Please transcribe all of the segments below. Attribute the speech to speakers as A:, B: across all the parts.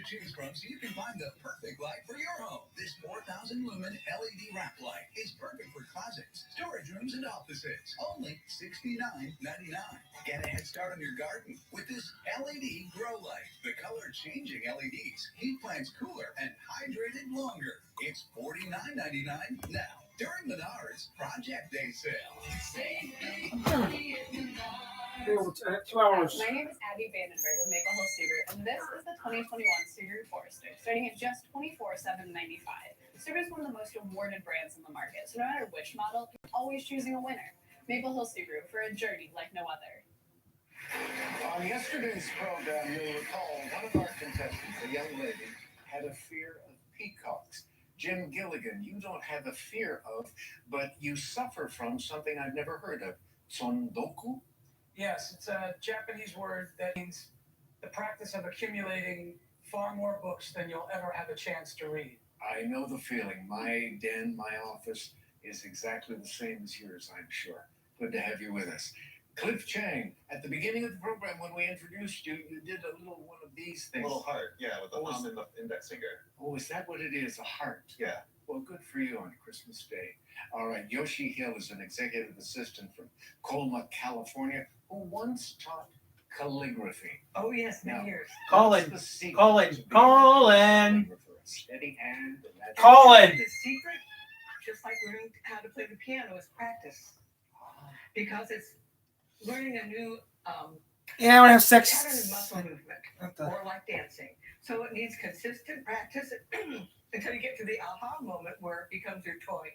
A: choose from so you can find the perfect light for your home. This 4,000 lumen LED wrap light is perfect for closets, storage rooms, and offices. Only $69.99. Get a head start on your garden with this LED grow light. The color-changing LEDs keep plants cooler and hydrated longer. It's $49.99 now during Menards Project Day Sale. Save big money at Menards.
B: 2 hours.
C: My name is Abby Vandenberg with Maple Hill Subaru, and this is the 2021 Subaru Forester, starting at just $24,795. Subaru is one of the most awarded brands in the market, so no matter which model, you're always choosing a winner. Maple Hill Subaru, for a journey like no other.
D: On yesterday's program, you'll recall one of our contestants, a young lady, had a fear of peacocks. Jim Gilligan, you don't have a fear of, but you suffer from something I've never heard of. Sondoku?
B: Yes, it's a Japanese word that means the practice of accumulating far more books than you'll ever have a chance to read.
D: I know the feeling. My den, my office is exactly the same as yours, I'm sure. Good to have you with us. Cliff Chang, at the beginning of the program when we introduced you, you did a little one of these things.
E: A little heart, yeah, with the palm and the index finger.
D: Oh, is that what it is? A heart?
E: Yeah.
D: Well, good for you on Christmas Day. All right, Yoshi Hill is an executive assistant from Colma, California, who once taught calligraphy.
F: Oh, yes, many
D: Now,
F: years.
B: Colin,
D: what's the secret
B: Colin,
D: to being a
B: Colin.
D: calligrapher? A steady hand and that.
B: Colin.
F: The secret, just like learning how to play the piano, is practice. Because it's learning a new
B: Yeah, I want to have
F: pattern of
B: sex.
F: muscle movement,
B: What the?
F: or like dancing. So it needs consistent practice until you get to the aha moment where it becomes your toy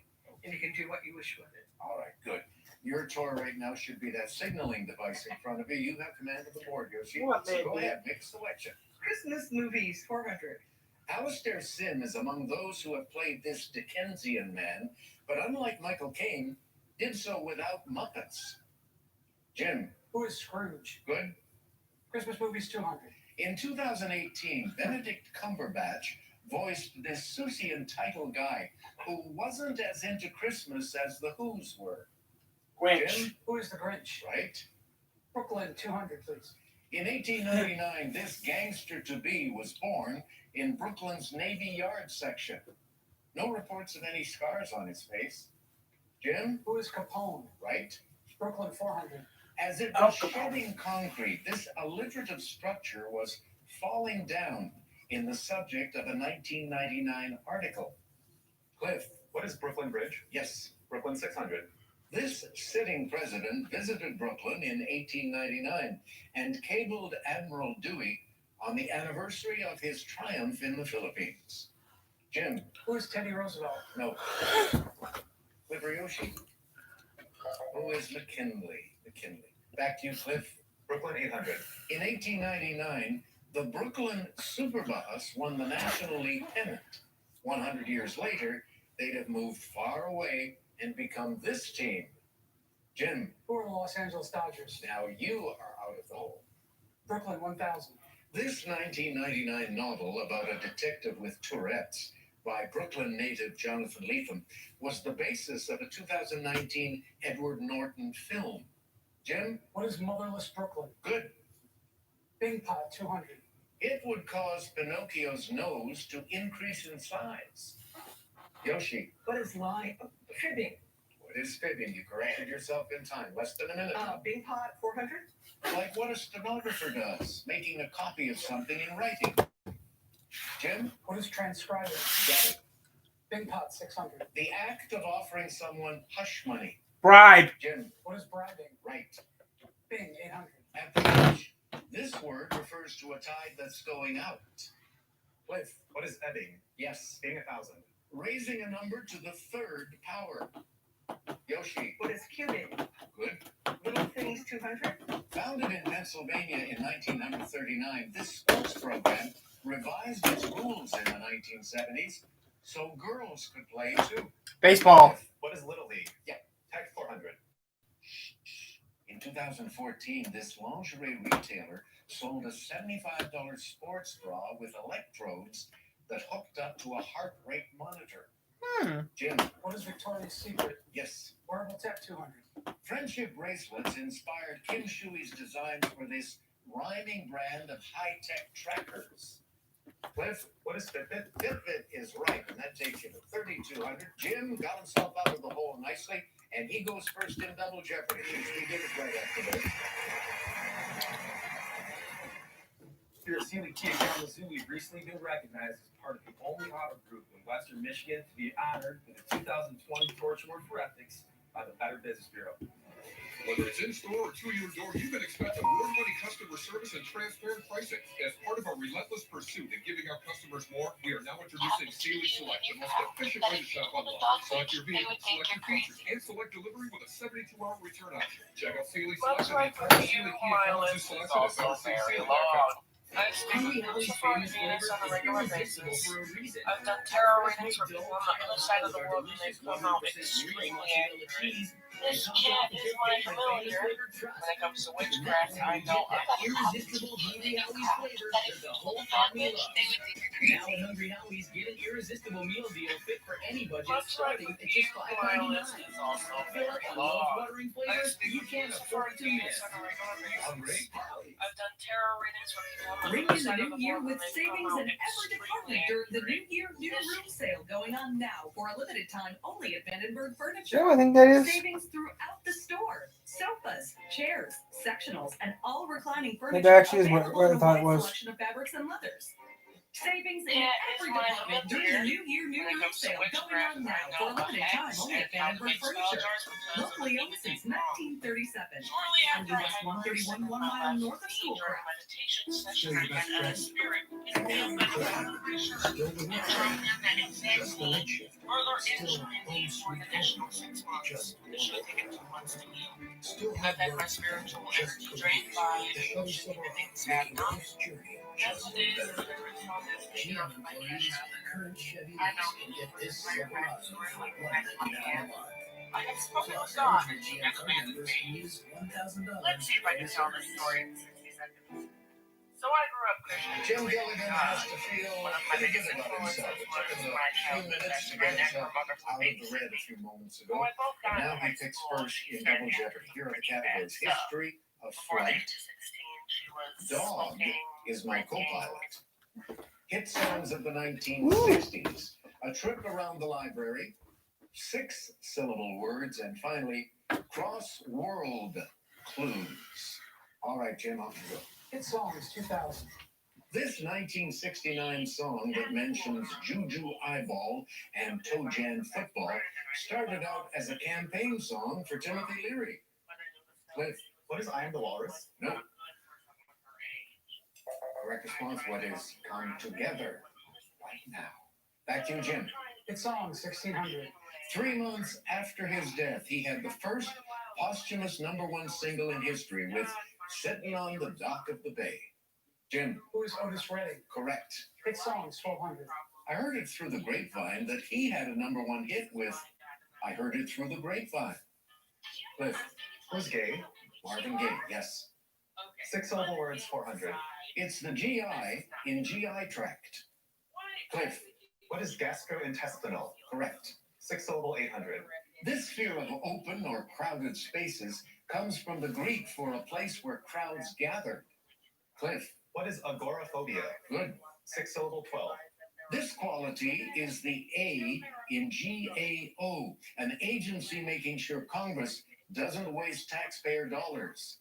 F: and you can do what you wish with it.
D: All right, good. Your toy right now should be that signaling device in front of you. You have command of the board, Yoshi.
B: What,
D: So go
B: baby?
D: ahead, make a selection.
F: Christmas movies, 400.
D: Alistair Sim is among those who have played this Dickensian man, but unlike Michael Caine, did so without Muppets. Jim,
B: Who is Scrooge?
D: good?
B: Christmas movies 200.
D: In 2018, Benedict Cumberbatch voiced this Seussian title guy who wasn't as into Christmas as the Who's were.
B: Grinch.
D: Jim,
B: Who is the Grinch?
D: right?
B: Brooklyn 200, please.
D: In 1899, this gangster-to-be was born in Brooklyn's Navy Yard section. No reports of any scars on his face. Jim,
B: Who is Capone?
D: right?
B: Brooklyn 400.
D: As it was shedding concrete, this alliterative structure was falling down in the subject of a 1999 article. Cliff,
E: What is Brooklyn Bridge?
D: yes,
E: Brooklyn 600.
D: this sitting president visited Brooklyn in 1899 and cabled Admiral Dewey on the anniversary of his triumph in the Philippines. Jim,
B: Who is Teddy Roosevelt?
D: no. Cliff Yoshi? Who is McKinley? McKinley. Back to you, Cliff.
E: Brooklyn 800.
D: In 1899, the Brooklyn Superbus won the National League pennant. 100 years later, they'd have moved far away and become this team. Jim,
B: Who are the Los Angeles Dodgers?
D: now you are out of the hole.
B: Brooklyn 1000.
D: This 1999 novel about a detective with Tourette's by Brooklyn native Jonathan Lethem was the basis of a 2019 Edward Norton film. Jim,
B: What is Motherless Brooklyn?
D: good.
B: Bing Pot 200.
D: It would cause Pinocchio's nose to increase in size. Yoshi,
F: What is lying? Fibbing.
D: what is fibbing? You corrected yourself in time. Less than a minute.
F: Bing pot, 400.
D: Like what a stenographer does, making a copy of something in writing. Jim,
B: What is transcribing?
D: got it.
B: Bing Pot 600.
D: The act of offering someone hush money.
B: Bribe.
D: Jim,
B: What is bribing?
D: right.
B: Bing 800.
D: At the beach. This word refers to a tide that's going out. Cliff,
E: What is ebbing?
D: yes.
E: Being 1,000.
D: Raising a number to the third power. Yoshi,
F: What is cubing?
D: good.
F: Little things, 200.
D: Founded in Pennsylvania in 1939, this sports program revised its rules in the 1970s so girls could play too.
B: Baseball.
E: What is Little League?
D: Yeah.
E: Tech 400.
D: In 2014, this lingerie retailer sold a $75 sports bra with electrodes that hooked up to a heart rate monitor. Jim,
B: What is Victoria's Secret?
D: yes.
B: Wearable Tech 200.
D: Friendship bracelets inspired Kim Shui's designs for this rhyming brand of high-tech trackers. Cliff,
E: What is Fitbit?
D: Fitbit is right, and that takes you to 3,200. Jim got himself out of the hole nicely, and he goes first in double jeopardy. We did it right after this.
G: Here at Sealy Kia Kalamazoo, we've recently been recognized as part of the only auto group in Western Michigan to be honored with the 2020 Torch Award for Ethics by the Better Business Bureau.
H: Whether it's in store or through your door, you can expect award-winning customer service and transparent pricing. As part of our relentless pursuit in giving our customers more, we are now introducing Sealy Select, the most efficient way to shop online. Select your vehicle, select your features, and select delivery with a 72-hour return option. Check out Sealy Select and the entire Sealy Kia Kalamazoo selection at BetterSaveSealy.com.
A: Hungry Howie's famous flavor is irresistible for a reason.
I: I've done tarot readings for people on the other side of the world and they've come out extremely accurate. This cat is my familiar. When it comes to witchcraft, I know a lot.
A: Irresistible Hungry Howie's flavor that the whole family loves. Now at Hungry Howie's, get an irresistible meal deal fit for any budget, starting at just $5.99. Fill up on mouth-watering flavors you can't afford to miss. Hungry Howie's.
I: I've done tarot readings for people on the
J: Ring
I: other
J: in the
I: side of
J: new
I: the
J: year
I: world
J: with
I: and they've
J: savings
I: come
J: in
I: out
J: every department
I: extremely
J: during the
I: accurate.
J: New Year new room sale going on now for a limited time only at Vandenberg Furniture.
K: Yeah, I think that is.
J: Savings throughout the store. Sofas, chairs, sectionals, and all reclining
K: That
J: furniture
K: actually is
J: available
K: what I
J: in a
K: thought it
J: wide
K: was.
J: selection of fabrics and leathers. Savings in
I: Cat is
J: every
I: my
J: department during the
I: familiar.
J: New Year new
I: When it
J: room
I: comes to
J: sale going
I: witchcraft,
J: on now
I: I
J: for a
I: know a
J: limited time
I: hex
J: only at
I: and how to
J: Vandenberg
I: make spell
J: Furniture.
I: jars because of
J: Locally owned
I: anything
J: since
I: wrong.
J: 1937.
I: Shortly
J: On
I: after I
J: US
I: had my
J: 131
I: second
J: 1
I: my
J: mile
I: last
J: north of
I: meeting during
J: Schoolcraft.
I: meditation session, I had a spirit in me and from him that exactly further instrument needs for an additional 6 months. It should take 2 months to heal. I've had my spiritual energy drained by everything that's happened. That's the day that the spirits on this picture of my cash app.
A: Current Chevy
I: I know
A: and get this
I: my
A: Silverado
I: friends were like,
A: for
I: I have spoken with God and she has commanded me.
A: use $1,000.
I: Let's see if I can tell this story in 60 seconds. So I grew up Christian.
D: Jim Gilligan has to feel
I: One of my
D: pretty
I: biggest
D: good about himself.
I: influences
D: It took
I: was
D: him
I: my
D: a few
I: childhood
D: minutes
I: best
D: to
I: friend
D: get
I: and her
D: himself
I: mother
D: out
I: from
D: of the
I: babies.
D: red a few moments
I: Who
D: ago.
I: I both got
D: Now
I: in
D: he
I: high
D: picks
I: school.
D: first
I: She
D: in
I: said
D: double
I: yes,
D: jeopardy. Here are the
I: bad
D: categories:
I: stuff.
D: history of
I: Before the
D: flight.
I: age of 16, she was
D: Dog
I: smoking,
D: is my
I: drinking.
D: co-pilot. Hit songs of the 1960s. A trip around the library. 6-syllable words, and finally, cross-world clues. All right, Jim, off you go.
B: Hit songs 2000.
D: This 1969 song that mentions Juju Eyeball and Toe Jam football started out as a campaign song for Timothy Leary. Cliff,
E: What is I Am the Walrus?
D: no. Correct response, what is Come Together right now? Back to you, Jim.
B: Hit songs 1600.
D: 3 months after his death, he had the first posthumous #1 single in history with Sitting on the Dock of the Bay. Jim,
B: Who is Otis Redding?
D: correct.
B: Hit songs 1200.
D: I heard it through the grapevine that he had a #1 hit with I Heard It Through the Grapevine. Cliff,
E: Who's gay?
D: Marvin Gaye, yes.
E: 6-syllable words, 400.
D: It's the GI in GI tract. Cliff,
E: What is gastrointestinal?
D: correct.
E: 6-syllable, 800.
D: This fear of open or crowded spaces comes from the Greek for a place where crowds gather. Cliff,
E: What is agoraphobia?
D: good.
E: 6-syllable, 12.
D: This quality is the A in GAO, an agency making sure Congress doesn't waste taxpayer dollars.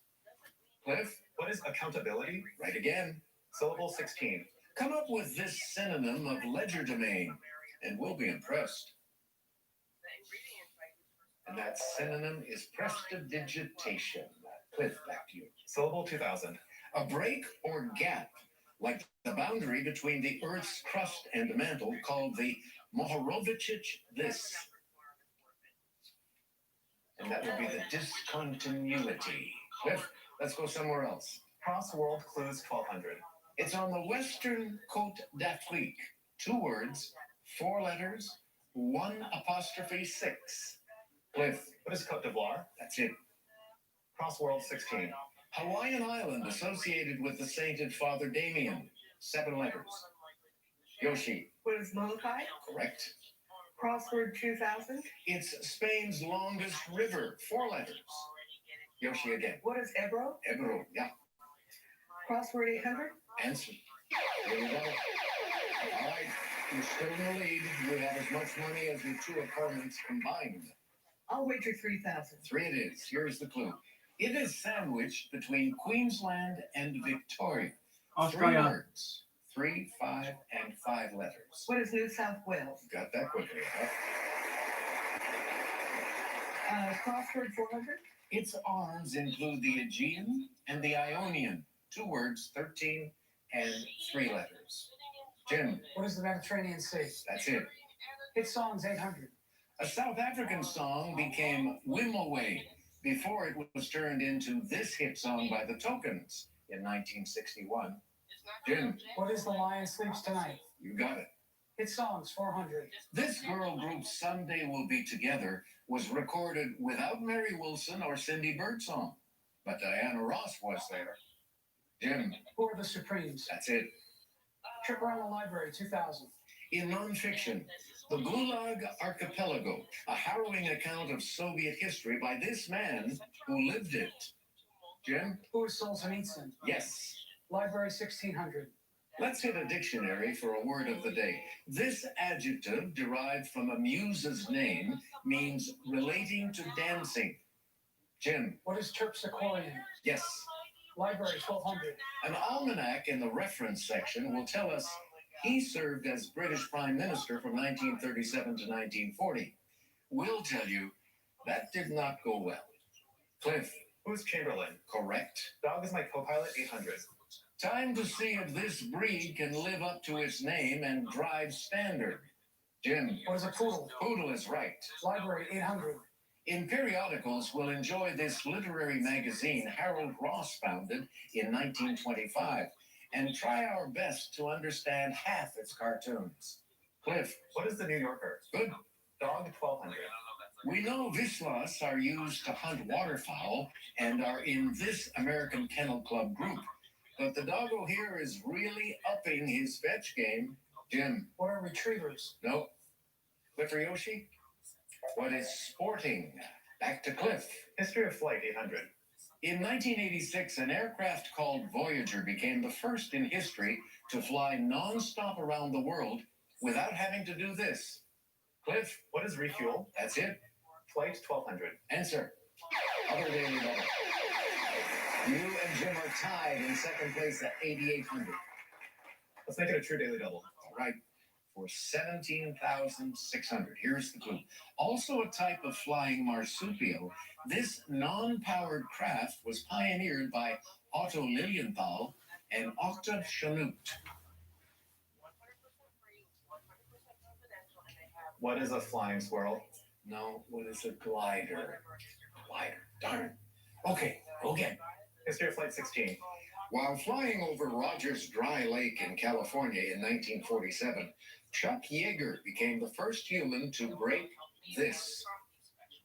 D: Cliff,
E: What is accountability?
D: right again.
E: Syllable 16.
D: Come up with this synonym of legerdemain, and we'll be impressed. And that synonym is prestidigitation. Cliff, back to you.
E: Syllable 2000.
D: A break or gap, like the boundary between the Earth's crust and mantle, called the Mohorovičić this. And that would be the discontinuity. Cliff, let's go somewhere else.
E: Cross-world clues, 1200.
D: It's on the western Côte d'Afrique. 2 words, 4 letters, 1'6. Cliff,
E: What is Cote d'Ivoire?
D: that's it.
E: Cross-world, 16.
D: Hawaiian island associated with the sainted Father Damien. 7 letters. Yoshi,
F: What is Molokai?
D: correct.
F: Crossword 2000.
D: It's Spain's longest river. 4 letters. Yoshi again.
F: What is Ebro?
D: Ebro, yeah.
F: Crossword 800.
D: Answer. There you go. You're still in the lead. You have as much money as your two opponents combined.
F: I'll wager 3,000.
D: 3 it is. Here's the clue. It is sandwiched between Queensland and Victoria. 3
K: Australia.
D: words. 3, 5, and 5 letters.
F: What is New South Wales?
D: Got that quickly, huh?
F: Crossword 400?
D: Its arms include the Aegean and the Ionian. 2 words, 13, and 3 letters. Jim,
B: What is the Mediterranean Sea?
D: that's it.
B: Hit songs 800.
D: A South African song became Wimaway before it was turned into this hit song by the Tokens in 1961. Jim,
B: What is The Lion Sleeps Tonight?
D: you got it.
B: Hit songs 400.
D: This girl group, Someday We'll Be Together, was recorded without Mary Wilson or Cindy Birdsong, but Diana Ross was there. Jim,
B: Who are the Supremes?
D: that's it.
B: Trip Around the Library 2000.
D: In nonfiction, The Gulag Archipelago, a harrowing account of Soviet history by this man who lived it. Jim?
B: Who is Solzhenitsyn?
D: Yes.
B: Library 1600.
D: Let's hit a dictionary for a word of the day. This adjective, derived from a muse's name, means relating to dancing. Jim?
B: What is Terpsichorean?
D: Yes.
B: Library 1200.
D: An almanac in the reference section will tell us he served as British Prime Minister from 1937 to 1940. We'll tell you that did not go well. Cliff?
E: Who's Chamberlain?
D: Correct.
E: Dog is my co-pilot 800.
D: Time to see if this breed can live up to its name and drive standard. Jim?
B: What is a poodle?
D: Poodle is right.
B: Library 800.
D: In periodicals, we'll enjoy this literary magazine Harold Ross founded in 1925 and try our best to understand half its cartoons. Cliff?
E: What is the New Yorker?
D: Good.
E: Dog 1200.
D: We know vislas are used to hunt waterfowl and are in this American Kennel Club group. But the doggo here is really upping his fetch game. Jim?
B: What are retrievers?
D: No. Cliff or Yoshi? What is sporting? Back to Cliff.
E: History of Flight 800.
D: In 1986, an aircraft called Voyager became the first in history to fly non-stop around the world without having to do this. Cliff?
E: What is refuel?
D: That's it.
E: Flight 1200.
D: Answer. Other daily double. You and Jim are tied in second place at 8,800.
E: Let's make it a true daily double.
D: All right. For 17,600. Here's the clue. Also a type of flying marsupial, this non-powered craft was pioneered by Otto Lilienthal and Octave Chanute.
E: What is a flying squirrel?
D: No, what is a glider? Glider. Darn. Okay, go again.
E: History of Flight 16.
D: While flying over Rogers Dry Lake in California in 1947, Chuck Yeager became the first human to break this.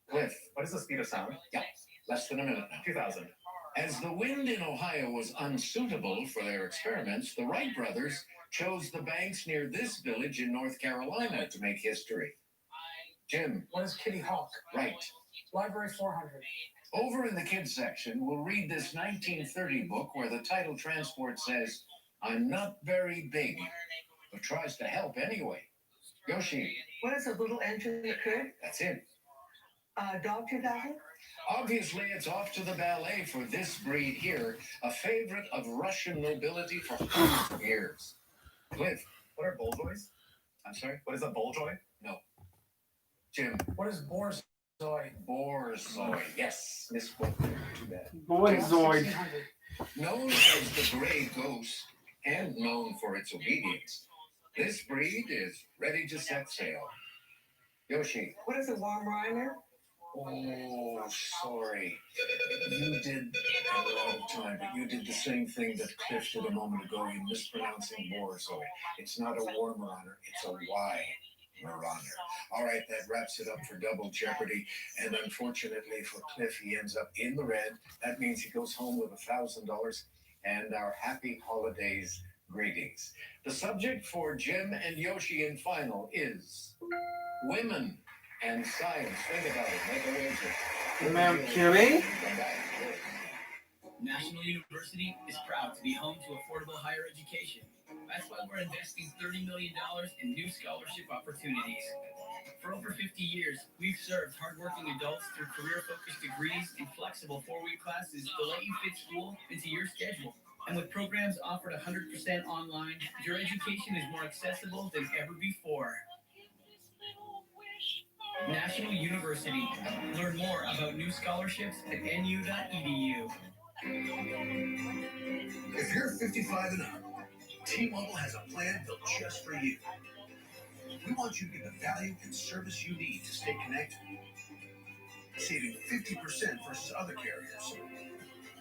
D: Cliff?
E: What is the speed of sound?
D: Yeah, less than a minute now.
E: 2000.
D: As the wind in Ohio was unsuitable for their experiments, the Wright brothers chose the banks near this village in North Carolina to make history. Jim?
B: What is Kitty Hawk?
D: Right.
B: Library 400.
D: Over in the kids section, we'll read this 1930 book where the title transport says, "I'm not very big, but tries to help anyway." Yoshi?
F: What is a little engine that could?
D: That's it.
F: Dog 2000?
D: Obviously, it's off to the ballet for this breed here, a favorite of Russian nobility for hundreds of years. Cliff?
E: What are bulljoys?
D: I'm sorry?
E: What is a bulljoy?
D: No. Jim?
B: What is Borzoi?
D: Borzoi. Yes, misspoke. Too bad.
K: Boyzoid.
B: 1600.
D: Known as the Gray Ghost and known for its obedience, this breed is ready to set sail. Yoshi?
F: What is a warm rhino?
D: Oh, sorry. You did a long time, but you did the same thing that Cliff did a moment ago. You're mispronouncing Borzoi. It's not a war marauder, it's a Y marauder. All right, that wraps it up for Double Jeopardy. And unfortunately for Cliff, he ends up in the red. That means he goes home with $1,000 and our happy holidays greetings. The subject for Jim and Yoshi in final is women and science. Think about it. Make a wager.
K: Mercury.
D: Come back.
L: National University is proud to be home to affordable higher education.
K: That's why we're investing $30 million in new scholarship opportunities. For over 50 years, we've served hardworking adults through career-focused degrees and flexible 4-week classes to let you fit school into your schedule. And with programs offered 100% online, your education is more accessible than ever before. National University. Learn more about new scholarships at nu.edu.
A: If you're 55 and up, T-Mobile has a plan built just for you. We want you to get the value and service you need to stay connected, saving 50% versus other carriers.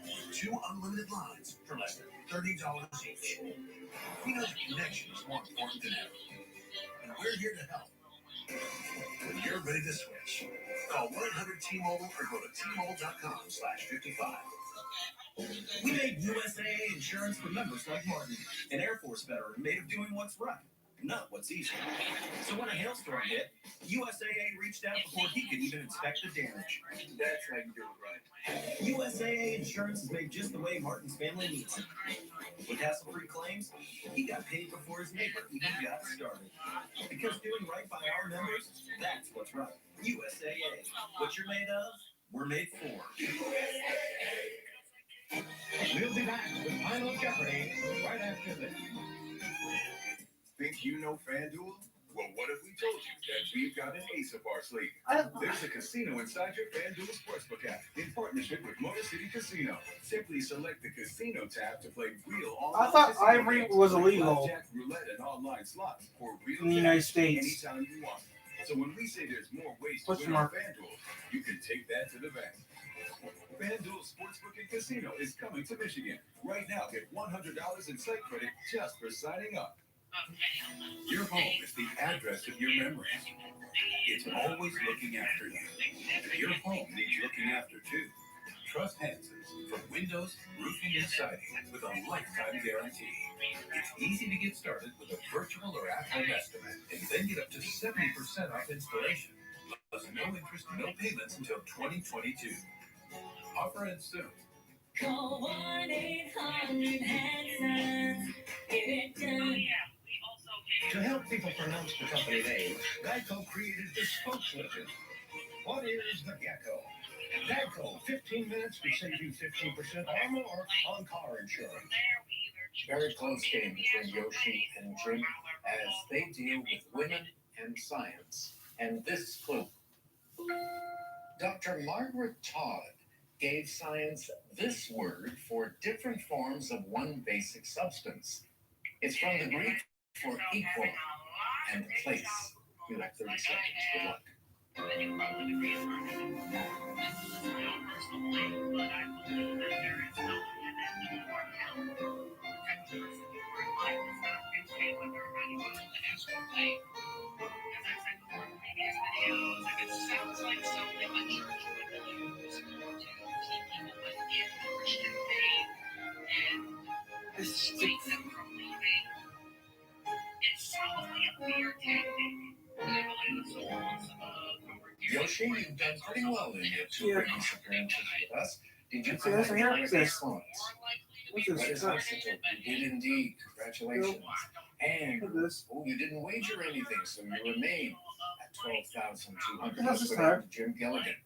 A: With 2 unlimited lines for less than $30 each. We know the connection is more important than ever, and we're here to help. When you're ready to switch, call 1-800-T-Mobile or go to T-Mobile.com/55.
G: We made USAA insurance for members like Martin, an Air Force veteran made of doing what's right, not what's easy. So when a hailstorm hit, USAA reached out before he could even inspect the damage.
D: That's how you do it right.
G: USAA insurance is made just the way Martin's family needs it. With hassle-free claims, he got paid before his neighbor even got started. Because doing right by our members, that's what's right. USAA. What you're made of, we're made for.
D: We'll be back with Final Jeopardy right after this.
H: Think you know FanDuel? Well, what if we told you that we've got an ace up our sleeve? There's a casino inside your FanDuel Sportsbook app in partnership with Motor City Casino. Simply select the casino tab to play real online.
L: I thought Ivory was illegal
H: blackjack, roulette, and online slots for real
L: in the United
H: cash
L: States.
H: anytime you want. So when we say there's more ways to
L: Question
H: win on
L: mark.
H: FanDuel, you can take that to the bank. FanDuel Sportsbook and Casino is coming to Michigan. Right now, get $100 in site credit just for signing up. Your home is the address of your memories. It's always looking after you. Your home needs looking after too. Trust Hanson's for windows, roofing, and siding with a lifetime guarantee. It's easy to get started with a virtual or at-home estimate and then get up to 70% off installation. Plus no interest, no payments until 2022. Offer ends soon.
J: Call 1-800-HANSON. Get it done.
D: To help people pronounce the company name, Geico created this spokesman. What is the Gecko? Geico, 15 minutes to save you 15% or more on car insurance. Very close game between Yoshi and Jim as they deal with women and science. And this clue. Dr. Margaret Todd gave science this word for different forms of one basic substance. It's from the Greek for equal and place. You have 30 seconds. Good luck. Yoshi, you've done pretty well in your 2 previous appearances with us. Did you
L: See this in here? What's this?
D: What
L: What's
D: is
L: this?
D: isotope? You did indeed. Congratulations. And
L: Look at this.
D: you didn't wager anything, so you remain at 12,200.
L: How's this
D: Let's go down to Jim Gilligan.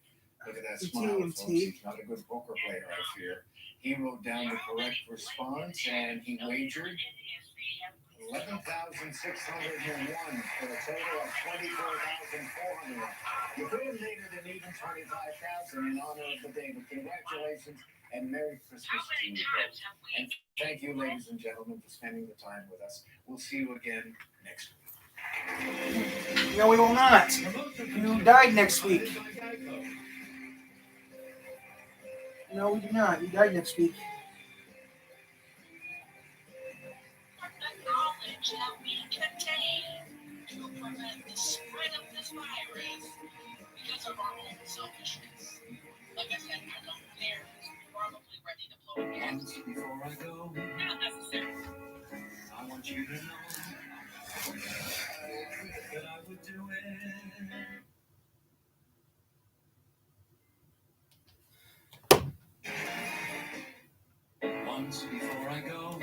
D: Look at that smile, folks. He's not a good poker player, I fear. He wrote down the correct response, and he wagered 11,601 for a total of 24,400. You could have made it an even 25,000 in honor of the day, but congratulations and Merry Christmas to you both. And thank you, ladies and gentlemen, for spending the time with us. We'll see you again next week.
L: No, we will not. You died next week. No, we do not. You died next week.
I: Knowledge that we contain to prevent the spread of this virus because of our own selfishness. Like I said, I don't care. We're probably ready to blow it.
A: Once before I go,
I: Not necessarily.
A: I want you to know that I would do it. Once before I go,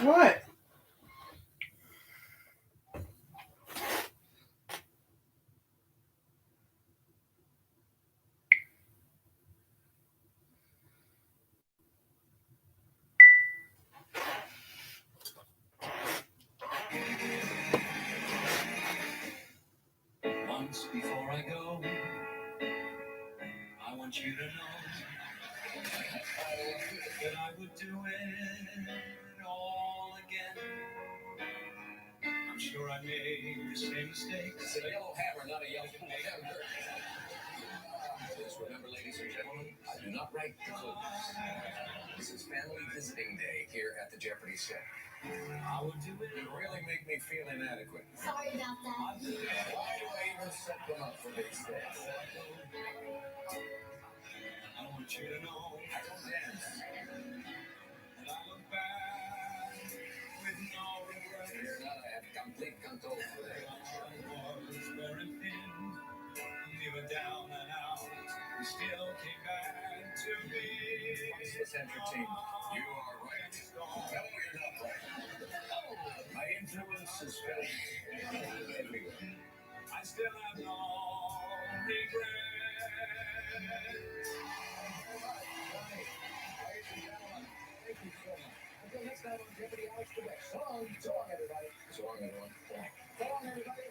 L: What?
A: Once before I go, I want you to know that I would do it all again. I'm sure I made the same mistakes. It's a yellow hammer, not a yellow hammer. Just remember, ladies and gentlemen, I do not write the clues. This is family visiting day here at the Jeopardy set. I would do it. You really make me feel inadequate.
C: Sorry about that.
A: Why do I even set them up for these things? I want you to know I don't dance. And I look back with no regret. You're not a complete control today. I was very thin. We were down and out. We still came back to me. What's this entertainment? You are right. No, you're not right. My influence is felt everywhere. I still have no regret. Thank you so much. Until next time on Jeopardy, Alex Trebek. So long, everybody. So long, everyone. So long, everybody.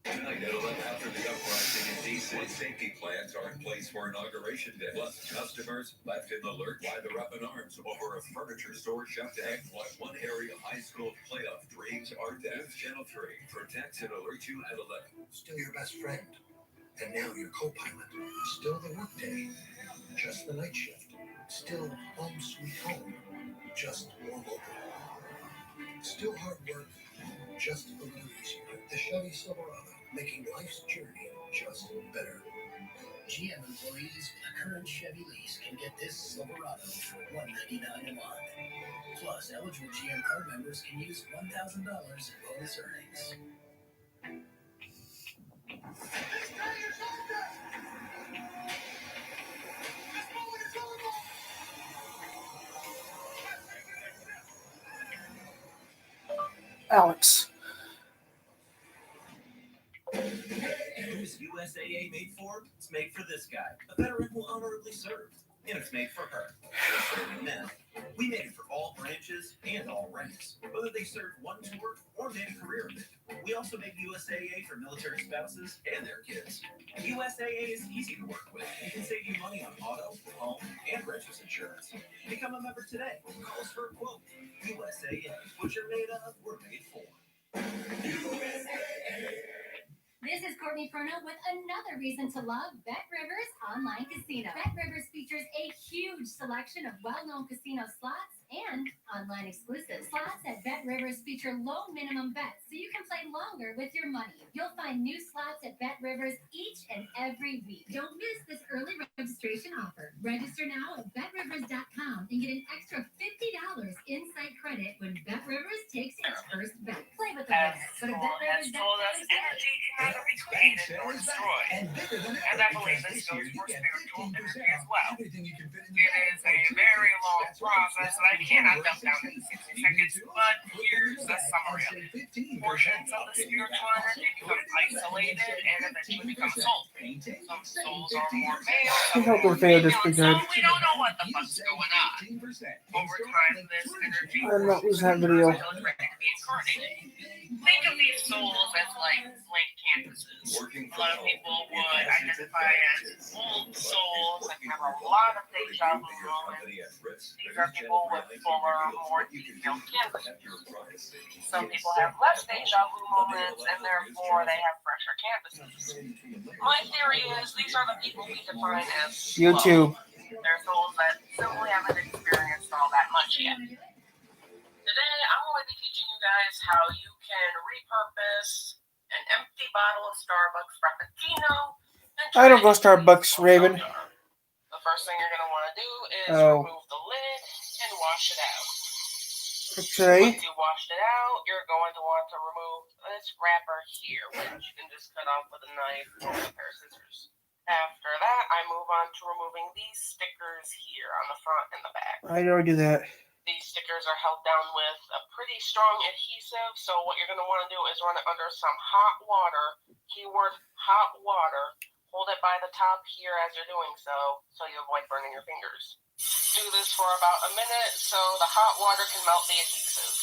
H: Tonight at 11 after the uprising in D.C. Safety plans are in place for Inauguration Day. Plus, customers left in the lurch by the up in arms over a furniture store shutdown. One area high school playoff dreams are dead. Channel 3 protects and alerts you at 11.
D: Still your best friend. And now your co-pilot. Still the workday. Just the night shift. Still home sweet home. Just more local. Still hard work. Just a little easier. The Chevy Silverado, making life's journey just better.
K: GM employees with a current Chevy lease can get this Silverado for $199 a month. Plus, eligible GM card members can use $1,000 in bonus earnings.
L: Alex.
G: Who's USAA made for? It's made for this guy, a veteran who honorably served. And it's made for her, serving men. We made it for all branches and all ranks, whether they served one tour or made a career of it. We also make USAA for military spouses and their kids. USAA is easy to work with and can save you money on auto, home, and renters insurance. Become a member today. Call us for a quote. USAA. What you're made of, we're made for.
C: This is Courtney Frono with another reason to love Bet Rivers Online Casino. Bet Rivers features a huge selection of well-known casino slots and online exclusives. Slots at Bet Rivers feature low minimum bets, so you can play longer with your money. You'll find new slots at Bet Rivers each and every week. Don't miss this early registration offer. Register now at BetRivers.com and get an extra $50 inside credit when Bet Rivers takes its first bet. Play with the best. Go to BetRivers.com.
M: Energy can either be created or destroyed. And I believe this goes for spiritual energy as well. It is a very long process that I cannot dump down in 60 seconds, but here's a summary of it. Portions of the spiritual energy become isolated and eventually become soul. Some souls are more male, some are more female, so we don't know what the fuck's going on. Over time, this energy
L: I'm not losing that video.
M: Think of these souls as like blank canvases. A lot of people would identify as old souls and have a lot of deja vu moments. These are people with fuller, more detailed canvases. Some people have less deja vu moments and therefore they have fresher canvases. My theory is these are the people we define as slow.
L: YouTube.
M: They're souls that simply haven't experienced all that much yet. Today, I'm going to be teaching you guys how you can repurpose an empty bottle of Starbucks Frappuccino into
L: I don't go Starbucks, Raven.
M: The first thing you're going to want to do is remove the lid and wash it out.
L: Okay.
M: Once you washed it out, you're going to want to remove this wrapper here, which you can just cut off with a knife or a pair of scissors. After that, I move on to removing these stickers here on the front and the back.
L: I already do that.
M: These stickers are held down with a pretty strong adhesive, so what you're going to want to do is run it under some hot water, keyword hot water. Hold it by the top here as you're doing so you avoid burning your fingers. Do this for about a minute so the hot water can melt the adhesive.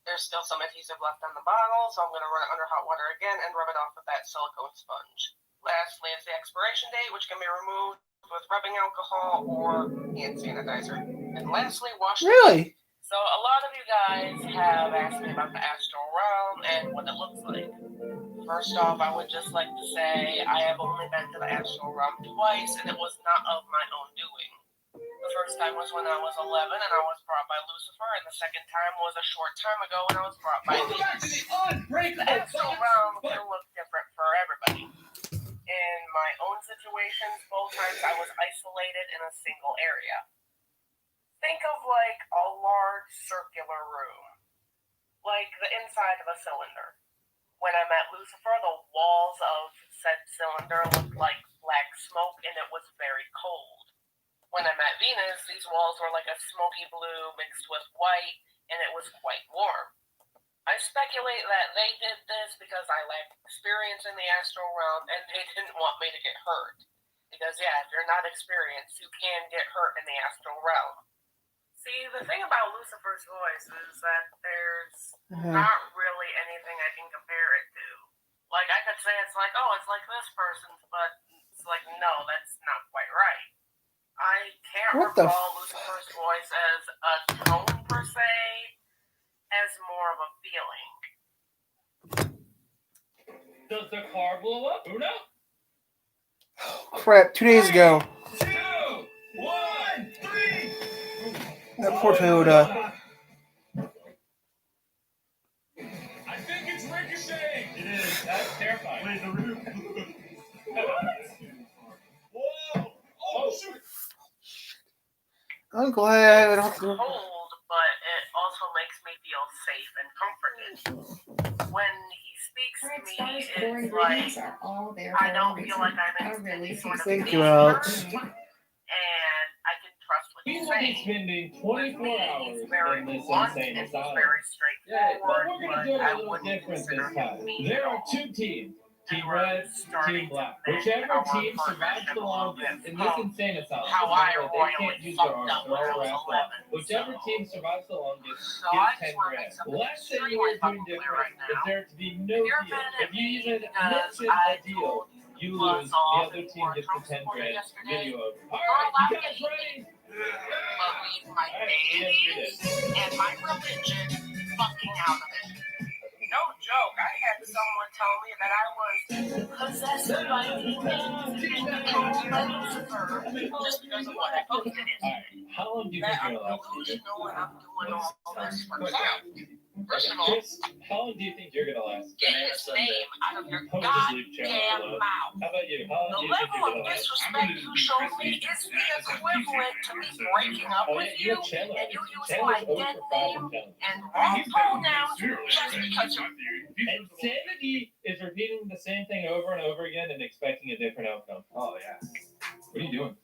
M: There's still some adhesive left on the bottle, so I'm going to run it under hot water again and rub it off with that silicone sponge. Lastly is the expiration date, which can be removed with rubbing alcohol or hand sanitizer. And lastly, wash the
L: Really?
M: So a lot of you guys have asked me about the astral realm and what it looks like. First off, I would just like to say I have only been to the astral realm twice, and it was not of my own doing. The first time was when I was 11 and I was brought by Lucifer, and the second time was a short time ago when I was brought by Venus. The astral realm can look different for everybody. In my own situations, both times I was isolated in a single area. Think of like a large circular room, like the inside of a cylinder. When I met Lucifer, the walls of said cylinder looked like black smoke and it was very cold. When I met Venus, these walls were like a smoky blue mixed with white and it was quite warm. I speculate that they did this because I lacked experience in the astral realm and they didn't want me to get hurt. Because yeah, if you're not experienced, you can get hurt in the astral realm. See, the thing about Lucifer's voice is that there's not really anything I can compare it to. Like, I could say it's like, oh, it's like this person's, but it's like, no, that's not quite right. I can't recall Lucifer's voice as a tone per se, as more of a feeling.
K: Does the car blow up? Who knows?
L: Oh, crap, 2 days ago.
K: 2, 1, 3.
L: That poor Toyota.
K: I think it's Ricochet. It is. That's terrifying. Wait, the roof. Whoa! Oh, shoot!
L: I'm glad I don't have to.
M: Cold, but it also makes me feel safe and comforted. When he speaks to me, it's like I don't feel like I'm in any sort of
L: Thank you, Alex.
M: and I can trust what he's saying.
K: Spending 24 hours
M: He's very
K: in this
M: blunt
K: insane
M: and he's
K: asylum.
M: very
K: Yeah, but
M: straightforward,
K: we're going to do it a little different this time. There are 2 teams. Team Red, Team Black. Whichever team survives the longest in this insane asylum, they can't use their arms, they're all wrapped up. Whichever team survives the longest gets 10 grand. Let's say you were doing different if there to be no deal. If you even mention a deal, you lose, the other team gets the 10 grand. Video over. Alright, you guys ready?
M: Leave my babies and my religion fucking out of it. No joke, I had someone tell me that I was possessed by demons and controlled by Lucifer just because of what I posted yesterday.
K: How long do you think you're gonna last?
M: Delusional and I'm doing all this for clout. First of all,
K: Chris, how long do you think you're gonna last?
M: get his name out of your
K: Post his
M: goddamn
K: channel below.
M: mouth.
K: How about you? How long
M: The
K: do you think
M: level
K: you're
M: of
K: gonna last?
M: disrespect you showed me is the equivalent to me breaking up with you and you use my dead name and wrong pronouns just because you're...
K: Insanity is repeating the same thing over and over again and expecting a different outcome.
E: Oh, yeah. What are you doing?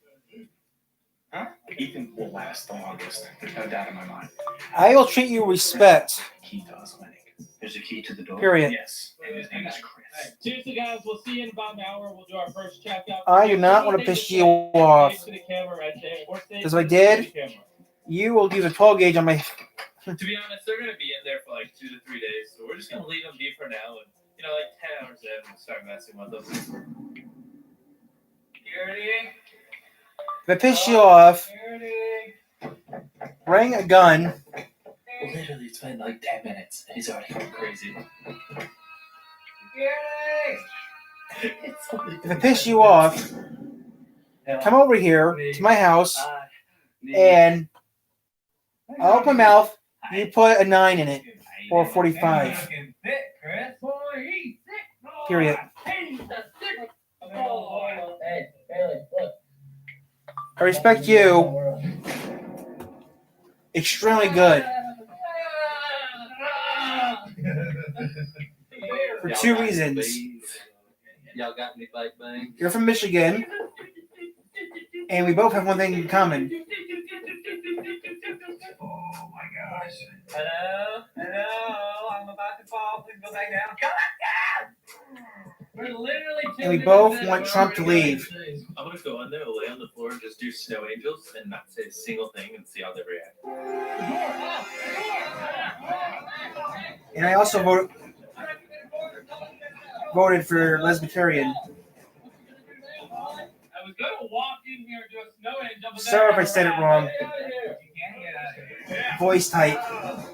E: Huh? Ethan will last the longest. There's no doubt in my mind.
L: I will treat you with respect.
E: Key to us winning. There's a key to the door.
L: Period.
E: Yes. And his name is Chris.
K: Seriously, guys, we'll see you in about an hour. We'll do our first checkup.
L: I do not want to piss you off. Because if I did, you will do the 12 gauge on my.
K: To be honest, they're going to be in there for like 2 to 3 days. So we're just going to leave them be for now. And, you know, like 10 hours in, we'll start messing with them. You ready?
L: If I piss you off, bring a gun.
K: Literally, it's been like 10 minutes, and he's already going crazy.
L: If I piss you off, come over here to my house, and I'll open my mouth. You put a 9 in it, or 45. Period. I respect you. Extremely good. For two reasons.
N: Y'all got any bike bangs?
L: You're from Michigan, and we both have one thing in common.
N: Oh my gosh. Hello? I'm about to fall. Please go back down. Go back down! We're literally
L: And we both want Trump to leave.
N: I'm gonna go in there, lay on the floor, and just do snow angels and not say a single thing and see how they react.
L: And I also voted for Lesbian.
N: I was gonna walk in here and do a snow angel, but
L: Sorry if I said it wrong. Voice type.
N: Go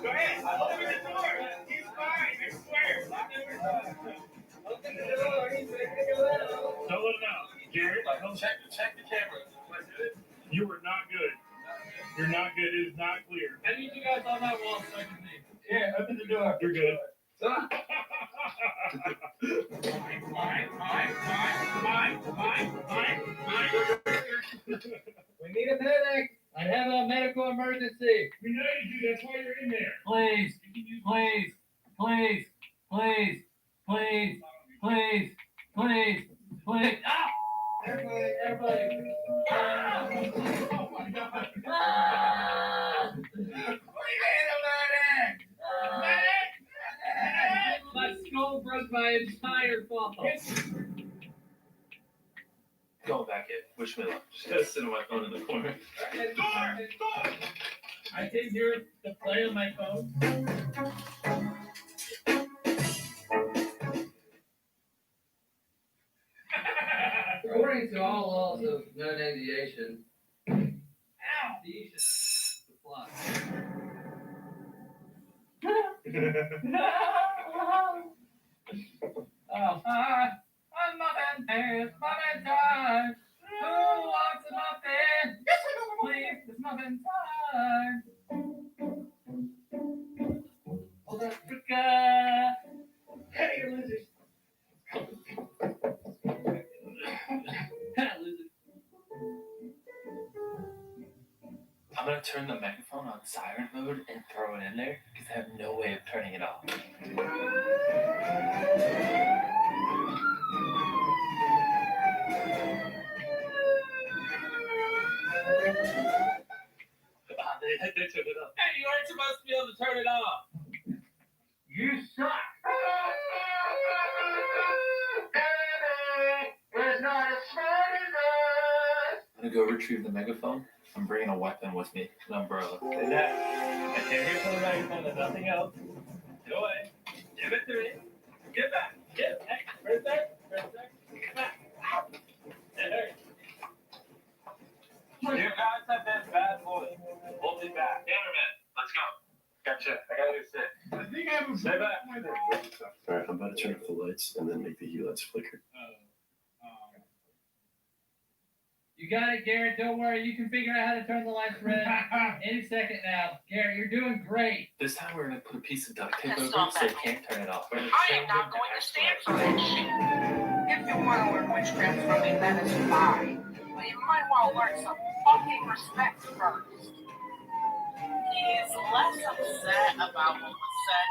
N: ahead. Open the door. He's fine. I swear. Open the door. He's ready to go out.
H: Don't let him out. Garrett,
N: Check the camera.
H: you are not good. You're not good. It is not clear.
N: I need you guys on that wall so I can see. Here, open the door.
H: You're good.
N: We need a medic. I have a medical emergency.
H: We know you do. That's why you're in there.
N: Please. Ah! Everybody. Ah! Oh my God. Ah! We need a medic. Medic. My skull broke my entire fall. Go back in. Wish me luck. Just gotta sit on my phone in the corner. Door! I came here to play on my phone. According to all laws of known aviation, supply. I'm muffin pants, muffin time. Who wants a muffin? Please, it's muffin time. Hold Africa. Hey, losers. Losers. I'm gonna turn the megaphone on siren mode and throw it in there because I have no way of turning it off. They turned it off. Hey, you aren't supposed to be able to turn it off. You suck. It's not as smart as us. I'm gonna go retrieve the megaphone. I'm bringing a weapon with me, an umbrella. Say that. I came here for the megaphone and nothing else. Get away. Give it to me. Get back. Get back. Right there. Right there. Get back. There. You guys have been bad boys. Hold me back. Cameraman, let's go. Gotcha. I gotta do sit.
H: I think I have a
N: Stay back.
O: Alright, I'm about to turn off the lights and then make the headlights flicker.
N: You got it, Garrett. Don't worry. You can figure out how to turn the lights red any second now. Garrett, you're doing great. This time we're going to put a piece of duct tape over it so they can't turn it off.
I: I am not going to stand for that shit. If you want to learn witchcraft from me, that is fine. But you might want to learn some fucking respect first. He's less upset about what was said.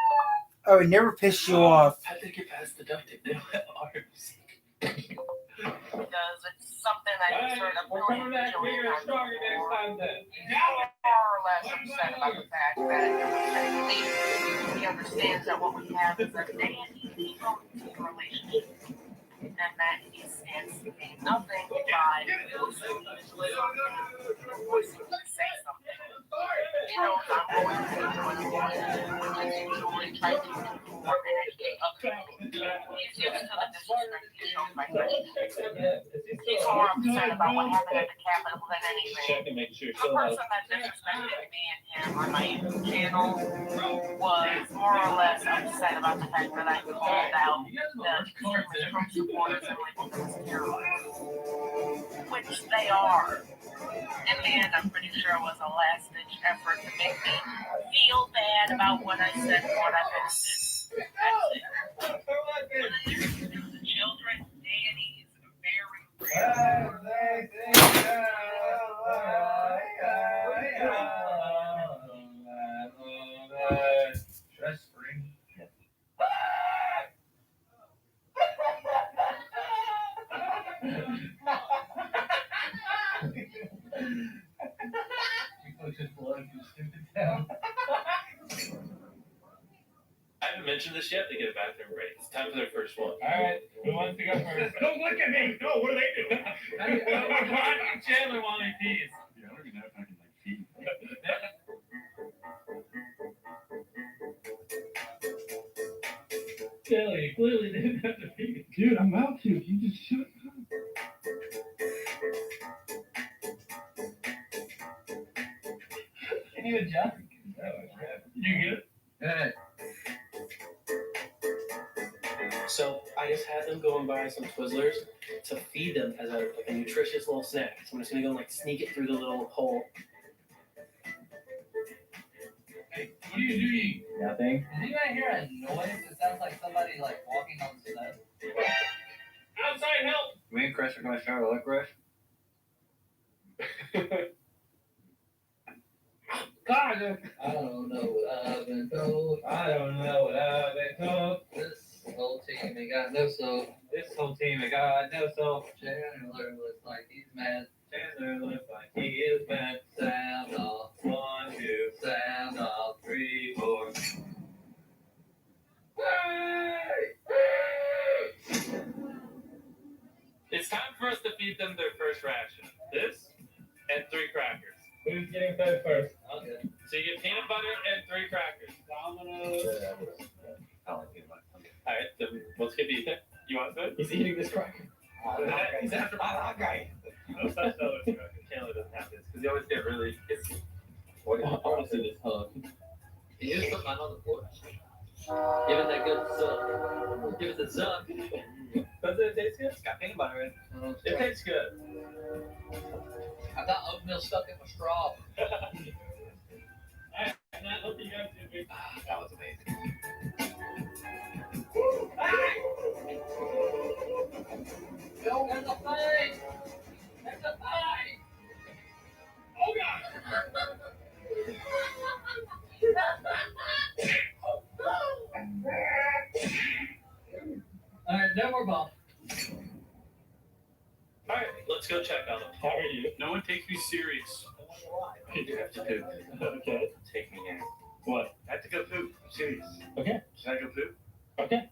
L: Oh, it never pissed you off.
N: How'd they get past the duct tape? They don't have arms.
I: Because it's something that he's sort of really enjoying
N: bigger and stronger next time then.
I: more or less upset about the fact that it was said he understands that what we have is a nanny-ego relationship. And that he stands to gain nothing by forcing me to say something. He knows I'm going to enjoy the voice, which is usually trying to inform and educate others. He's used to the disrespect he shows by questioning. He's more upset about what happened at the Capitol than anything. The person that disrespected me and him on my YouTube channel was more or less upset about the fact that I called out the extremist Trump supporters and labeled them as terrorists, which they are. In the end, I'm pretty sure it was a last-ditch effort to make me feel bad about what I said and what I posted. That's it. The children, Danny's very rare.
N: mentioned this yet? They get a bathroom break. It's time for their first one.
K: All right, who wants to go first? Don't look at me. No, what do they do? Chandler while he pees.
E: Yeah, I don't even know if I can like feed.
K: Chandler, you clearly didn't have to pee.
E: Dude, I'm about to. You just shut up.
K: Can you adjust? You good?
N: Hey. So I just had them go and buy some Twizzlers to feed them as a nutritious little snack. So I'm just gonna go and like sneak it through the little hole.
K: Hey, what are you doing?
N: Nothing.
K: Did you guys hear a noise? It sounds like somebody like walking on the snow. Outside help!
N: Me and Chris are gonna share a licorice.
K: God, I don't know what I've been told. I don't know what I've been told. This whole team ain't got no soul. This whole team ain't got no soul. Chandler looks like he's mad. Chandler looks like he is mad. Sound off. 1, 2. Sound off. 3, 4.
N: It's time for us to feed them their first ration. This and 3 crackers.
K: Who's getting fed first? Okay.
N: So you get peanut butter and 3 crackers.
K: Dominoes.
N: I like peanut butter. All right, then let's get Ethan. You want food?
K: He's eating this cracker.
N: He's after my hot guy. No such other cracker. Chandler doesn't have this because he always get really. What is honestly this hug?
K: He just put mine on the floor. Give it that good suck. Give it the suck.
N: Does it taste good? It's got peanut butter in it. It tastes good.
K: I got oatmeal stuck in my straw.
N: I hope you guys did good. That was amazing.
K: Go, there's a fight! There's a fight! Oh, God! All right, no more ball.
N: All right, let's go check on them. How are you? No one takes me serious. You have to poop.
K: Okay.
N: Take me in.
K: What?
N: I have to go poop. I'm serious.
K: Okay.
N: Can I go poop?
K: Okay.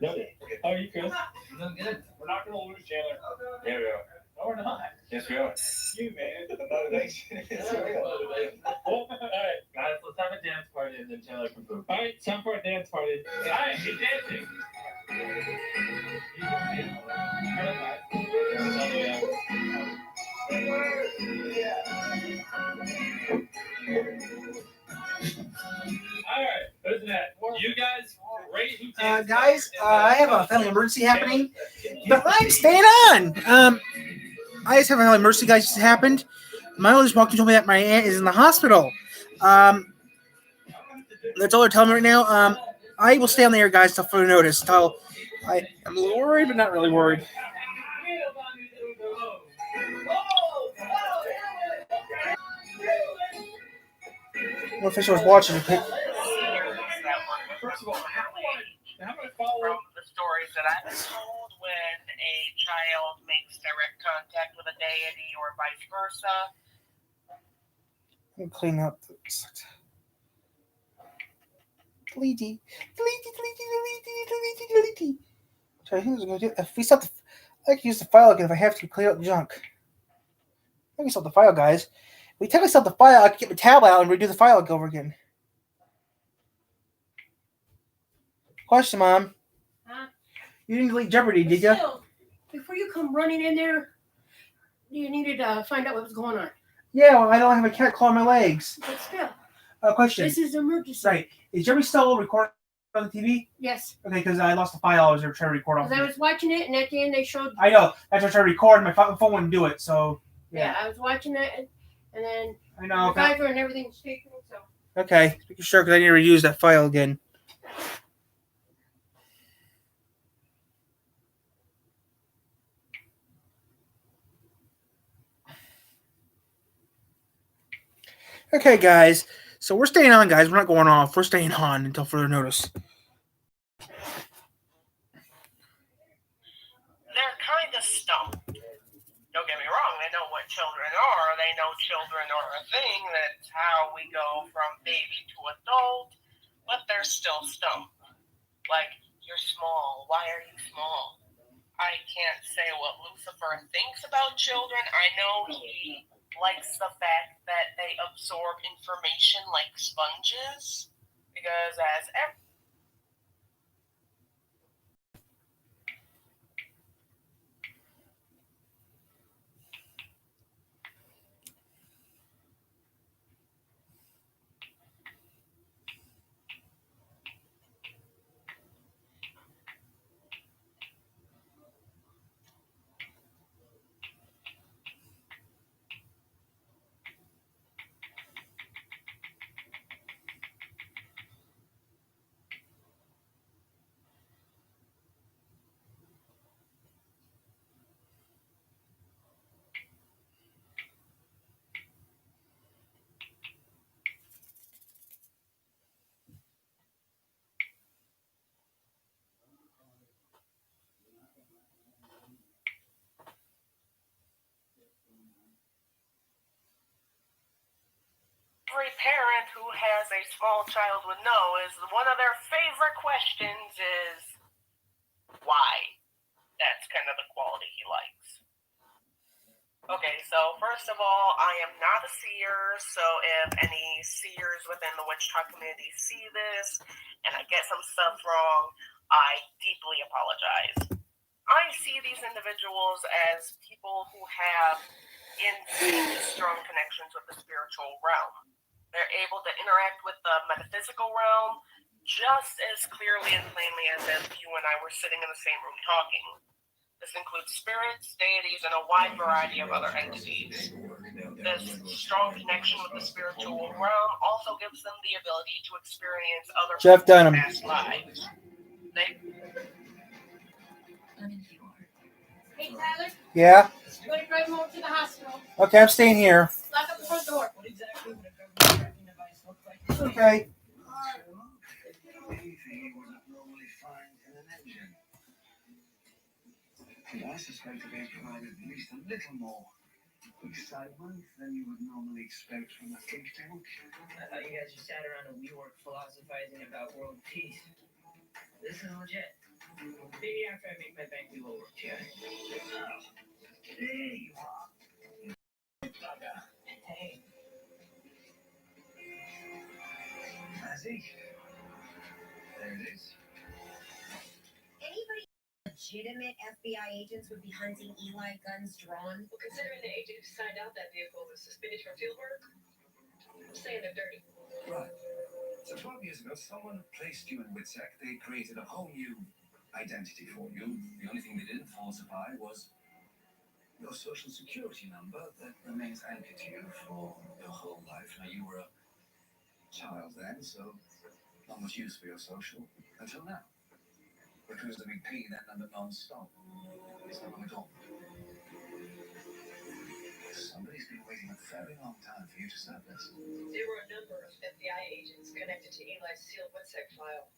K: Noted. How are you, Chris?
N: I'm doing good.
K: We're not going to lose, Chandler.
N: There we are.
K: No, we're not.
N: Yes, we are.
K: You, man.
N: Motivation.
K: All right.
N: Guys, let's have a dance party and then Chandler can poop.
K: All right, time for a dance party.
N: Hi, you're dancing.
K: All right, who's that?
N: You guys, rate who
L: Guys, I have a family emergency happening, but I'm staying on. I just have a family emergency, guys, just happened. My mother just walked and told me that my aunt is in the hospital. That's all they're telling me right now. I will stay on the air, guys, till further notice. Until I'm a little worried, but not really worried. What fish I was watching?
M: First of all, how do I follow from the stories that I've been told when a child makes direct contact with a deity or vice versa?
L: Let me clean up this. Deleting. So I think I was going to do. If we stop the, I can use the file again if I have to clean up junk. I can stop the file, guys. If we technically stop the file, I can get my tablet out and redo the file over again. Question, Mom.
P: Huh?
L: You didn't delete Jeopardy, did you?
P: Still, before you come running in there, you needed to find out what was going on.
L: Yeah, well, I don't have a cat clawing my legs.
P: But still.
L: Question.
P: This is an emergency.
L: Right. Is Jeopardy still recording on the TV?
P: Yes.
L: Okay, because I lost the file I was trying to record off.
P: Because I was watching it, and at the end they showed.
L: I know. That's what I tried to record. My phone wouldn't do it, so.
P: Yeah, I was watching it, and then.
L: I know.
P: The MacGyver and everything's taken, so.
L: Okay, making sure because I need to reuse that file again. Okay, guys. So we're staying on, guys. We're not going off. We're staying on until further notice.
M: They're kind of stumped. Don't get me wrong, they know what children are. They know children are a thing. That's how we go from baby to adult. But they're still stumped. Like, you're small. Why are you small? I can't say what Lucifer thinks about children. I know he likes the fact that they absorb information like sponges. Because as every parent who has a small child would know is one of their favorite questions is why? That's kind of the quality he likes. Okay, so first of all, I am not a seer, so if any seers within the witch talk community see this and I get some stuff wrong, I deeply apologize. I see these individuals as people who have insanely strong connections with the spiritual realm. They're able to interact with the metaphysical realm just as clearly and plainly as if you and I were sitting in the same room talking. This includes spirits, deities, and a wide variety of other entities. This strong connection with the spiritual realm also gives them the ability to experience other
L: Jeff Dunham.
M: past lives.
P: Hey, Tyler.
L: Yeah?
P: You want to drive him over to the hospital?
L: Okay, I'm staying here.
P: Lock up the front door.
L: Okay.
A: Anything you would not normally find in an engine. And I suspect that they provided at least a little more excitement than you would normally expect from a think tank.
K: I thought you guys just sat around a WeWork philosophizing about world peace. This is legit. Maybe after I make my bank, we will work together.
A: There you are. Bugger.
K: Hey.
A: Mazzy. There it is.
Q: Anybody legitimate FBI agents would be hunting Eli guns drawn?
J: Well, considering the agent who signed out that vehicle was suspended from field work, I'm saying they're dirty.
A: Right. So 12 years ago, someone placed you in WITSEC. They created a whole new identity for you. The only thing they didn't falsify was your social security number that remains anchored to you for your whole life. Now, you were a child then, so not much use for your social until now. Recruiters have been pinging that number non-stop. It's not long at all. Somebody's been waiting a very long time for you to surface.
J: There were a number of FBI agents connected to Eli's sealed WITSEC file.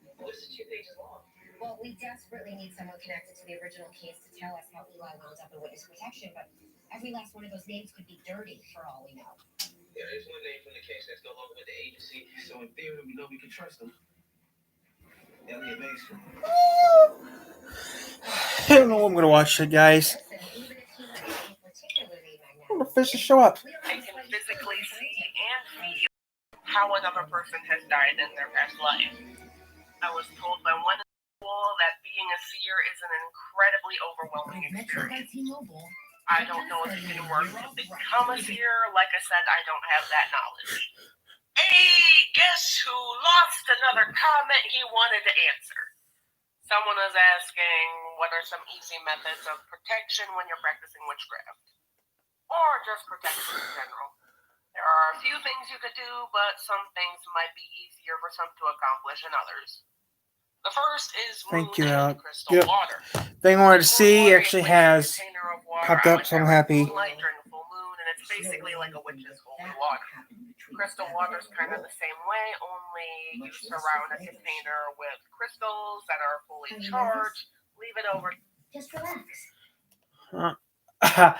J: It was 2 pages long.
Q: Well, we desperately need someone connected to the original case to tell us how Eli wound up in witness protection, but every last one of those names could be dirty for all we know.
K: Yeah, there's one name from the case that's no longer with the agency, so in theory, we know we can trust them. Elliot Mason.
L: I don't know what I'm going to watch, guys. I'm going to finish the show up.
M: I can physically see and feel how another person has died in their past life. I was told by one individual that being a seer is an incredibly overwhelming experience. I don't know if you can work to become a seer. Like I said, I don't have that knowledge. Hey, guess who lost another comment he wanted to answer? Someone is asking what are some easy methods of protection when you're practicing witchcraft? Or just protection in general. There are a few things you could do, but some things might be easier for some to accomplish than others. The first is
L: Thank you,
M: crystal water.
L: Thing I wanted to see actually has popped up, so I'm happy.
M: Moonlight during a full moon, and it's basically like a witch's holy water. Crystal water is kind of the same way, only you surround a container with crystals that are fully charged. Leave it over.
Q: Just relax.
L: I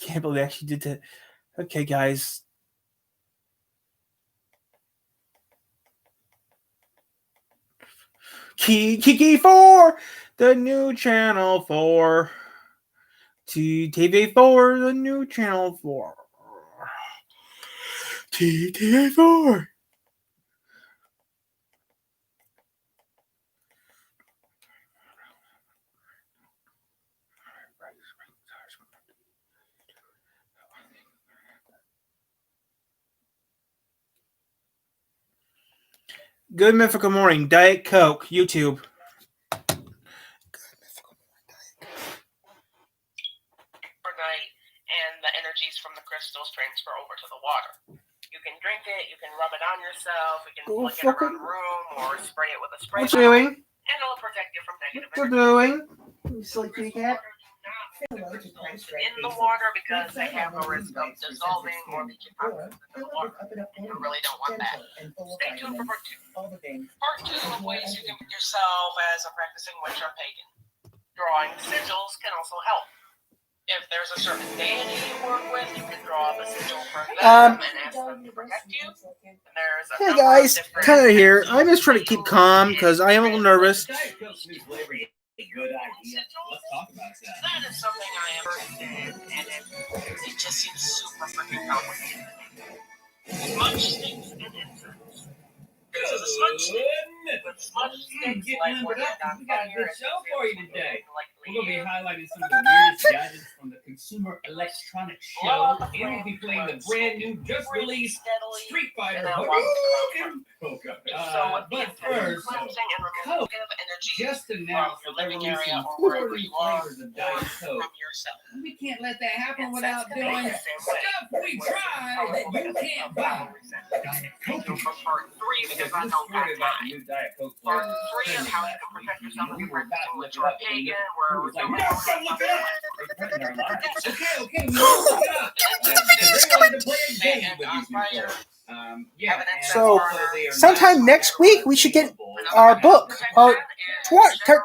L: can't believe they actually did that. Okay, guys. Key 4, the new channel 4. TV4, the new channel 4. TV4. Good mythical morning. Diet Coke. YouTube.
M: Overnight, and the energies from the crystals transfer over to the water. You can drink it, you can rub it on yourself, you can flick it around the room, or spray it with a spray
L: What you doing?
M: and it'll protect you from negative
L: What you
M: energy.
L: doing? You sleepy cat?
M: In the water because they have a risk of dissolving or leaching toxins into the water. You really don't want that. Stay tuned for part 2. Part 2 of ways you can put yourself as a practicing witch or pagan. Drawing sigils can also help. If there's a certain deity you work with, you can draw the sigil for them and ask them to protect you. And there's a
L: Hey guys, Tyler here. I'm just trying to keep calm because I am a little nervous.
K: Good idea. Let's talk about that.
M: That is something I ever did, and it just seems super freaking complicated. Smudge sticks and incense. This is a smudge stick. With smudge sticks, like
K: We
M: when
K: got
M: you're on
K: a
M: fire,
K: good show for you today. We're going to be
M: leave.
K: highlighting some of the weirdest gadgets from the Consumer Electronics Show, and we'll be playing the brand new, just released Street Fighter Hadouken! But first, Coke just announced that they're releasing 40 flavors of Diet Coke. We can't let that happen without doing stuff we tried that you can't buy. Diet Coke.
M: For part 3, because I don't got time.
K: New Diet Coke
M: Part
K: flavor.
M: 3 of how you can protect yourself as a practicing witch or
K: up,
M: pagan, where we're
K: like,
M: doing
K: no, don't look it up. Okay, we don't look it up. Because they wanted to play a game with these new flavors. Yeah.
L: So, sometime next week we should get our book, part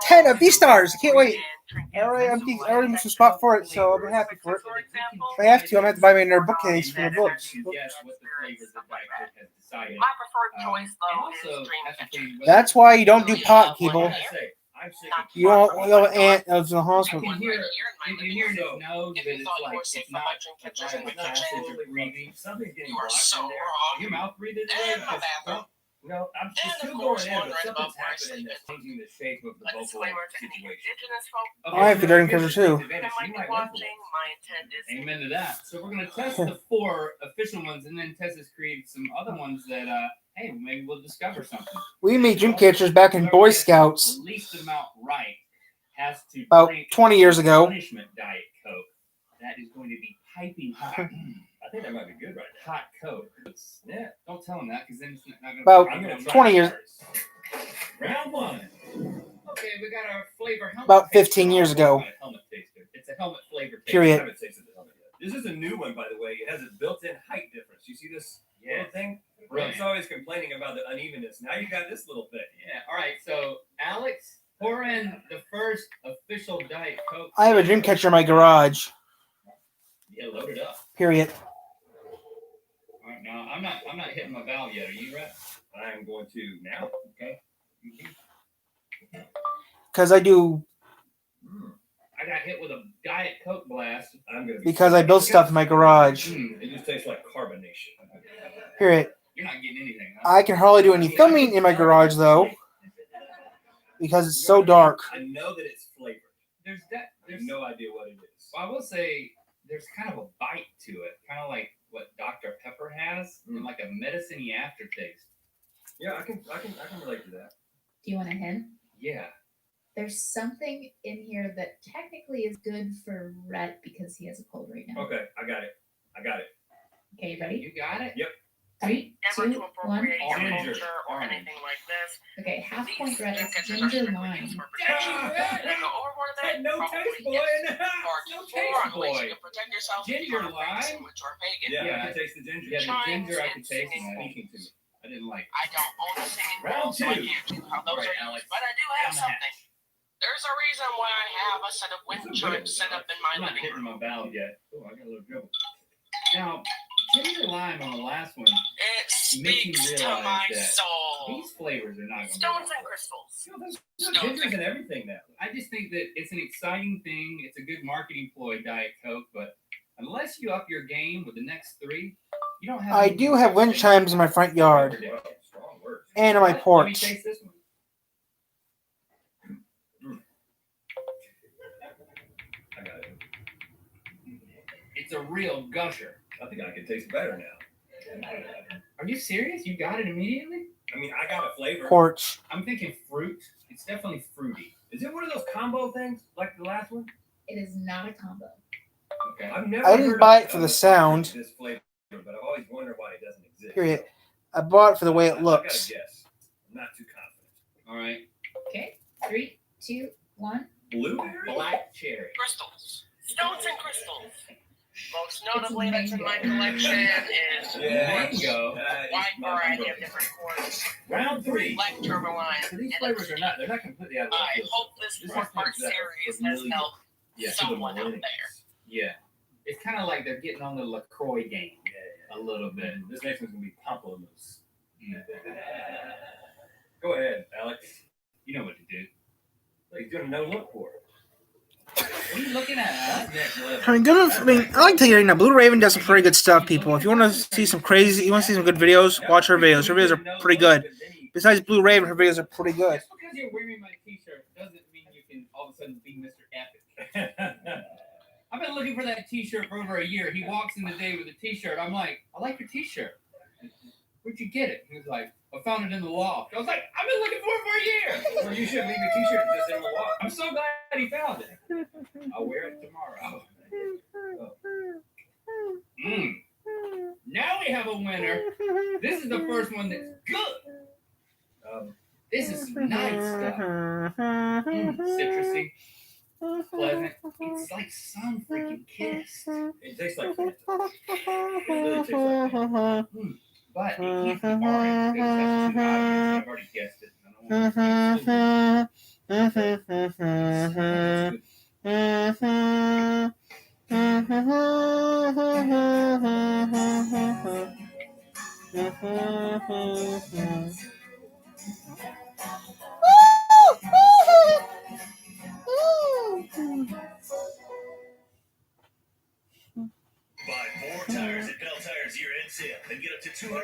L: 10 of Beastars. I can't wait. I already missed a spot for it, so I'll be happy for it. If I have to, I'm going to have to buy me another bookcase for the books.
M: My preferred choice, though, is Dreamcatcher.
L: That's why you don't do pot, people. You don't want an ant of the hospital.
K: You can hear in his nose that it's like, it's not a passage of breathing. Something's getting blocked in there. Your mouth breathing today? No, I'm still going in, but something's happening that's changing the shape of the vocal situation.
L: I have the Dragon Catcher too.
K: Amen to that. So we're going to test the 4 official ones, and then Tess has created some other ones that, hey, maybe we'll discover something.
L: We made dream catchers back in Boy Scouts.
K: The least amount right has to
L: about
K: drink
L: 20 years ago.
K: Punishment Diet Coke. That is going to be piping hot. I think that might be good right now. Hot Coke. Yeah, don't tell him that because then it's not going to
L: About 20 years.
K: Round 1. Okay, we got our flavor helmet.
L: About 15 years ago.
K: Helmet taster. It's a helmet flavor taster.
L: Period.
K: I haven't tasted the helmet yet. This is a new one, by the way. It has a built-in height difference. You see this little thing? It's always complaining about the unevenness. Now you got this little thing. Yeah. All right. So, Alex, pour in the first official Diet Coke.
L: I have a dream catcher in my garage.
K: Yeah, load it up.
L: Period.
K: All right, now I'm not hitting my valve yet. Are you ready? I am going to now. Okay.
L: Because I do.
K: I got hit with a Diet Coke blast.
L: Because I built stuff in my garage.
K: It just tastes like carbonation.
L: Period.
K: You're not getting anything. Huh?
L: I can hardly do any filming in my garage though. Because it's so dark.
K: I know that it's flavored. There's no idea what it is. Well, I will say there's kind of a bite to it, kind of like what Dr. Pepper has, and like a medicine-y aftertaste. Yeah, I can relate to that.
R: Do you want a hint?
K: Yeah.
R: There's something in here that technically is good for Rhett because he has a cold right now.
K: Okay, I got it.
R: Okay, you ready?
K: You got it? Yep.
R: 3, 2, 1.
M: Your culture or anything like this.
R: Okay, half point Rhett is ginger lime.
M: No taste boy in the house. No taste boy.
K: Ginger lime. Yeah, I can taste the ginger. Yeah, the ginger I can taste is speaking to me. I didn't like.
M: I don't own a singing
K: Round
M: bowl, so I
K: 2.
M: can't do how those are used, but I do have something. There's a reason why I have a set of wind chimes set up in my
K: I'm not
M: living
K: hitting
M: room.
K: my valve yet. Oh, I got a little dribble. Now, ginger lime on the last one.
M: It speaks to my soul.
K: These flavors are not going to
I: Stones and crystals.
K: Gingers and everything now. I just think that it's an exciting thing. It's a good marketing ploy, Diet Coke, but unless you up your game with the next three, you don't have.
L: I do have wind chimes in my front yard and on my porch.
K: Let me taste this one. I got it. It's a real gusher.
G: I think I can taste better now.
K: Are you serious? You got it immediately?
G: I mean, I got a flavor.
L: Porch.
K: I'm thinking fruit. It's definitely fruity.
G: Is it one of those combo things like the last one?
R: It is not a combo.
K: Okay.
G: I've never
L: I didn't
G: heard
L: buy
G: of-
L: it for the
G: of
L: sound.
G: This flavor, but I've always wondered why it doesn't exist.
L: Period. I bought it for the way
G: I
L: it
G: gotta
L: looks.
G: guess. I'm not too confident.
K: All right.
R: Okay. 3, 2, 1.
G: Blueberry?
K: Black cherry.
I: Crystals. Stones and crystals. Most notably that's in my collection is
K: Mango.
I: wide variety of different quartz.
K: Round 3.
I: Black tourmaline.
K: So these flavors are not, they're not completely out of
I: I
K: left.
I: hope this
K: This is
I: 4-part
K: things that
I: series
K: are
I: has
K: familiar.
I: helped
K: Yeah, to the
I: someone out
K: millennials.
I: there.
K: Yeah. It's kind of like they're getting on the LaCroix game a little bit.
G: This next one's gonna be pamplemousse. Go ahead, Alex.
K: You know what to do.
G: He's doing a no look for it.
K: What are you looking at, Alex?
G: Next level.
L: I mean, I like to tell you right now, Blue Raven does some pretty good stuff, people. If you want to see some crazy, you want to see some good videos, watch her videos. Her videos are pretty good. Besides Blue Raven, her videos are pretty good.
K: Just because you're wearing my t-shirt doesn't mean you can all of a sudden be Mr. Epic. I've been looking for that t-shirt for over a year. He walks in the day with a t-shirt. I'm like, I like your t-shirt. Where'd you get it? He was like, I found it in the loft. I was like, I've been looking for it for a year.
G: Well, you should leave your t-shirt just in the loft.
K: I'm so glad he found it. I'll wear it tomorrow. Now we have a winner. This is the first one that's good. This is some nice stuff. Citrusy, pleasant. It's like sun freaking kissed.
G: It tastes like Fanta.
K: But it can't be orange because that's too obvious. I've already guessed it. I
A: Buy 4 tires at Bell Tires year-end sale and get up to $250 in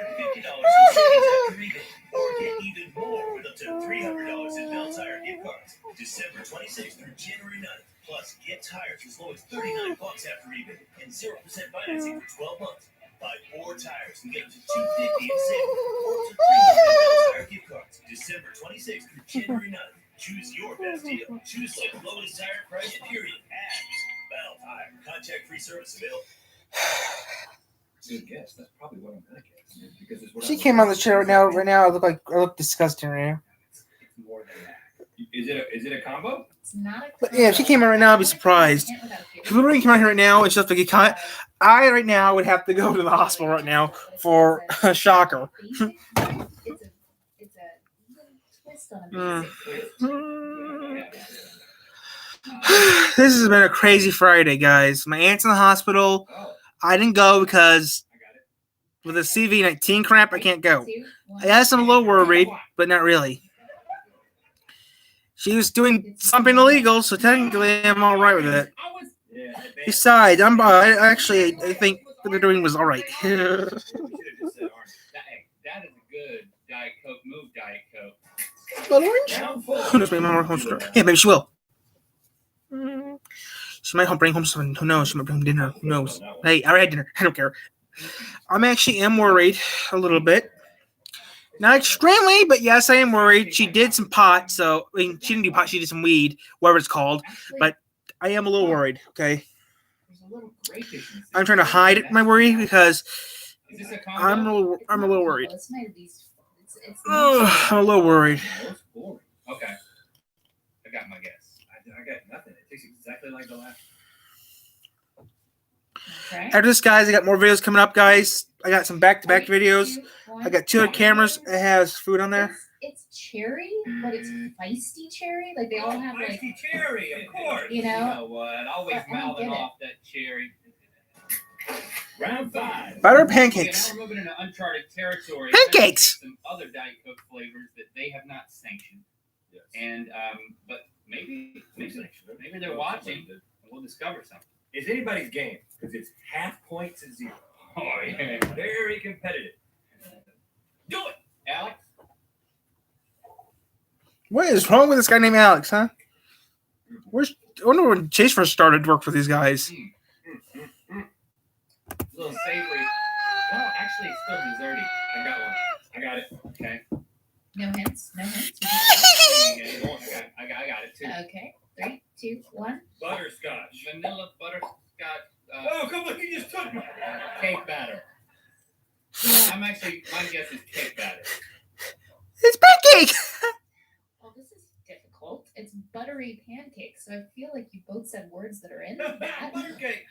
A: savings after rebate. Or get even more with up to $300 in Bell Tire gift cards. December 26th through January 9th. Plus, get tires as low as $39 after rebate and 0% financing for 12 months. Buy 4 tires and get up to $250 in savings. Or up to $300 in Bell Tire gift cards. December 26th through January 9th. Choose your best deal. Choose the lowest tire price, period. Ads. Bell Tire. Contact-free service available.
G: Good guess. That's probably what I'm gonna guess. Because it's what
L: She
G: I'm
L: came on the chair right now. Right now, I look disgusting right now.
G: more than that. Is it a combo?
R: It's not a
L: But yeah, if she came in right now, I'd be surprised. If Blue came out here right now, it's just like a cut. I right now would have to go to the hospital right now for a shocker.
R: It's a twist on a basic.
L: This has been a crazy Friday, guys. My aunt's in the hospital. I didn't go because with a CV-19 cramp, I can't go. Yes, I'm a little worried, but not really. She was doing something illegal, so technically I'm all right with it. Besides, I think what they're doing was all right.
K: That is a good Diet Coke move, Diet Coke.
L: Orange? Who knows? Maybe my mom wants to. Yeah, maybe she will. She might bring home something. Who knows? She might bring home dinner. Who knows? Hey, I already had dinner. I don't care. I'm actually worried a little bit. Not extremely, but yes, I am worried. She did some pot, so I mean, she didn't do pot. She did some weed, whatever it's called. But I am a little worried. Okay, I'm trying to hide my worry because I'm a little worried. I'm a little worried.
K: Okay. I got my guess.
G: I got nothing. It tastes exactly like the last.
R: Okay.
L: After this, guys, I got more videos coming up, guys. I got some back-to-back videos. I got 2 other cameras that has food on there.
R: It's cherry, but it's feisty cherry. Like they all have like
K: Feisty cherry, of course.
R: You know?
K: You know what? Always
R: But I don't
K: mouthing
R: get it.
K: off that cherry. Round 5.
L: Butter
K: Okay,
L: pancakes.
K: now we're moving into uncharted territory.
L: Pancakes!
K: Some other Diet Coke flavors that they have not sanctioned. Yes. And but maybe they're watching and we'll discover something.
S: It's anybody's game because it's half point to 0.
K: Oh yeah.
S: Very competitive.
K: Do it, Alex.
L: What is wrong with this guy named Alex, huh? I wonder when Chase first started to work for these guys.
K: A little savory. Well, actually, it's still desserty. I got one. I got it. Okay.
R: No hints. No hints.
K: I got it too.
R: Okay. 3, 2, 1.
S: Butterscotch.
K: Vanilla butterscotch.
S: Oh, come on! You just took me.
K: Cake batter. I'm actually. My guess is cake batter.
L: It's pancake.
R: Well, this is difficult. It's buttery pancakes, so I feel like you both said words that are in that.
S: Buttercake.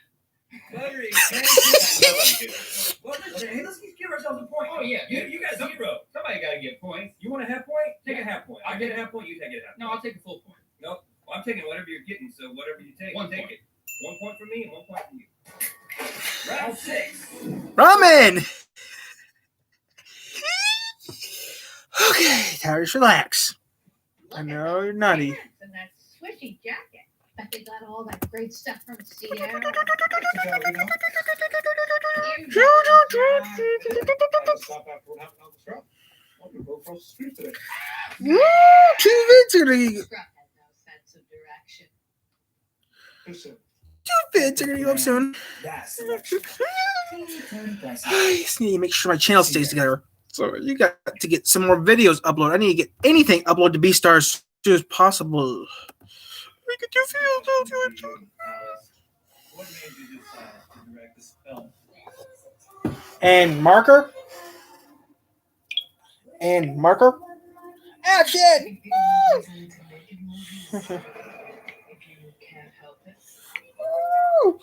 S: Buttery pancakes. Well, hey, let's give ourselves a point.
K: Oh yeah.
S: You guys zero.
K: Somebody got to get points.
S: You want a half point? Take a half point. I'll get a half point. You take it a half point.
K: No, I'll take a full point.
S: Nope. Well, I'm taking whatever you're getting, so whatever you take,
K: One
S: take
K: point.
S: it. 1 point for me and 1 point for you. Round 6.
L: Ramen. Okay, time to relax. I know you're nutty.
P: And that swishy jacket. Bet they got all that great stuff from Sierra.
L: Woo! 2 victory.
P: Scrub had no sense of direction.
L: 2 bits are gonna go up soon. I just need to make sure my channel stays together. So you got to get some more videos uploaded. I need to get anything uploaded to BeStars as soon as possible. Make it feel.
K: What made you decide to direct this film?
L: And marker. And marker. Action! Woo!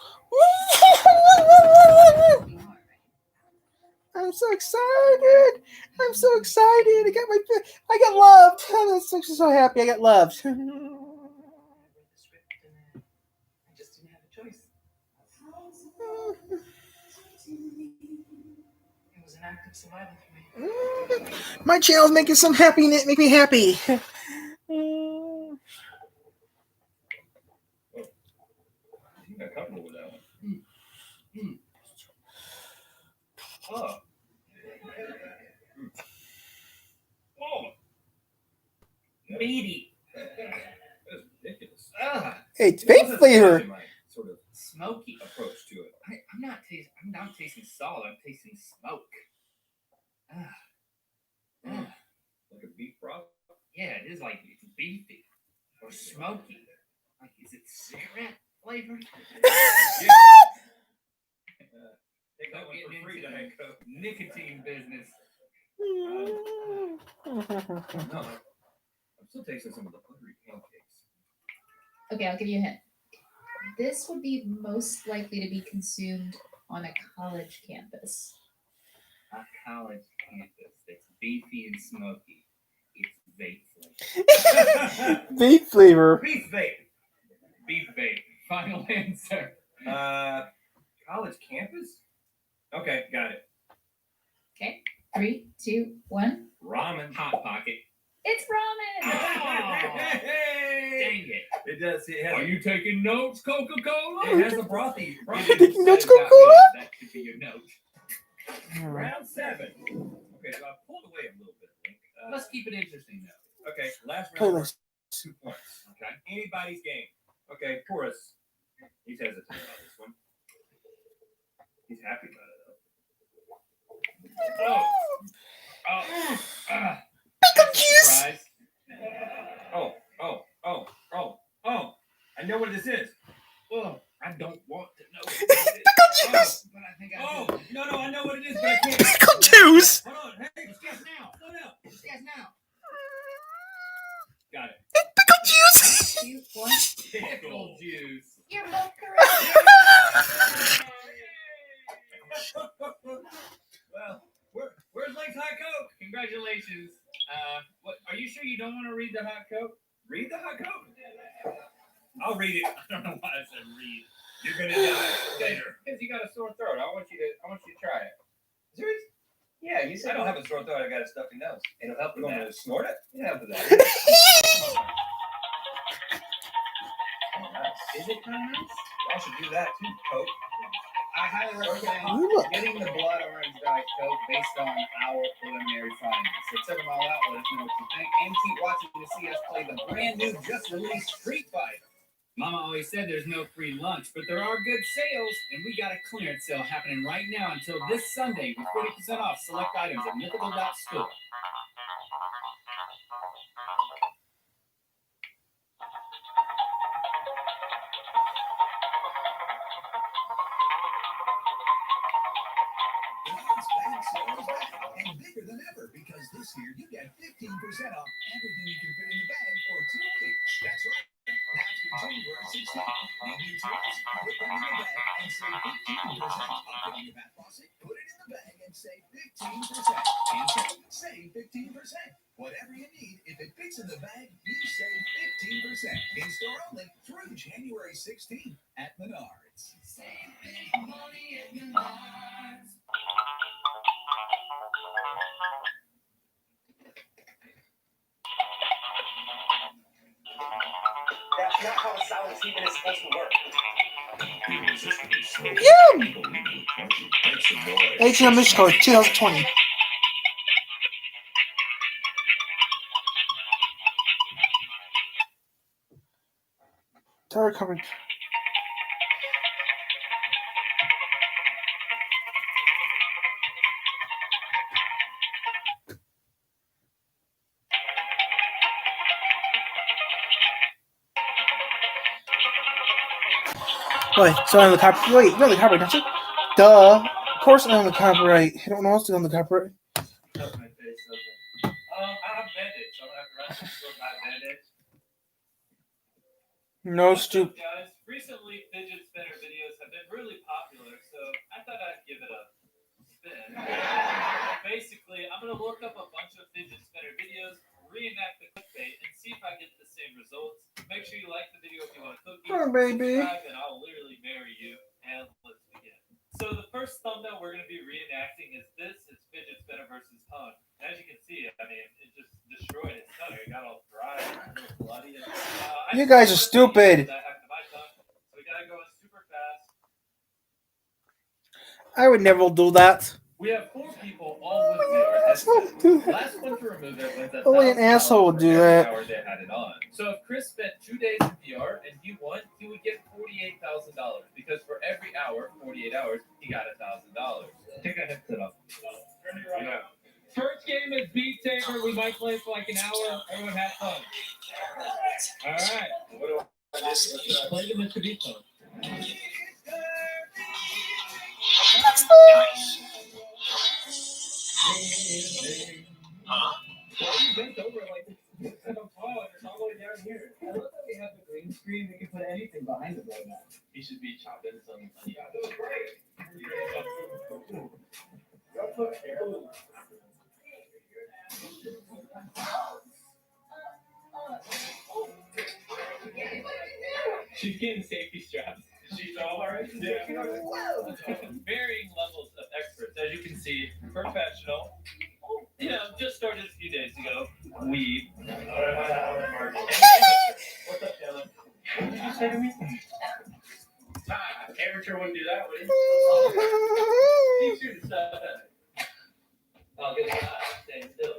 L: I'm so excited! I'm so excited! I got loved! I'm so happy I got loved.
F: I just didn't have a choice. It was an act of survival for me.
L: My channel's making some happy. Make me happy.
S: You got comfortable with that one. Oh. Oh.
K: Meaty.
S: That's ridiculous.
L: Hey, it's vape flavor.
S: My sort of
K: Smoky.
S: approach to it.
K: I'm not tasting salt. I'm tasting smoke.
S: Like a beef broth.
K: Yeah, it is like it's beefy or smoky. Like, is it cigarette flavor?
S: Yeah. Take that one for free, Diet Coke.
K: Nicotine business.
S: No, I'm still tasting some of the buttery pancakes.
R: Okay, I'll give you a hint. This would be most likely to be consumed on a college campus.
K: A college campus that's beefy and smoky. It's vape flavor.
L: Vape flavor.
S: Beef vape.
K: Beef vape. Final answer.
S: College campus? Okay, got it.
R: Okay, 3, 2, 1.
S: Ramen.
K: Hot Pocket.
R: It's ramen.
S: Hey!
K: Dang it.
S: It does. It has.
K: Are you taking notes, Coca-Cola?
S: It has a brothy.
L: Taking notes, Coca-Cola?
K: That should be your note.
S: Round 7. Okay, so I pulled away a little bit.
K: Let's keep it interesting though.
S: Okay, last
L: Okay,
S: round.
L: let's-
S: 2 points. Okay, anybody's game. Okay, Porus. He's hesitant about this one. He's happy about it though.
L: Surprise.
S: Oh. I know what this is.
K: Oh, I don't want to know.
L: Pickle juice.
K: But I think I do.
S: No, I know what it is, but I can't.
L: Pickle juice.
S: Hold on, hey, just guess now. Slow down.
K: Just guess now.
S: Got it.
L: Pickle juice.
R: 2, 1.
K: Pickle juice.
R: You're both correct.
S: Well, where's Lake's hot Coke?
K: Congratulations. What? Are you sure you don't want to read the hot Coke?
S: Read the hot Coke. I'll read it.
K: I don't know why I said read.
S: You're gonna die later. Because you got a sore throat. I want you to try it. Serious? Yeah, you said I don't have a sore throat. I got a stuffy nose. It'll help with that. Snort it? It'll help with that. Is it kind of nice? I should do that too, Coke. I highly recommend getting the blood orange Diet Coke based on our preliminary findings. So check them all out. Let us know what you think, and keep watching to see us play the brand new, just released Street Fighter. Mama always said there's no free lunch, but there are good sales, and we got a clearance sale happening right now until this Sunday with 40% off select items at mythical.store.
A: And bigger than ever, because this year you get 15% off everything you can fit in the bag for 2 weeks. That's right. That's through January 16th. Need new tools? Put them in the bag and save 15%. Upgrading your bath faucet? Put it in the bag and save 15%. And save 15%. Whatever you need, if it fits in the bag, you save 15%. In store only through January 16th at Menards. Save big money at Menards.
I: That's not how a sour treatment is supposed to work.
L: H&M Michigan 2020. Tire coverage. Wait, so I own the copyright. Wait, you own the copyright, don't you? Duh. Of course I own the copyright. I don't know else to own the copyright.
N: I have Band-Aids, so I don't have to run to buy Band-Aids.
L: No, stupid.
N: Guys, recently fidget spinner videos have been really popular, so I thought I'd give it a spin. Basically, I'm gonna look up a bunch of fidget spinner videos, reenact the clickbait, and see if I get the same results. Make sure you like the video if you want a cookie.
L: Oh, baby.
N: Subscribe, and I'll literally marry you. And let's begin. So the first thumbnail we're gonna be reenacting is this. It's fidget spinner versus tongue. As you can see, I mean, it just destroyed its tongue. It got all dry, a little bloody.
L: You guys are stupid.
N: That happened to my tongue, so we gotta go in super fast.
L: I would never do that.
N: We have 4 people, all with VR headsets. Last one to remove it wins
L: Only an asshole would do that.
N: hour they had it on. So if Chris spent 2 days in VR and he won, he would get $48,000 because for every hour, 48 hours, he got $1,000. Take that headset off. Yeah. First game is Beat Saber. We might play for like an hour. Everyone have fun. All right. What do I do? Play the Mr. Beat song.
I: Huh?
N: You bent over like this. I'm tall and it's all the way down here. I love that we have the green screen. We can put anything behind it right now. He should be chopping some. Yeah, that was great. She's getting safety straps. She's all right. Yeah. Varying levels of experts. As you can see, professional. You know, just started a few days ago. Weeb. What's up, Taylor? What did you say to me? Amateur wouldn't do that, would he? He should have said that. Oh, good God. Stay still.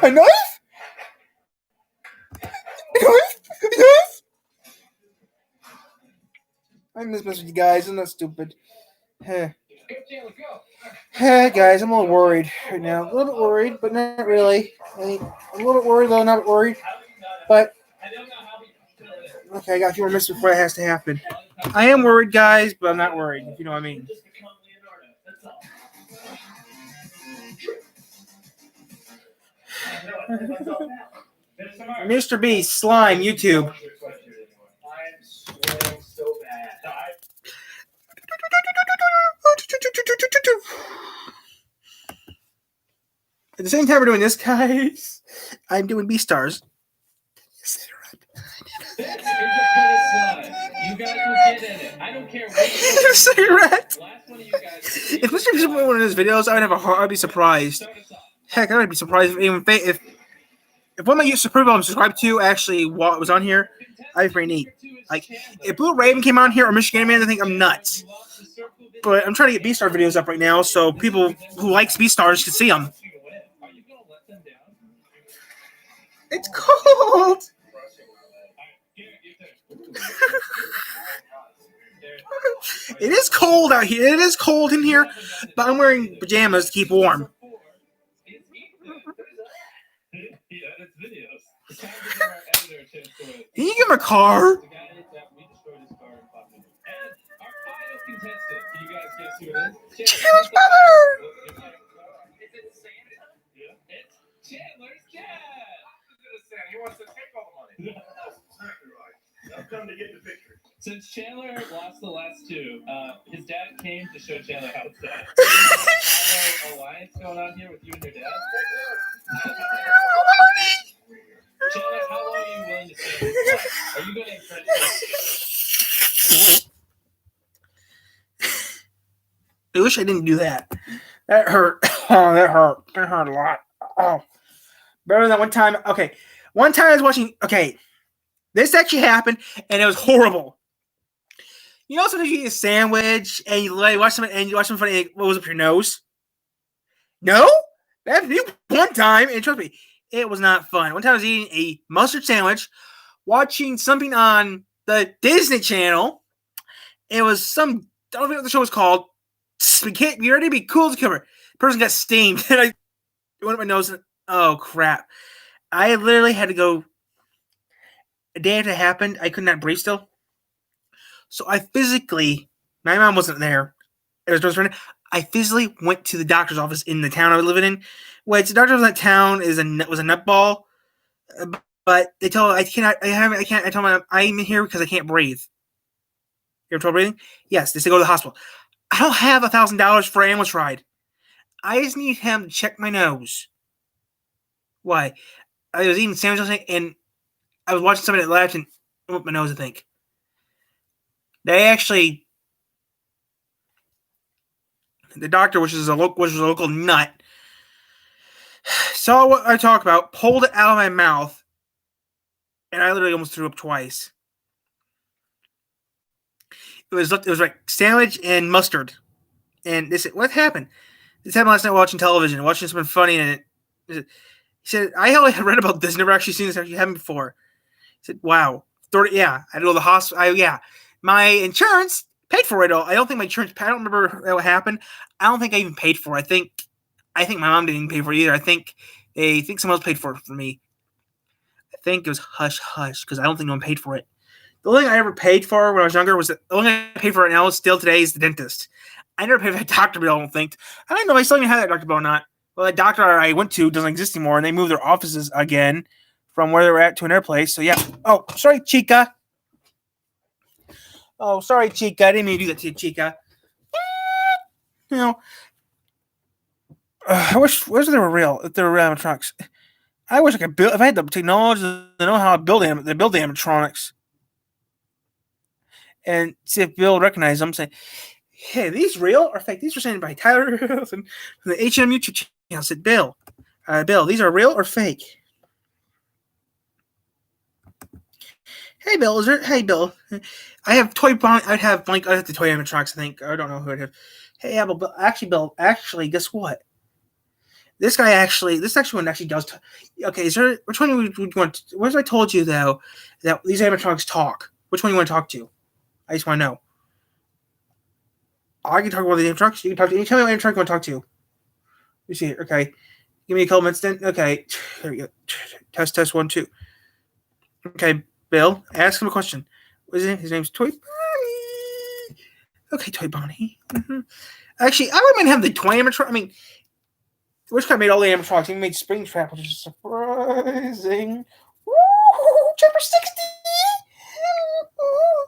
L: A knife? A knife? I'm just messing with you guys. I'm not stupid. Hey. Hey, guys, I'm a little worried right now. A little bit worried, but not really. I'm a little bit worried, though not worried. But, okay, I got a few more minutes before it has to happen. I am worried, guys, but I'm not worried, if you know what I mean. Mr. Beast, Slime, YouTube.
N: I'm sweating so bad.
L: At the same time we're doing this, guys, I'm doing B-Stars.
N: guys will get in it. I don't care what
L: Cigarette.
N: last one of you guys.
L: If Mr. Beast put one of his videos, I'd be surprised. Heck, I'd be surprised if one of my YouTube people I'm subscribed to actually was on here. I'd be pretty neat. Like if Blue Raven came on here or Michigan Man, I think I'm nuts. But I'm trying to get Beastar videos up right now so people who like Beastars can see them. It's cold. It is cold out here. It is cold in here, but I'm wearing pajamas to keep warm. Can you give him a car? Chandler's brother!
N: Chandler's cat!
S: He wants to take all the money.
O: Exactly right. I've come to get the picture.
N: Since Chandler lost the last two, his dad came to show Chandler how it's done. Is alliance going on here with you and your dad? Chandler, how long are you willing to stay in this life? Are you going to entrench yourself?
L: I wish I didn't do that. That hurt. Oh, that hurt. That hurt a lot. Oh. Better than one time. Okay. One time I was watching. Okay. This actually happened, and it was horrible. You know, sometimes you eat a sandwich, and you watch something in front of you, what was up your nose? No? That happened to me one time, and trust me, it was not fun. One time I was eating a mustard sandwich, watching something on the Disney Channel. It was some, I don't know what the show was called. You ready to be cool to cover. The person got steamed, and I went up my nose, and oh, crap. I literally had to go. A day after it happened, I could not breathe still. So I physically, my mom wasn't there. It was I physically went to the doctor's office in the town I was living in. Which the doctor of that town was a nutball. But they told I can't. I told my I'm here because I can't breathe. You have trouble breathing? Yes. They said go to the hospital. I don't have $1,000 for an ambulance ride. I just need him to check my nose. Why? I was eating sandwiches and I was watching somebody that laughed and went up my nose, I think. They actually, the doctor, which was a local nut, saw what I talked about, pulled it out of my mouth, and I literally almost threw up twice. It was like sandwich and mustard. And they said, what happened? This happened last night watching television, watching something funny, and he said, I only had read about this, never actually seen this actually happen before. He said, wow. Yeah, I had to go to the hospital. Yeah. My insurance paid for it all. I don't think my insurance, I don't remember what happened. I don't think I even paid for it. I think my mom didn't even pay for it either. I think someone else paid for it for me. I think it was hush hush because I don't think no one paid for it. The only thing I ever paid for when I was younger was the only thing I paid for right now still today is the dentist. I never paid for that doctor bill, I don't think. I don't know if I still even have that doctor bill or not. Well, that doctor I went to doesn't exist anymore, and they moved their offices again from where they were at to another place. So, yeah. Oh, sorry, Chica. Oh, sorry, Chica. I didn't mean to do that to you, Chica. You know, I wish they were real. If they were real animatronics, I wish I could build. If I had the technology to know how to build the animatronics, and see if Bill would recognize them, say, "Hey, are these real or fake?" These were sent by Tyler from the H&M YouTube channel. I said, "Bill, these are real or fake?" Hey, Bill, Hey, Bill, I have toy. I have the toy animatronics. I think I don't know who I'd have. Hey, yeah, Bill. Actually, guess what? This one actually does. Okay, is there? Which one would you want? What if I told you though that these animatronics talk? Which one you want to talk to? I just want to know. I can talk about the animatronics. You can talk to any. Tell me what animatronic you want to talk to. You see it? Okay. Give me a couple minutes then. Okay. Here we go. Test 1 2. Okay, Bill, ask him a question. What is it? His name's Toy Bonnie. Okay, Toy Bonnie. Mm-hmm. Actually, I wouldn't mind having the toy animatronic. I mean, Wishcraft made all the animatronics. He made Springtrap, which is surprising. Woo! Chapter 60!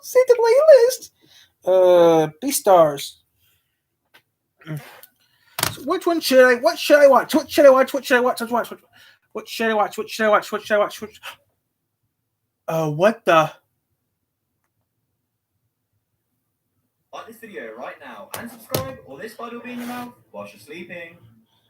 L: Save the playlist. Beastars. So which one should I? What should I watch? What should I watch? What should I watch? What should I watch? What should I watch? What should I watch? What the?
T: Like this video right now and subscribe, or this bud will be in your mouth whilst you're sleeping.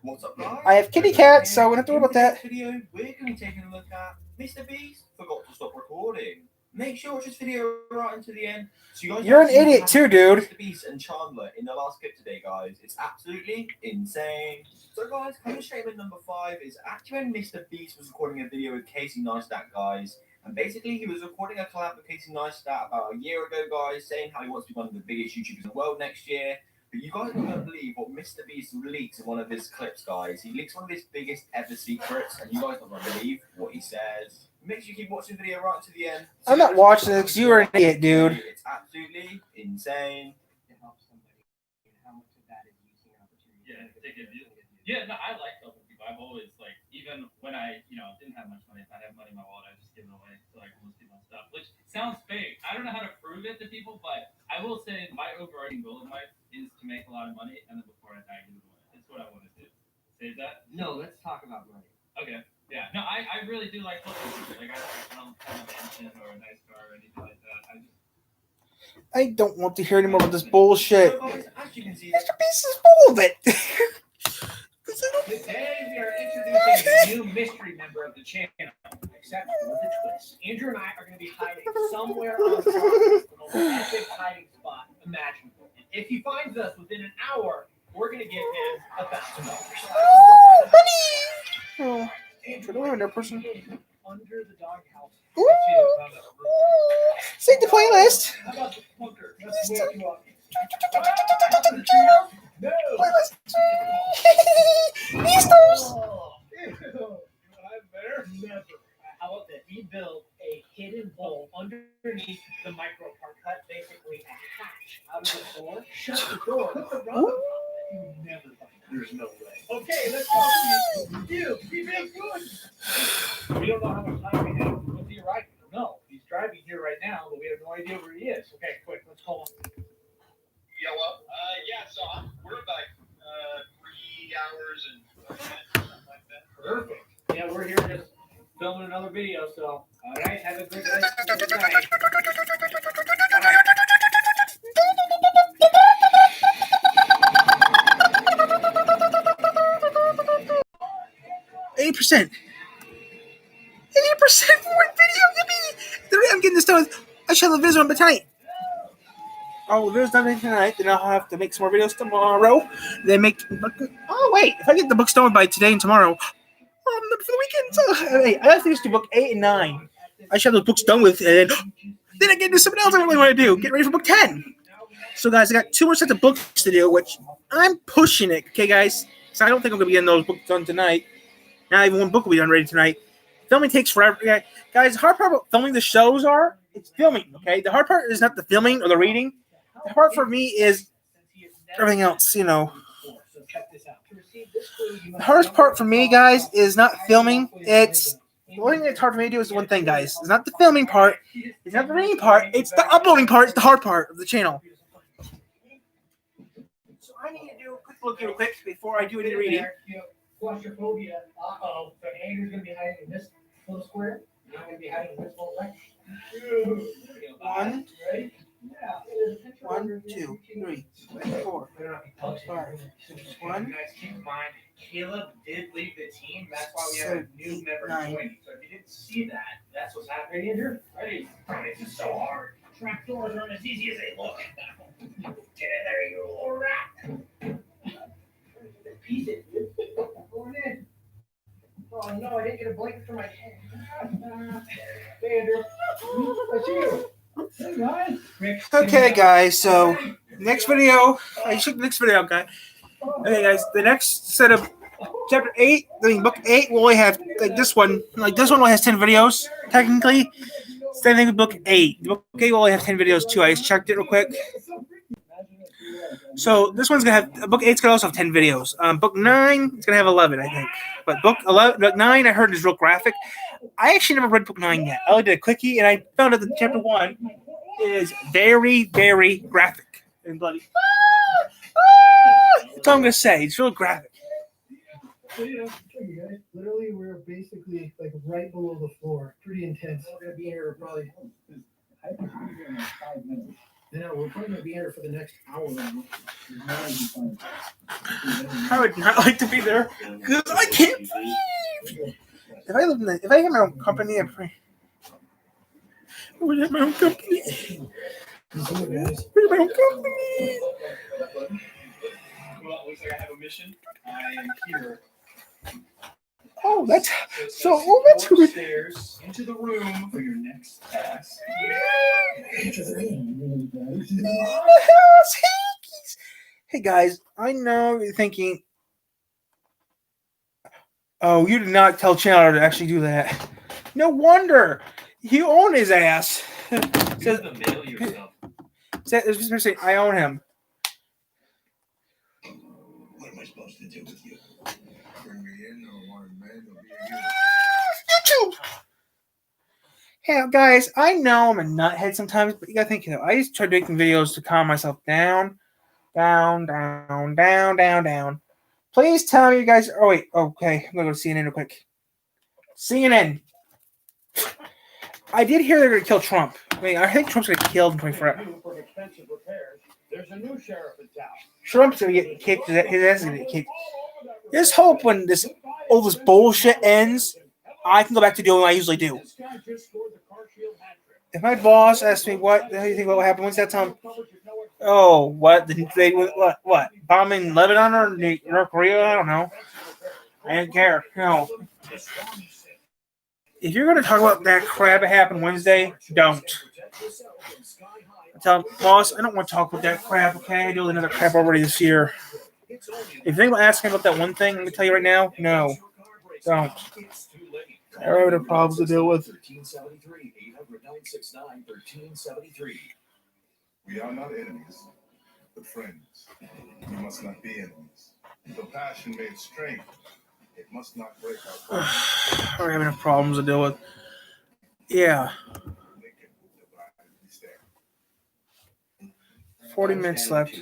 T: What's up, guys?
L: I have kitty cats, so I wouldn't have to worry about
T: In
L: that.
T: this video, we're going to be taking a look at Mr. Beast forgot to stop recording. Make sure to watch this video right until the end. So you guys
L: You're an
T: can see
L: idiot
T: what
L: too,
T: happened with
L: dude.
T: Mr. Beast and Chandler in the last clip today, guys. It's absolutely insane. So, guys, coming straight with number 5 is actually when Mr. Beast was recording a video with Casey Neistat, guys. And basically, he was recording a collab with Casey Neistat about a year ago, guys, saying how he wants to be one of the biggest YouTubers in the world next year. But you guys are not going to believe what Mr. Beast leaks in one of his clips, guys. He leaks one of his biggest ever secrets, and you guys are not going to believe what he says. Make sure you keep watching the video right to the end.
L: I'm not watching it because you were an idiot, dude.
T: It's absolutely insane.
E: Yeah, no, I like helping people. I've always like, even when I, didn't have much money, if I had money in my wallet, I just give it away to like homeless people and stuff. Which sounds fake. I don't know how to prove it to people, but I will say my overriding goal in life is to make a lot of money, and then before I die, give it away. That's what I want to do. Say that?
S: No, let's talk about money.
E: Okay. Yeah. No, I really do like helping people. Like I don't have a mansion or a nice car or anything like that.
L: I don't want to hear any more about this bullshit.
T: So guys, as you can see,
L: Mr. Beast is full of it.
S: Today we are introducing a new mystery member of the channel, except with a twist. Andrew and I are going to be hiding somewhere on the most epic hiding spot imaginable. And if he finds us within an hour, we're going to give him $1,000.
L: Oh, Andrew, don't have another person.
S: Under the doghouse.
L: Save the playlist.
S: How about the bunker? Let's wake you up. No.
L: Playlist. Beasters.
S: Never. How about that? He built a hidden hole underneath the micro part, cut basically a hatch out of the floor, shut the door, put the rubber on it. You never find it. There's no way. Okay, let's go. You, be big good. We don't know how much time we have. What's he right? No, he's driving here right now, but we have no idea where he is. Okay, quick, let's call him.
U: Yellow. Yeah, so we're about 3 hours and 20 minutes, something like that.
S: Perfect. Yeah, we're here just filming another video, so all right, have a good night.
L: 80%. 80% for one video. Yippee! The way I'm getting this done, I should have the videos on tonight. Oh, the videos done tonight. Then I'll have to make some more videos tomorrow. Then make. Oh wait, if I get the books done by today and tomorrow, for the weekend. So, hey, I have to finish book 8 and 9. I should have the books done with, and then I get into something else I really want to do. Get ready for book 10. So guys, I got 2 more sets of books to do, which I'm pushing it. Okay, guys. So I don't think I'm gonna be getting those books done tonight. Not even one book will be done ready tonight. Filming takes forever. Okay? Guys, the hard part about filming the shows it's filming, okay? The hard part is not the filming or the reading. The hard part for me is everything else, The hardest part for me, guys, is not filming. It's the only thing that's hard for me to do is the one thing, guys. It's not the filming part. It's not the reading part. It's the uploading part. It's the hard part of the channel. So I need to do a quick look real quick before I do any reading.
S: Claustrophobia. Uh-oh. So Andrew's going to be hiding in this little square. And I'm going to be hiding in this little rectangle.
L: 1,
S: Ready? Yeah.
L: 1, 2, 3, 4, 5, 6, 1.
S: You guys keep in mind, Caleb did leave the team. That's why we have a new member joining. So if you didn't see that, that's what's happening. Andrew, ready? This is so hard. Trap doors aren't as easy as they look. Get in there, you little rat. Piece it. Going in. Oh no, I didn't get a blanket for my head. Hey, Andrew. That's you. Hey, guys.
L: Okay, guys, so next video, I should next video, guys. Okay, guys, the next set of chapter 8, book 8 will only have this one. This one only has 10 videos, technically. Same thing with book 8. Book 8 will only have 10 videos too. I just checked it real quick. So this one's gonna have book 8's gonna also have 10 videos. Book 9 is gonna have 11, I think. But book 9, I heard is real graphic. I actually never read book 9 yet. I only did a quickie, and I found out that chapter 1 is very, very graphic and bloody. That's all I'm gonna say. It's real graphic.
V: Literally, we're basically like right below the floor. Pretty intense. We're gonna be here probably. Yeah, we're probably gonna be here for the next hour now.
L: I would not like to be there because I can't breathe. If I had my own company, I would have my own company. My own company.
K: Well, it looks like I have a mission. I am here.
L: Oh, that's so.
K: Steps
L: Oh, that's good.
K: upstairs into the room for your next task.
L: Hey guys, I know you're thinking, oh, you did not tell Chandler to actually do that. No wonder. You own his ass.
N: Says the mail yourself.
L: Saying, I own him.
A: What am I supposed to do with you? Bring me in or want a man to be
L: YouTube. Hey guys, I know I'm a nuthead sometimes, but you gotta think, I just try making videos to calm myself down. Please tell me you guys. Oh wait, okay, I'm gonna go to CNN real quick. CNN. I did hear they're gonna kill Trump. I mean, I think Trump's gonna get killed in 24 hours.
I: There's a new sheriff in town.
L: Trump's gonna get kicked. His ass is gonna get kicked. Just hope when all this bullshit ends, I can go back to doing what I usually do. If my boss asks me what the hell you think what happened, when's that time? Oh, what? They what? Bombing Lebanon or North Korea? I don't know. I don't care. No. If you're gonna talk about that crap that happened Wednesday, don't. Tell boss, I don't want to talk about that crap. Okay, I deal with another crap already this year. If you're gonna ask me about that one thing, let me tell you right now, no, don't. I already have problems to deal with.
A: 1373 800 969 1373. We are not enemies, but friends. We must not be enemies. The passion made strength. It must not break our bonds.
L: I already have enough problems to deal with. Yeah. 40 minutes left.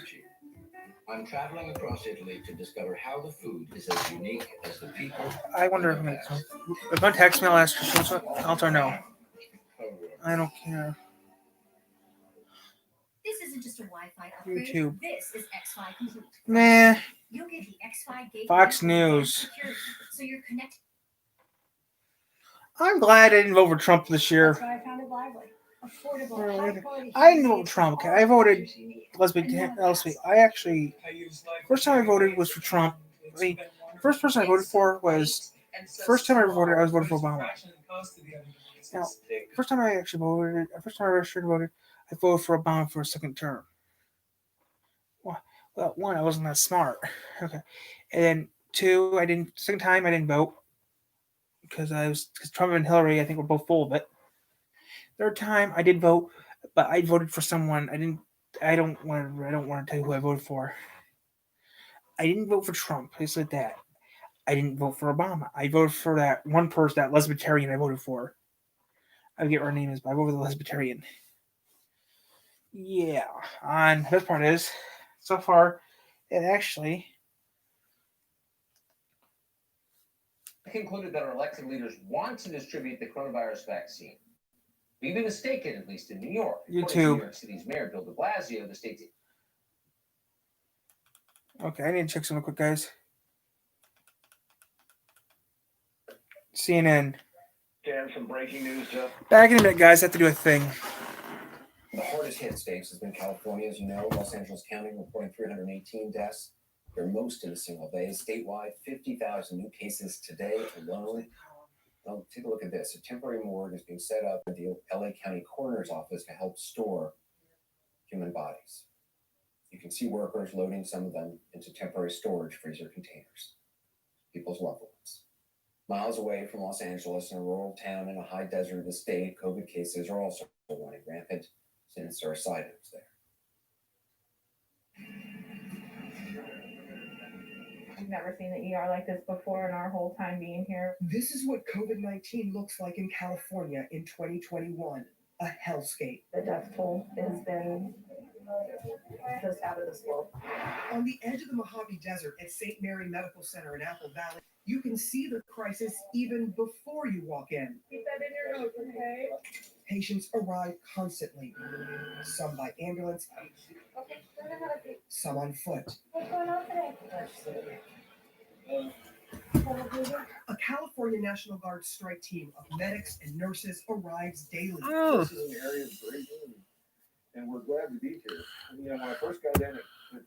B: I'm traveling across Italy to discover how the food is as unique as the people.
L: I wonder if I text me, I'll ask her. I'll tell her no. I don't care.
Q: This isn't just a Wi-Fi upgrade.
L: YouTube.
Q: This is X-Fi Complete.
L: Nah.
Q: You'll get the X-Fi gateway
L: Fox
Q: for
L: News.
Q: security, so you're connected.
L: I'm glad I didn't vote for Trump this year.
Q: That's why I found it lively. Affordable, high-quality.
L: I didn't vote for Trump. Okay, I voted. Let's see. I actually first time I voted was for Trump. The first person I voted for was first time I voted. I was voting for Obama. Now, first time I actually voted. First time I registered and voted, I voted for Obama for a second term. Well, one, I wasn't that smart. Okay, and then two, I didn't. Second time, I didn't vote because Trump and Hillary, I think, were both full of it. Third time, I did vote, but I voted for someone. I don't want to tell you who I voted for. I didn't vote for Trump. Just like that. I didn't vote for Obama. I voted for that one person, that lesbian I voted for. I forget what her name is, but I voted for the lesbian. Yeah. And the best part is, so far, it actually
D: concluded that our elected leaders want to distribute the coronavirus vaccine. We've been mistaken, at least in New York. According to New York City's Mayor Bill de Blasio, the state's.
L: Okay, I need to check something quick, guys. CNN.
B: Dan, some breaking news, Jeff.
L: Back in a minute, guys. I have to do a thing.
B: The hardest hit states has been California, as you know. Los Angeles County reporting 318 deaths. They're most in a single day. Statewide, 50,000 new cases today alone. Well, take a look at this. A temporary morgue is being set up at the LA County Coroner's Office to help store human bodies. You can see workers loading some of them into temporary storage freezer containers. People's loved ones. Miles away from Los Angeles, in a rural town in a high desert of the state, COVID cases are also running rampant since there are sightings there.
W: We've never seen the ER like this before in our whole time being here.
X: This is what COVID-19 looks like in California in 2021. A hellscape.
W: The death toll has been just out of this world.
X: On the edge of the Mojave Desert at St. Mary Medical Center in Apple Valley, you can see the crisis even before you walk in.
W: Keep that in your nose, okay?
X: Patients arrive constantly, some by ambulance, some on foot.
W: What's going on today?
X: A California National Guard strike team of medics and nurses arrives daily.
C: This is an area of great need, and we're glad to be here. You know, when I first got in, it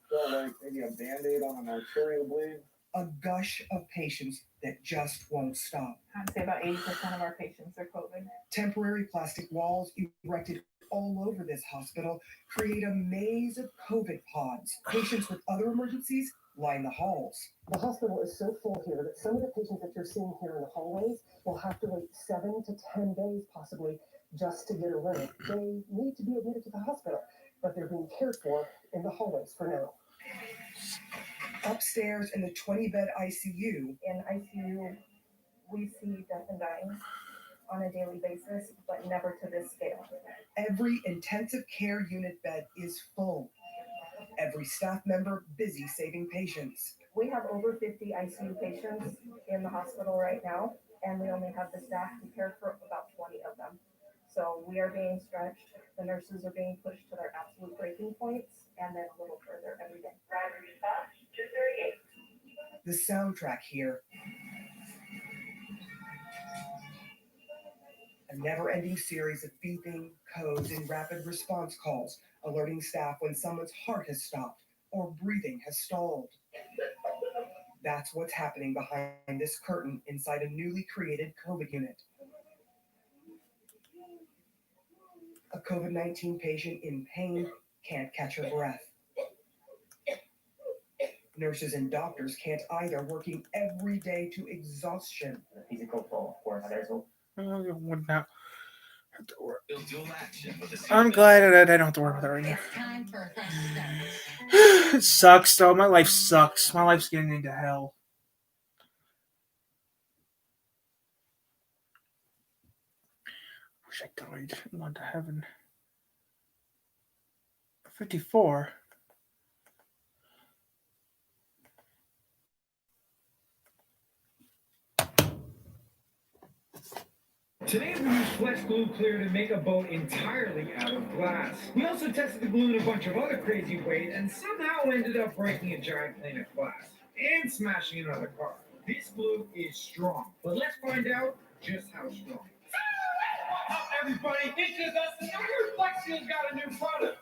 C: felt like maybe a Band-Aid on an arterial bleed.
X: A gush of patients that just won't stop.
W: I'd say about 80% of our patients are COVID.
X: Temporary plastic walls erected all over this hospital create a maze of COVID pods. Patients with other emergencies line the halls.
W: The hospital is so full here that some of the patients that you're seeing here in the hallways will have to wait 7 to 10 days possibly just to get a room. They need to be admitted to the hospital, but they're being cared for in the hallways for now.
X: Upstairs in the 20-bed ICU.
W: In ICU, we see death and dying on a daily basis, but never to this scale.
X: Every intensive care unit bed is full. Every staff member busy saving patients.
W: We have over 50 ICU patients in the hospital right now, and we only have the staff to care for about 20 of them. So we are being stretched. The nurses are being pushed to their absolute breaking points, and then a little further every day.
X: The soundtrack here. A never-ending series of beeping, codes, and rapid response calls, alerting staff when someone's heart has stopped or breathing has stalled. That's what's happening behind this curtain inside a newly created COVID unit. A COVID-19 patient in pain can't catch her breath. Nurses and doctors can't either, working every day to exhaustion.
B: Physical toll, of course.
L: Would not have to worry. I'm glad that I don't have to worry about that right now.
Q: It's time for a fresh start.
L: It sucks though. My life sucks. My life's getting into hell. Wish I died and went to heaven. 54.
H: Today we used Flex Glue Clear to make a boat entirely out of glass. We also tested the glue in a bunch of other crazy ways and somehow ended up breaking a giant plane of glass and smashing another car. This glue is strong, but let's find out just how strong. What's up, everybody? It's just us, and I heard Flex Seal's got a new product.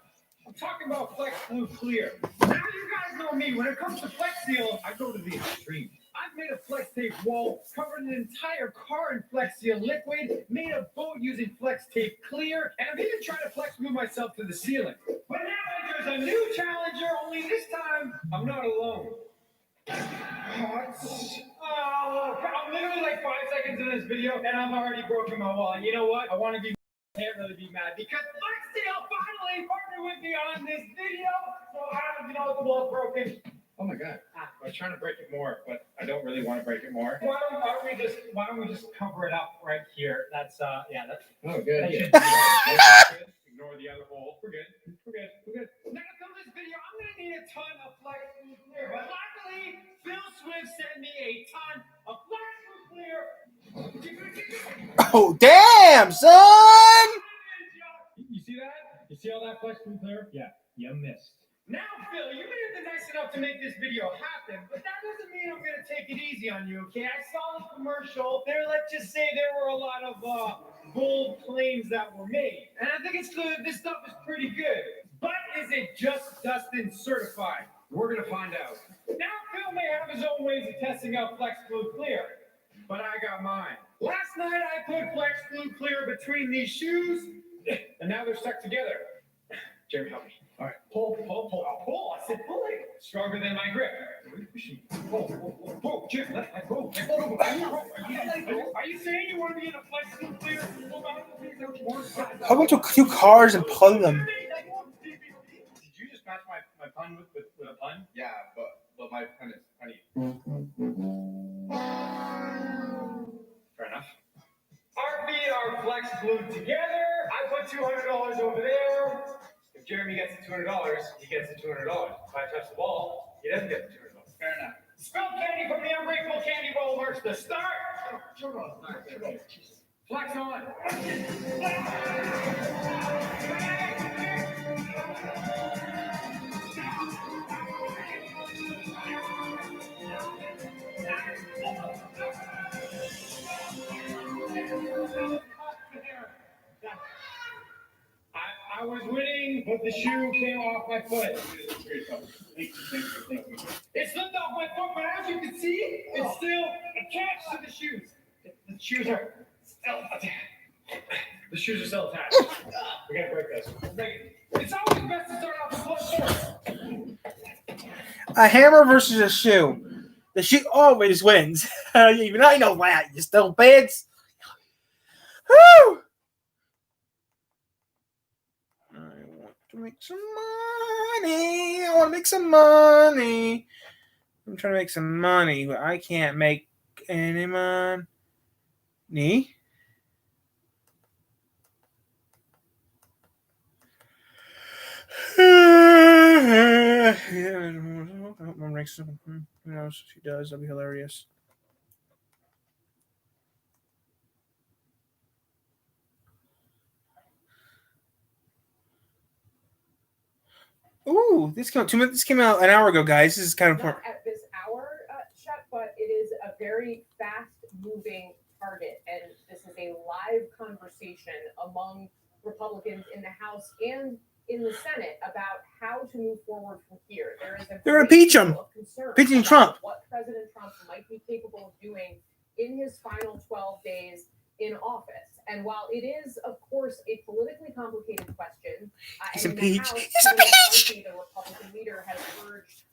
H: I'm talking about Flex Glue Clear. Now you guys know me. When it comes to Flex Seal, I go to the extreme. I've made a Flex Tape wall, covered an entire car in Flex Seal liquid, made a boat using Flex Tape Clear, and I've even tried to Flex Glue myself to the ceiling. But now there's a new challenger, only this time, I'm not alone. Oh, I'm literally like 5 seconds into this video, and I'm already broken my wall. And you know what? I want to be can't really be mad because Flex Seal finally partnered with me on this video. So how did you know the wall's broken? Oh my god. I was trying to break it more, but I don't really want to break it more. Why don't we just cover it up right here? That's yeah, that's oh good. Ignore the other hole. We're good. Now to film this video, I'm gonna need a ton of Flex Glue Clear. But luckily, Phil Swift sent me a ton of Flex Glue Clear.
L: Oh damn, son!
H: You see that? You see all that Flex Glue Clear? Yeah, you missed. Now, Phil, you may have been nice enough to make this video happen, but that doesn't mean I'm going to take it easy on you, okay? I saw the commercial. Let's just say there were a lot of bold claims that were made. And I think it's good. This stuff is pretty good. But is it just Dustin certified? We're going to find out. Now, Phil may have his own ways of testing out Flex Glue Clear, but I got mine. Last night, I put Flex Glue Clear between these shoes, and now they're stuck together. Jeremy, help me. All right, pull. I said pull it. Stronger than my grip. Pull. Jim, let go. Are you saying you want to be in a Flex Glue Clear?
L: How about you 2 cars and plug them?
H: Did you just match my pun with a pun? Yeah, but my pun is funny. Fair enough. Our feet are Flex glued together. I put $200 over there. If Jeremy gets the $200, he gets the $200. If I touch the ball, he doesn't get the $200. Fair enough. Spilled candy from the Ungrateful Candy Bowl marks the start. Flex on. I was winning, but the shoe came off my foot. Thank you. It slipped off my foot, but as you can see, it's still attached to the shoes. The shoes are still attached. The shoes are still attached. We gotta break this. It's always best to start off with blunt force.
L: A hammer versus a shoe. The shoe always wins. Even I know that, you still bids. Woo! I want to make some money. I want to make some money. I'm trying to make some money, but I can't make any money. Who knows if she does? That'd be hilarious. Ooh, this came out 2 minutes. This came out an hour ago, guys. This is kind of important.
G: Not at this hour, Chuck, but it is a very fast-moving target, and this is a live conversation among Republicans in the House and in the Senate about how to move forward from here. There is a
L: They're gonna impeach him. Impeaching Trump.
G: What President Trump might be capable of doing in his final 12 days in office. And while it is, of course, a politically complicated question,
L: He's
G: and in
L: impeached.
G: the House,
L: He's impeached.
G: the Republican leader has urged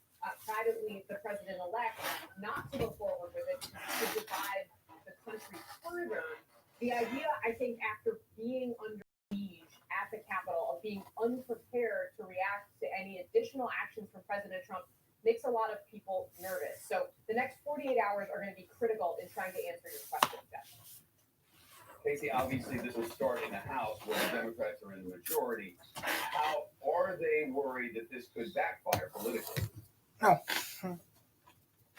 G: privately the president-elect not to go forward with it to divide the country further. The idea, I think, after being under siege at the Capitol, of being unprepared to react to any additional actions from President Trump, makes a lot of people nervous. So the next 48 hours are going to be critical in trying to answer your question, Jeff.
J: Casey, obviously this will start in the House where the Democrats are in the majority. How are they worried that this could backfire politically?
L: No.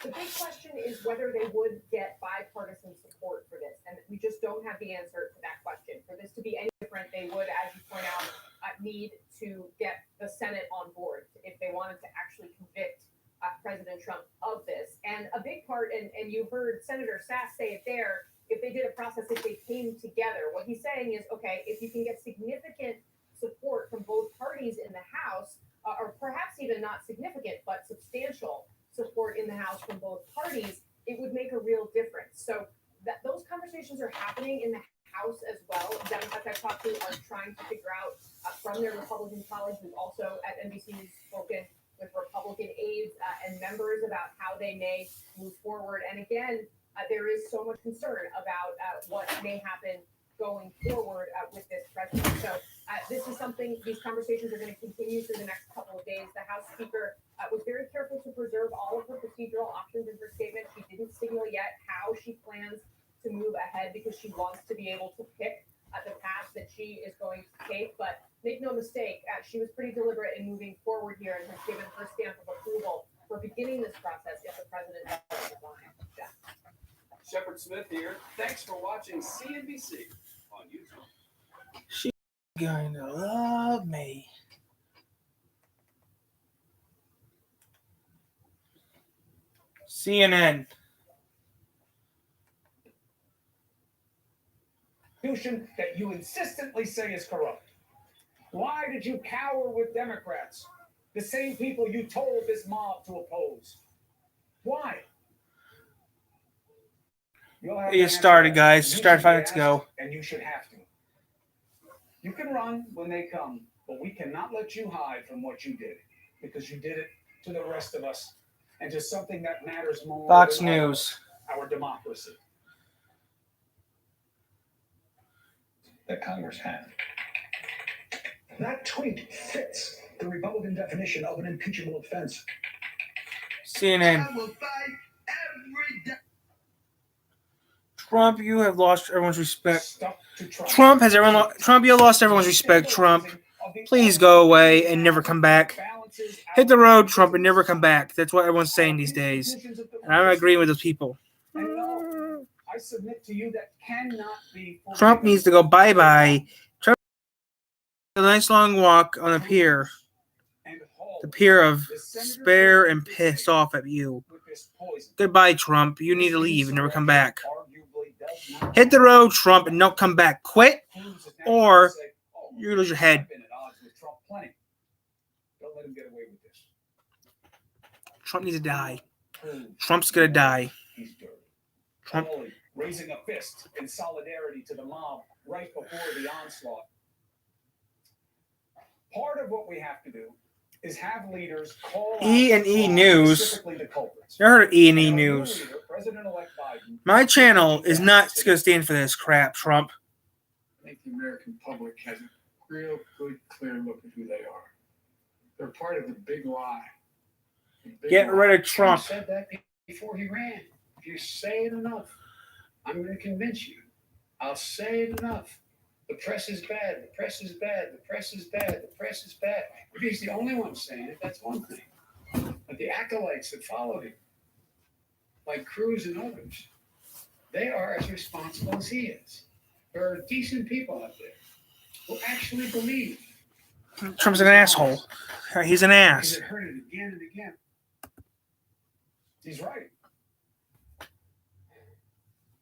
G: The big question is whether they would get bipartisan support for this, and we just don't have the answer to that question. For this to be any different, they would, as you point out, need to get the Senate on board if they wanted to actually convict President Trump of this. And a big part, and you heard Senator Sass say it there, if they did a process, if they came together, what he's saying is, okay, if you can get significant support from both parties in the House, or perhaps even not significant, but substantial support in the House from both parties, it would make a real difference. So that those conversations are happening in the House as well. Democrats I've talked to are trying to figure out from their Republican colleagues, who've also at NBC News spoken with Republican aides and members about how they may move forward. And again, there is so much concern about what may happen going forward with this president. So this is something, these conversations are going to continue through the next couple of days. The House Speaker was very careful to preserve all of her procedural options in her statement. She didn't signal yet how she plans to move ahead because she wants to be able to pick the path that she is going to take. But make no mistake, she was pretty deliberate in moving forward here and has given her stamp of approval for beginning this process if the president does resign. Yeah.
J: Shepard Smith here. Thanks for watching CNBC on YouTube.
L: She's going to love me. CNN.
H: That you insistently say is corrupt. Why did you cower with Democrats? The same people you told this mob to oppose. Why?
L: You started, guys. Started 5 minutes ago.
H: And you should have to. You can run when they come, but we cannot let you hide from what you did, because you did it to the rest of us and to something that matters more
L: Fox
H: than
L: News.
H: our democracy.
M: That Congress had. That tweet fits the Republican definition of an impeachable offense.
L: CNN. Trump, you have lost everyone's respect. Trump, you have lost everyone's respect. Trump, please go away and never come back. Hit the road, Trump, and never come back. That's what everyone's saying these days. And I'm agreeing with those people.
H: I I submit to you that cannot be.
L: Trump needs to go bye-bye. Trump a nice long walk on the pier. The pier of despair and pissed off at you. Goodbye, Trump. You need to leave and never come back. Hit the road, Trump, and don't come back. Quit, or you lose your head.
H: Don't let him get away with this.
L: Trump needs to die. Trump's gonna die.
H: He's dirty.
L: Trump.
H: Holy, raising a fist in solidarity to the mob right before the onslaught. Part of what we have to do is have leaders call
L: E&E News. You heard of E&E News. My channel is not going to stand for this crap, Trump.
V: I think the American public has a real good, clear look at who they are. They're part of the big lie.
L: Get rid of Trump.
V: He said that before he ran. If you say it enough, I'm going to convince you. I'll say it enough. The press is bad. The press is bad. The press is bad. The press is bad. If he's the only one saying it, that's one thing. But the acolytes that follow him, like Cruz and others, they are as responsible as he is. There are decent people out there who actually believe.
L: Trump's an asshole. He's an ass.
H: He's heard it again and again. He's right.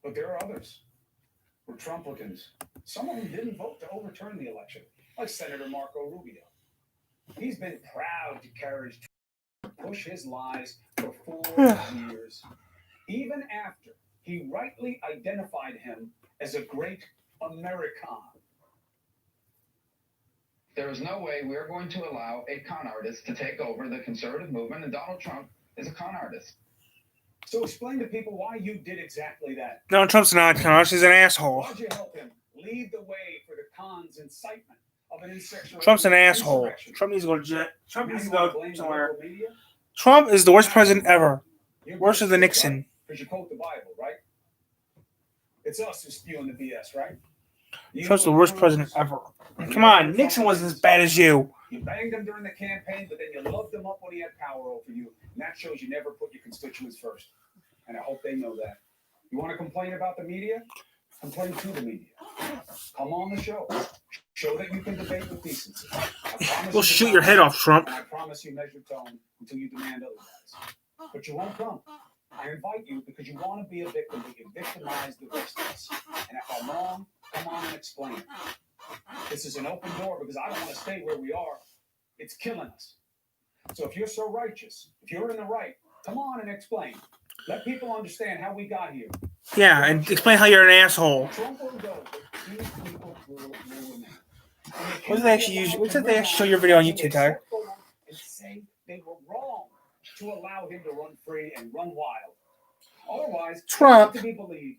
H: But there are others. Trumplicans. Some of them didn't vote to overturn the election, like Senator Marco Rubio. He's been proud to push his lies for 4 years, even after he rightly identified him as a great American.
F: There is no way we are going to allow a con artist to take over the conservative movement, and Donald Trump is a con artist.
H: So explain to people why you did exactly that.
L: Donald Trump's not a con artist. He's an asshole.
H: Why'd you help him lead the way for the con's incitement of an insurrection?
L: Trump's an asshole. Trump needs to go to jail. Trump needs to go somewhere. Trump is the worst president ever. Worse than Nixon.
H: Because you quote the Bible, right? It's us who's spewing the BS, right?
L: Trump's the worst president ever. Come on, Nixon wasn't as bad as you.
H: You banged him during the campaign, but then you loved him up when he had power over you. And that shows you never put your constituents first. And I hope they know that. You want to complain about the media? Complain to the media. Come on the show. Show that you can debate with decency.
L: We'll shoot your head off, Trump.
H: I promise you measure tone until you demand otherwise. But you won't come. I invite you because you want to be a victim, but you victimize the rest of us. And if I'm wrong, come on and explain it. This is an open door because I don't want to stay where we are. It's killing us. So if you're so righteous, if you're in the right, come on and explain. Let people understand how we got here.
L: Yeah, and explain how you're an asshole.
H: Trump will go, but these people will remain.
L: What did they actually use? What did they actually show your video on YouTube, Tyler?
H: And say they were wrong to allow him to run free and run wild. Otherwise,
L: Trump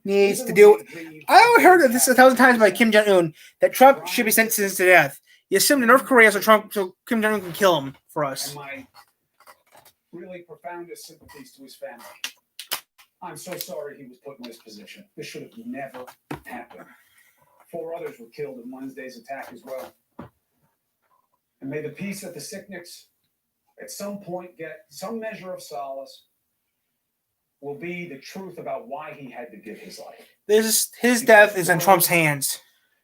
L: needs to do. I heard this 1,000 times by Kim Jong-un that Trump should be sentenced to death. You assume North Korea so Kim Jong-un can kill him for us.
H: And my really profoundest sympathies to his family. I'm so sorry he was put in this position. This should have never happened. 4 others were killed in Wednesday's attack as well. And may the peace of the sickniks at some point get some measure of solace will be the truth about why he had to give his life.
L: His death is in Trump's hands.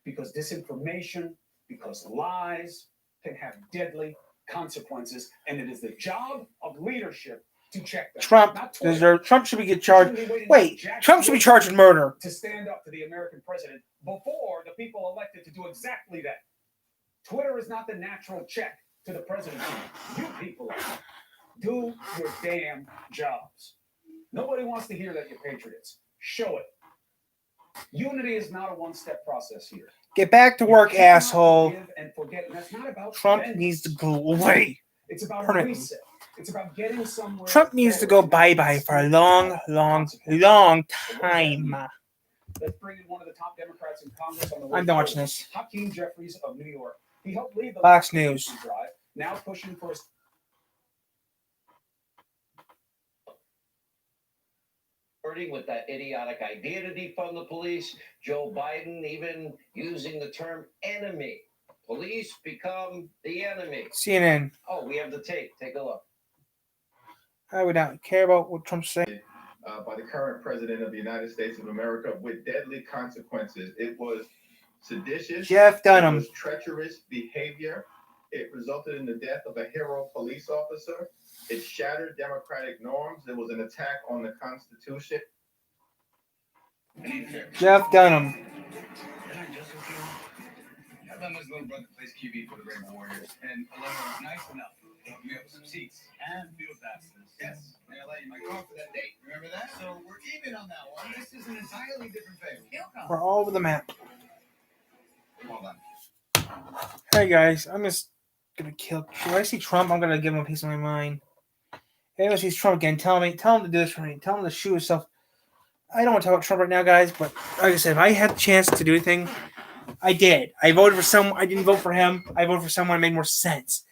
H: Because disinformation, because lies can have deadly consequences, and it is the job of leadership to check them.
L: Trump should be charged. Wait, Trump should be charged with murder.
H: To stand up to the American president before the people elected to do exactly that. Twitter is not the natural check to the presidency. You people do your damn jobs. Nobody wants to hear that you're patriots. Show it. Unity is not a one-step process here.
L: Get back to work, asshole.
H: And forget. And that's not about
L: Trump needs to go away.
H: It's about
L: permanently.
H: reset. It's about getting somewhere.
L: Trump needs to go bye-bye for a long, long, long time.
H: Let's bring in one of the top Democrats in Congress on the
L: I'm done watching this.
H: Hakeem Jeffries of New York. He helped lead the
L: Fox News.
H: drive, now pushing for a
D: with that idiotic idea to defund the police, Joe Biden even using the term enemy. Police become the enemy.
L: CNN.
D: Oh, we have the tape. Take a look.
L: I would not care about what Trump's saying.
J: by the current president of the United States of America with deadly consequences. It was seditious.
L: Jeff Dunham.
J: It was treacherous behavior. It resulted in the death of a hero police officer. It shattered democratic norms. It was an attack on the Constitution.
L: Jeff Dunham.
S: Alema's little brother plays QB for the Rainbow Warriors, and Alema was nice enough to hook me up with some seats and field passes. Yes, and I let you my car for that date. Remember that? So we're even on that one. This is an entirely different favor.
L: We're all over the map.
S: Hold on.
L: Hey guys, I'm just gonna kill. When I see Trump, I'm gonna give him a piece of my mind. Anyone sees Trump again, tell him to do this for me. Tell him to shoot himself. I don't want to talk about Trump right now, guys, but like I said, if I had the chance to do anything, I did. I voted for someone. I didn't vote for him. I voted for someone that made more sense.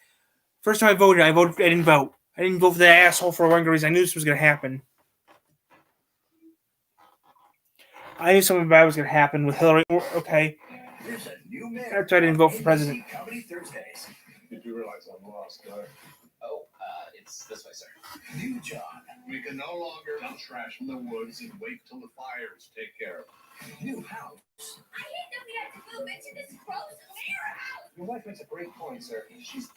L: First time I voted. I didn't vote. I didn't vote for that asshole for one reason. I knew this was gonna happen. I knew something bad was gonna happen with Hillary. Okay. After I didn't vote for president.
M: Did you realize I'm lost, guy?
S: Oh, it's this way, sir.
M: New John. We can no longer dump trash from the woods and wait till the fires take care of it. New house.
Q: I didn't know we had to move into this gross warehouse.
B: Your wife makes a great point, sir. She's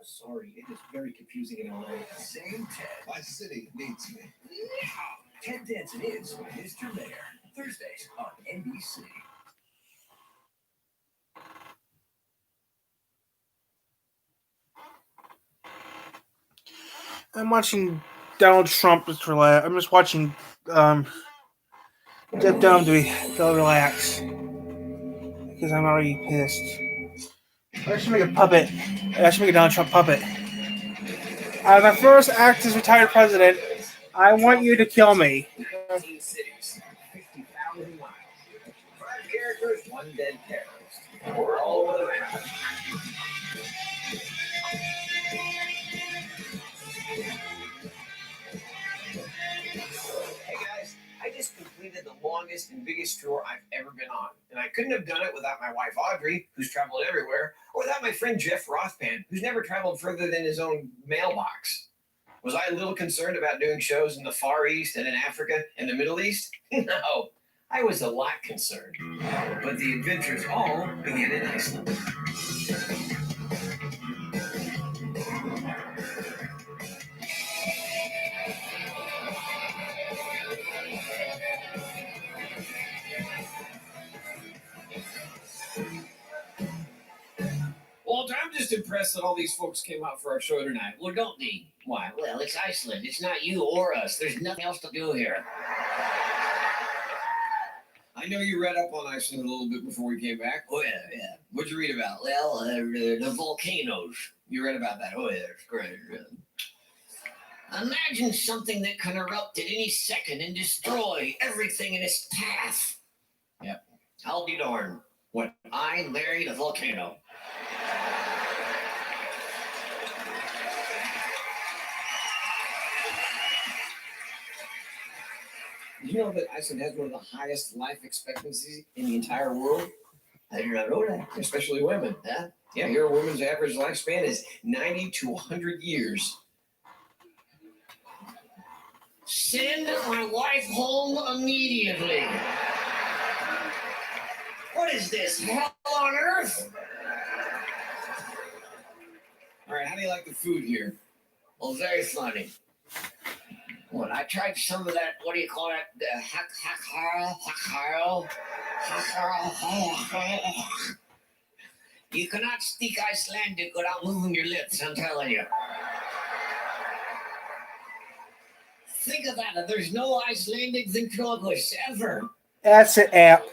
B: sorry. It is very confusing in LA.
A: Same Ted. My city needs me. Ted Danson is Mr. Mayor. Thursdays on NBC.
L: I'm watching Donald Trump just relax. I'm just watching Jeff Dunham to relax because I'm already pissed. I should make a puppet. I should make a Donald Trump puppet. As my first act as retired president, I want you to kill me.
D: 18 cities, 50,000 miles. 5 characters, 1 dead terrorist. We're all over the map. Hey guys, I just completed the longest and biggest tour I've ever been on. And I couldn't have done it without my wife Audrey, who's traveled everywhere, or without my friend Jeff Rothpan, who's never traveled further than his own mailbox. Was I a little concerned about doing shows in the Far East and in Africa and the Middle East? No, I was a lot concerned. But the adventures all began in Iceland. Walter, I'm just impressed that all these folks came out for our show tonight. Well, don't they? Why? Well, it's Iceland. It's not you or us. There's nothing else to do here. I know you read up on Iceland a little bit before we came back. Oh, yeah. What'd you read about? Well, the volcanoes. You read about that? Oh, yeah, it's great. Imagine something that can erupt at any second and destroy everything in its path. Yep. I'll be darned. What? I married a volcano. You know that Iceland has one of the highest life expectancies in the entire world? I did not know that. Especially women, huh? Yeah, here a woman's average lifespan is 90 to 100 years. Send my wife home immediately. What is this, hell on earth? All right, how do you like the food here? Well, very funny. Well, I tried some of that, what do you call it? Hakaro. You cannot speak Icelandic without moving your lips, I'm telling you. Think of that, there's no Icelandic ventriloquist ever.
L: That's it, app.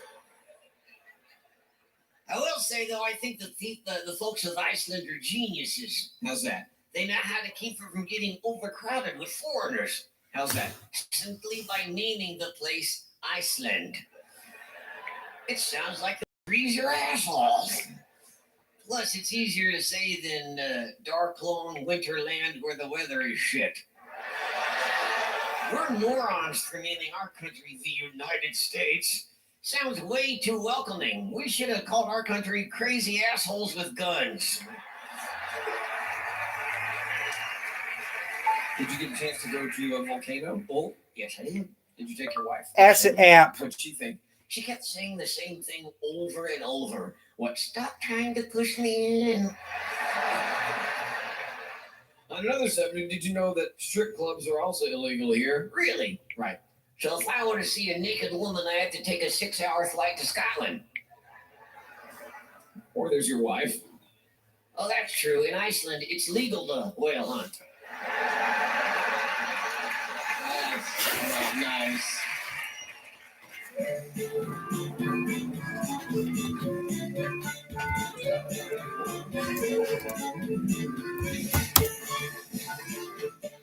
D: I will say, though, I think the folks of Iceland are geniuses. How's that? They know how to keep it from getting overcrowded with foreigners. How's that? Simply by naming the place Iceland. It sounds like freeze your asshole. Plus, it's easier to say than dark, lone winterland where the weather is shit. We're morons for naming our country the United States. Sounds way too welcoming. We should have called our country Crazy Assholes with Guns. Did you get a chance to go to a volcano? Oh, Yes, I did. Did you take your wife?
L: Acid app.
D: What'd she think? She kept saying the same thing over and over. What? Stop trying to push me in.
E: On another subject, did you know that strip clubs are also illegal here?
D: Really? Right. So if I want to see a naked woman, I have to take a 6-hour flight to Scotland.
E: Or there's your wife.
D: Oh, that's true. In Iceland, it's legal to whale hunt.
E: That's nice.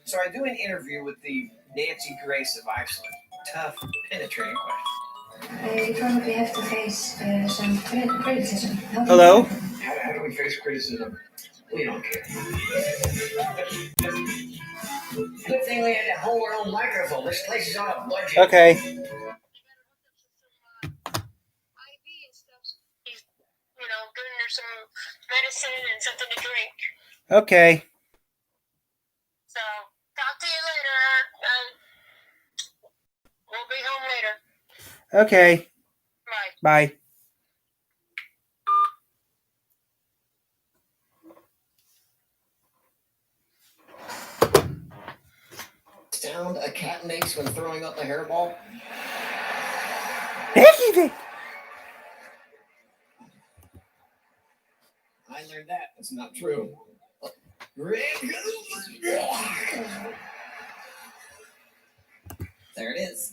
D: So I do an interview with the Nancy Grace of Iceland. Tough, penetrating question.
Q: You probably have to face some criticism.
L: Hello?
D: How do we face criticism? We don't care. Good thing we had to hold our own microphone. This place is on a budget.
L: Okay.
I: Giving her some medicine and something to drink.
L: Okay.
I: So, talk to you later. We'll be home later.
L: Okay.
I: Bye.
L: Bye.
D: Sound a cat makes when throwing up a hairball? I learned that. That's not true. There it is.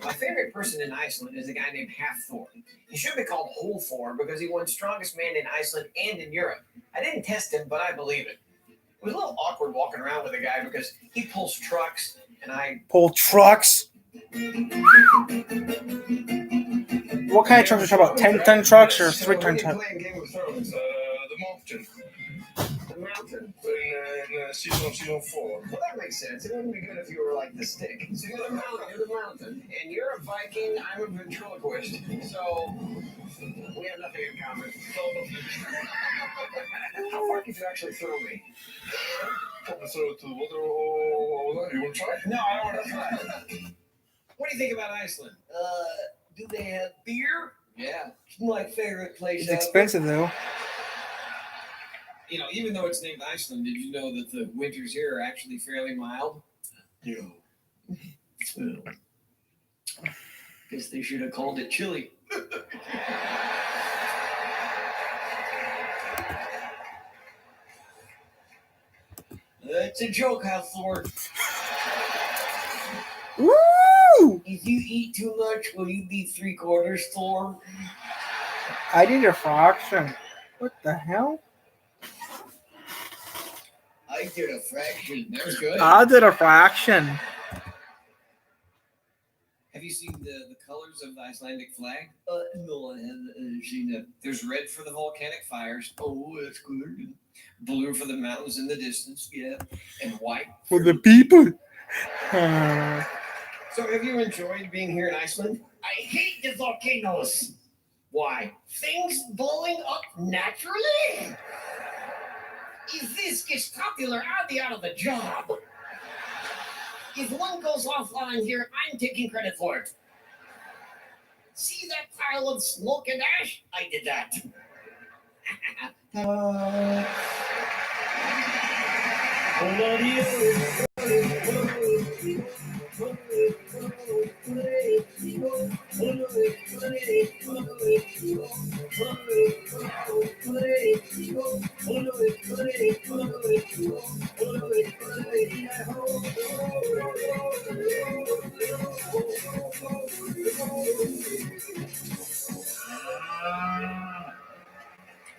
D: My favorite person in Iceland is a guy named Half-Thor. He should be called Whole Thor because he won strongest man in Iceland and in Europe. I didn't test him, but I believe it. It was a little awkward walking around with a guy because he pulls trucks and I...
L: Pull trucks? What kind of trucks are you talking about? 10-ton trucks or 3-ton trucks?
I: The mountain.
D: The mountain.
I: In season 4.
D: Well, that makes sense. It wouldn't be good if you were like the stick. So you're the mountain, and you're a Viking. I'm a ventriloquist. So we have nothing in common. How far could you actually throw me?
I: Throw it to the water or you want to try?
D: No, I don't want to try. What do you think about Iceland? Do they have beer? Yeah, it's my favorite place.
L: It's expensive though.
E: You know, even though it's named Iceland, did you know that the winters here are actually fairly mild?
D: No. Well, guess they should have called it chili. It's a joke, Half-Thor.
L: Woo!
D: If you eat too much, will you be 3/4 Thor?
L: I did a fraction. What the hell?
D: I did a fraction. That was good.
L: I did a fraction.
E: Have you seen the colors of the Icelandic flag?
D: No, I haven't seen that.
E: There's red for the volcanic fires.
D: Oh, that's good.
E: Blue for the mountains in the distance.
D: Yeah.
E: And white
L: For the people.
E: So have you enjoyed being here in Iceland?
D: I hate the volcanoes. Why? Things blowing up naturally? If this gets popular, I'll be out of a job. If one goes offline here, I'm taking credit for it. See that pile of smoke and ash? I did that.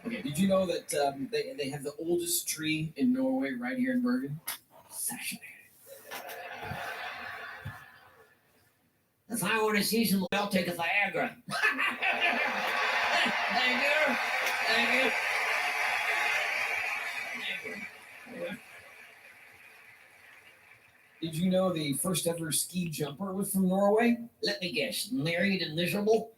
E: Okay, did you know that they have the oldest tree in Norway right here in Bergen?
D: If I want to see some, I'll take a Viagra. Thank you. Thank you.
E: Did you know the first ever ski jumper was from Norway?
D: Let me guess, married and miserable?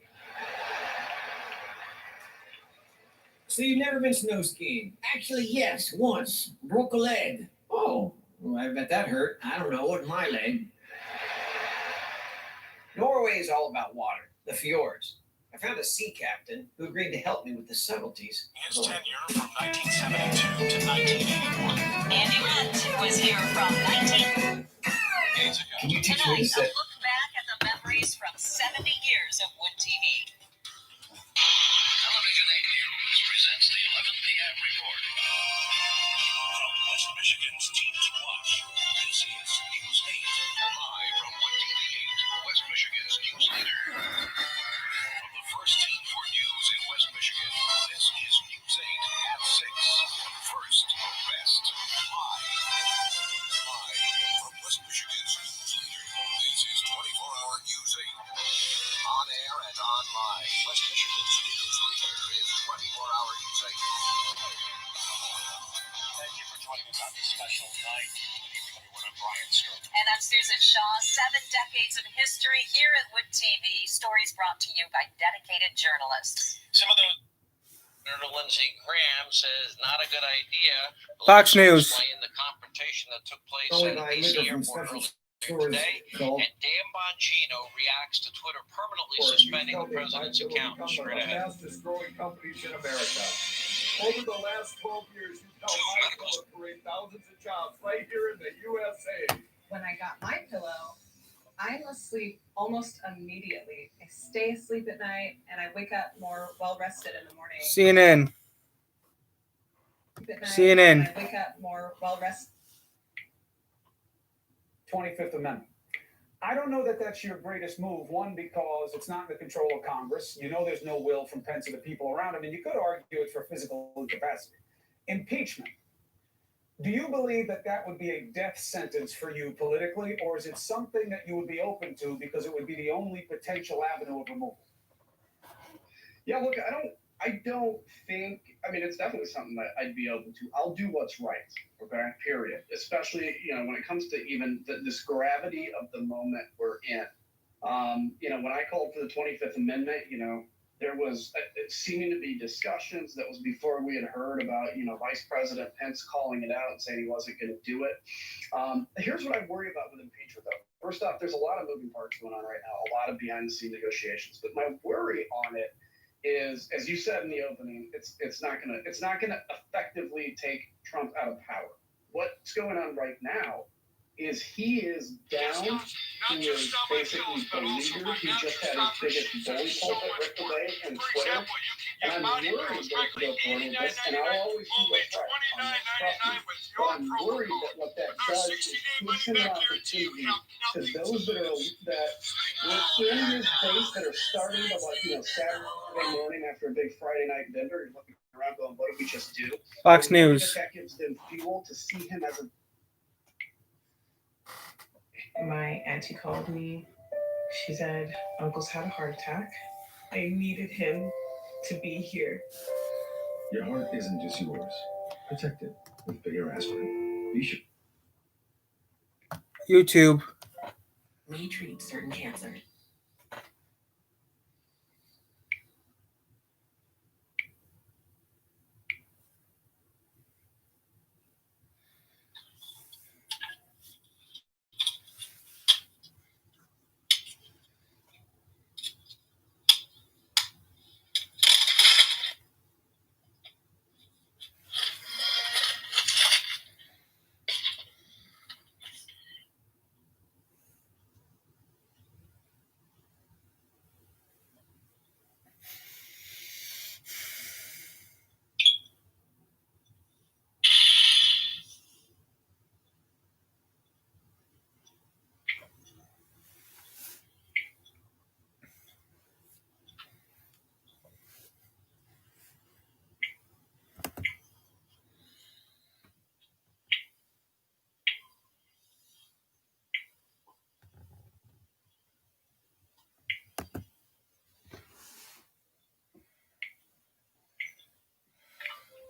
E: So you've never been snow skiing?
D: Actually, yes, once. Broke a leg.
E: Oh, Well, I bet that hurt.
D: I don't know, what my leg.
B: Norway is all about water, the fjords. I found a sea captain who agreed to help me with the subtleties.
I: His tenure from 1972 to 1981.
O: Andy Rent was here from 19...
B: Can you teach me to
O: Tonight, a
B: sit?
O: look back at the memories from 70 years of Wood TV.
I: Television 8 News presents the 11 p.m. report. From West Michigan's Team to Watch, this is News 8. Live from Wood TV 8, West Michigan's news leader. From the first team for news in West Michigan, this is News 8 at 6. First, best, live. Live from West Michigan's news leader, this is 24-hour News 8. On air and online, West Michigan's news leader is 24-hour News 8. Thank you for joining us on this special night. Good evening, everyone. I'm Brian Stroke.
O: And I'm Susan Shaw. 7 decades of history here at Wood TV. Stories brought to you by dedicated journalists.
I: Some of those. Senator Lindsey Graham says not a good idea.
L: Fox News.
I: Explain the confrontation that took place
B: Only
I: at
B: by
I: D.C.
B: liquor from
I: airport
B: special
I: earlier today.
B: called.
I: And Dan Bongino reacts to Twitter permanently suspending the president's account. Straight ahead.
C: Fastest growing companies in America. Over the last 12 years, you've helped my pillow create thousands of jobs right here in the USA.
P: When I got my pillow, I'm asleep almost immediately. I stay asleep at night and I wake up more well rested in the morning.
L: CNN.
P: At night,
L: CNN.
P: and I wake up more well rested.
V: 25th Amendment. I don't know that that's your greatest move. One, because it's not in the control of Congress. You know there's no will from Pence or the people around him, and you could argue it's for physical incapacity. Impeachment. Do you believe that that would be a death sentence for you politically, or is it something that you would be open to because it would be the only potential avenue of removal?
R: Yeah, look, I don't think, I mean, it's definitely something that I'd be open to. I'll do what's right, okay, period. Especially, when it comes to even this gravity of the moment we're in. When I called for the 25th Amendment, there was seeming to be discussions. That was before we had heard about, Vice President Pence calling it out and saying he wasn't going to do it. Here's what I worry about with impeachment, though. First off, there's a lot of moving parts going on right now, a lot of behind-the-scenes negotiations. But my worry on it is, as you said in the opening, it's not gonna effectively take Trump out of power. What's going on right now is he is down. He is basically the leader. He just had his biggest bully pulpit ripped away in Twitter. And I'm worried that it's going to go forward with this, and I'll always do what's right on this, trust me. But I'm worried that what that does is gives him an opportunity to those that within his base that are starting to Saturday morning after a big Friday night dinner, you're looking around going, what did we just do?
L: Fox News.
R: That gives them fuel to see him as a
P: My auntie called me. She said, Uncle's had a heart attack. I needed him to be here.
M: Your heart isn't just yours. Protect it with bigger aspirin. Be sure.
L: YouTube.
O: We treat certain cancer.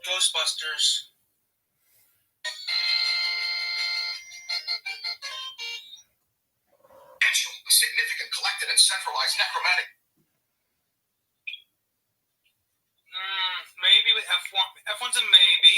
I: Ghostbusters.
M: A significant collected and centralized necromantic.
I: Maybe with F1. F1's a maybe.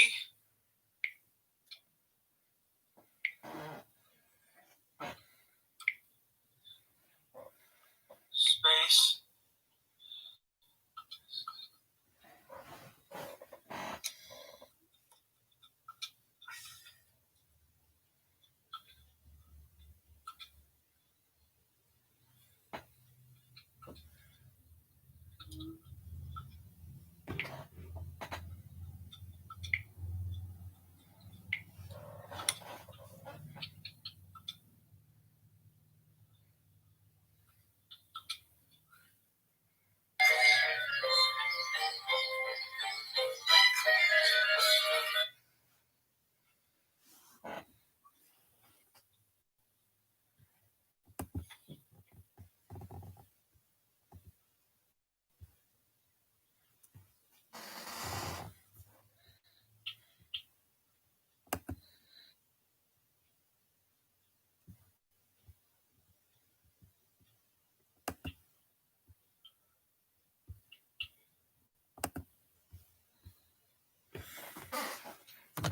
H: A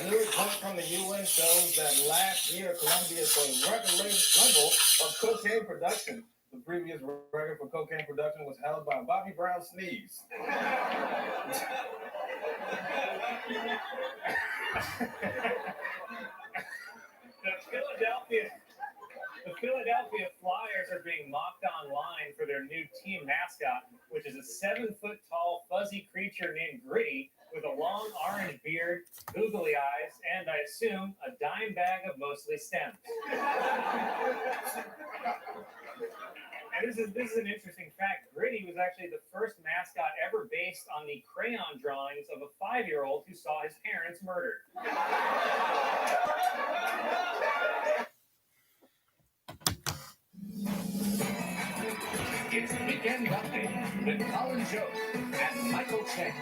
H: new report from the UN shows that last year Colombia saw a record level of cocaine production. The previous record for cocaine production was held by Bobby Brown Sneeze. The Philadelphia Flyers are being mocked online for their new team mascot, which is a 7-foot-tall fuzzy creature named Gritty with a long orange beard, googly eyes, and I assume a dime bag of mostly stems. And this is an interesting fact. Gritty was actually the first mascot ever based on the crayon drawings of a 5-year-old who saw his parents murdered.
A: It's Weekend Update with Colin Joe and Michael Che.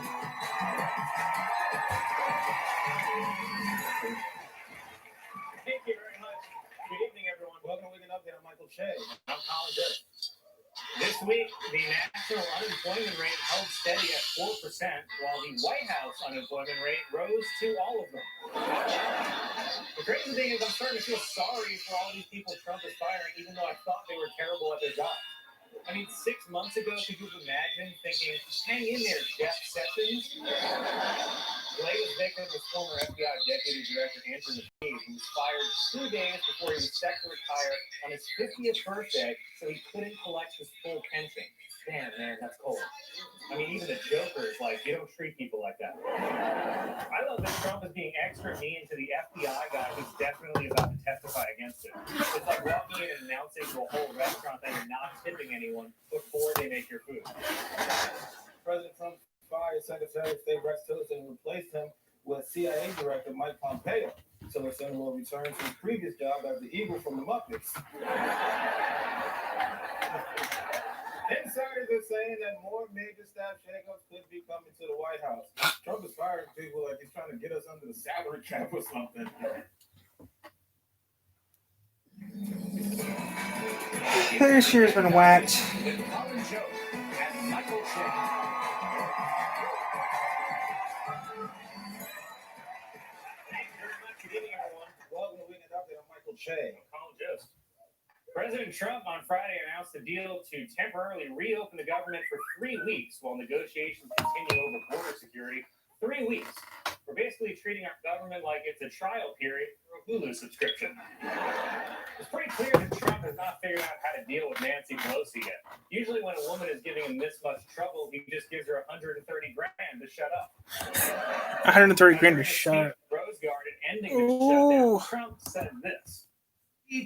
H: Thank you very much. Good evening, everyone. Welcome to Weekend Update. I'm Michael Che. I'm Colin Joe. This week, the national unemployment rate held steady at 4%, while the White House unemployment rate rose to all of them. The crazy thing is I'm starting to feel sorry for all these people Trump is firing, even though I thought they were terrible at their jobs. I mean, 6 months ago, could you imagine thinking, hang in there, Jeff Sessions? The latest victim was former FBI Deputy Director Andrew McCabe, who was fired 2 days before he was set to retire on his 50th birthday, so he couldn't collect his full pension. Damn, man, that's cold. I mean, even the Joker is like, you don't treat people like that. I love that Trump is being extra mean to the FBI guy who's definitely about to testify against it. It's like walking in and announcing to a whole restaurant that you're not tipping anyone before they make your food. President Trump fired Secretary of State Rex Tillerson and replaced him with CIA Director Mike Pompeo. Tillerson will return to his previous job as the Eagle from the Muppets. Insiders are saying that more major staff shakeups could be coming to the White House. Trump is firing people like he's trying to get us under the salary cap or something.
L: This year's been whacked.
A: With Colin Joe and Michael Che.
H: Thank you very much. Good evening, everyone. Welcome to Weekend Update. I'm Michael Che. I'm Colin Jost. President Trump on Friday announced a deal to temporarily reopen the government for 3 weeks while negotiations continue over border security. 3 weeks. We're basically treating our government like it's a trial period for a Hulu subscription. It's pretty clear that Trump has not figured out how to deal with Nancy Pelosi yet. Usually when a woman is giving him this much trouble, he just gives her $130 grand to shut up.
L: 130 grand to shut up.
H: Rose Garden ending the shutdown. Trump said this.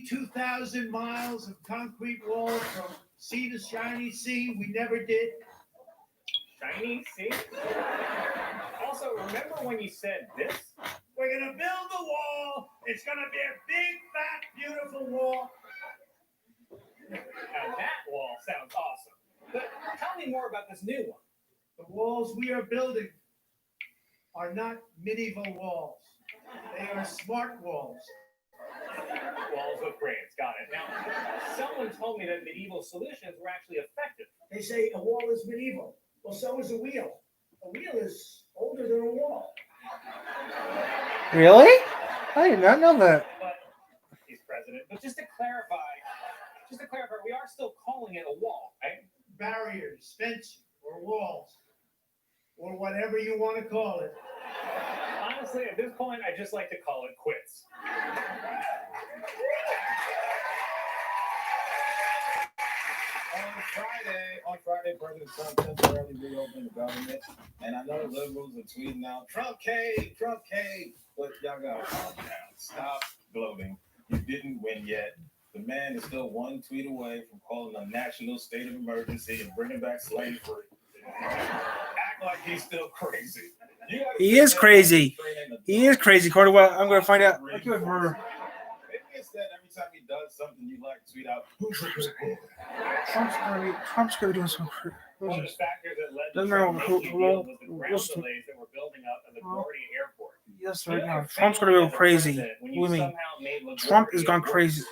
K: 2,000 miles of concrete wall from sea to shiny sea. We never did.
H: Shiny sea? Also, remember when you said this?
K: We're going to build the wall. It's going to be a big, fat, beautiful wall.
H: Now that wall sounds awesome. But tell me more about this new one.
K: The walls we are building are not medieval walls. They are smart walls.
H: Walls with brains, got it. Now, someone told me that medieval solutions were actually effective.
K: They say a wall is medieval. Well, so is a wheel. A wheel is older than a wall.
L: Really? I did not know that.
H: But he's president. But just to clarify, we are still calling it a wall, right?
K: Barriers, fencing, or walls, or whatever you want to call it.
H: Honestly, at this point, I just like to call it quits. On Friday, President Trump temporarily reopened the government, and I know liberals are tweeting out, Trump cave, but y'all gotta calm down. Stop gloating. You didn't win yet. The man is still one tweet away from calling a national state of emergency and bringing back slavery. Act like he's still crazy.
L: He is crazy. He is crazy, Carter. Well, I'm going to find out. I'll give it for her.
H: Maybe instead, every time he does something, you like tweet out, who's the president?
L: Trump's going to be doing some.
H: One of the factors that led to
L: Doesn't
H: Trump
L: matter
H: making a deal was the ground
L: who-
H: delays that were building up at LaGuardia Airport.
L: this right now. Trump's gonna go crazy. What do you mean? Trump is gone crazy.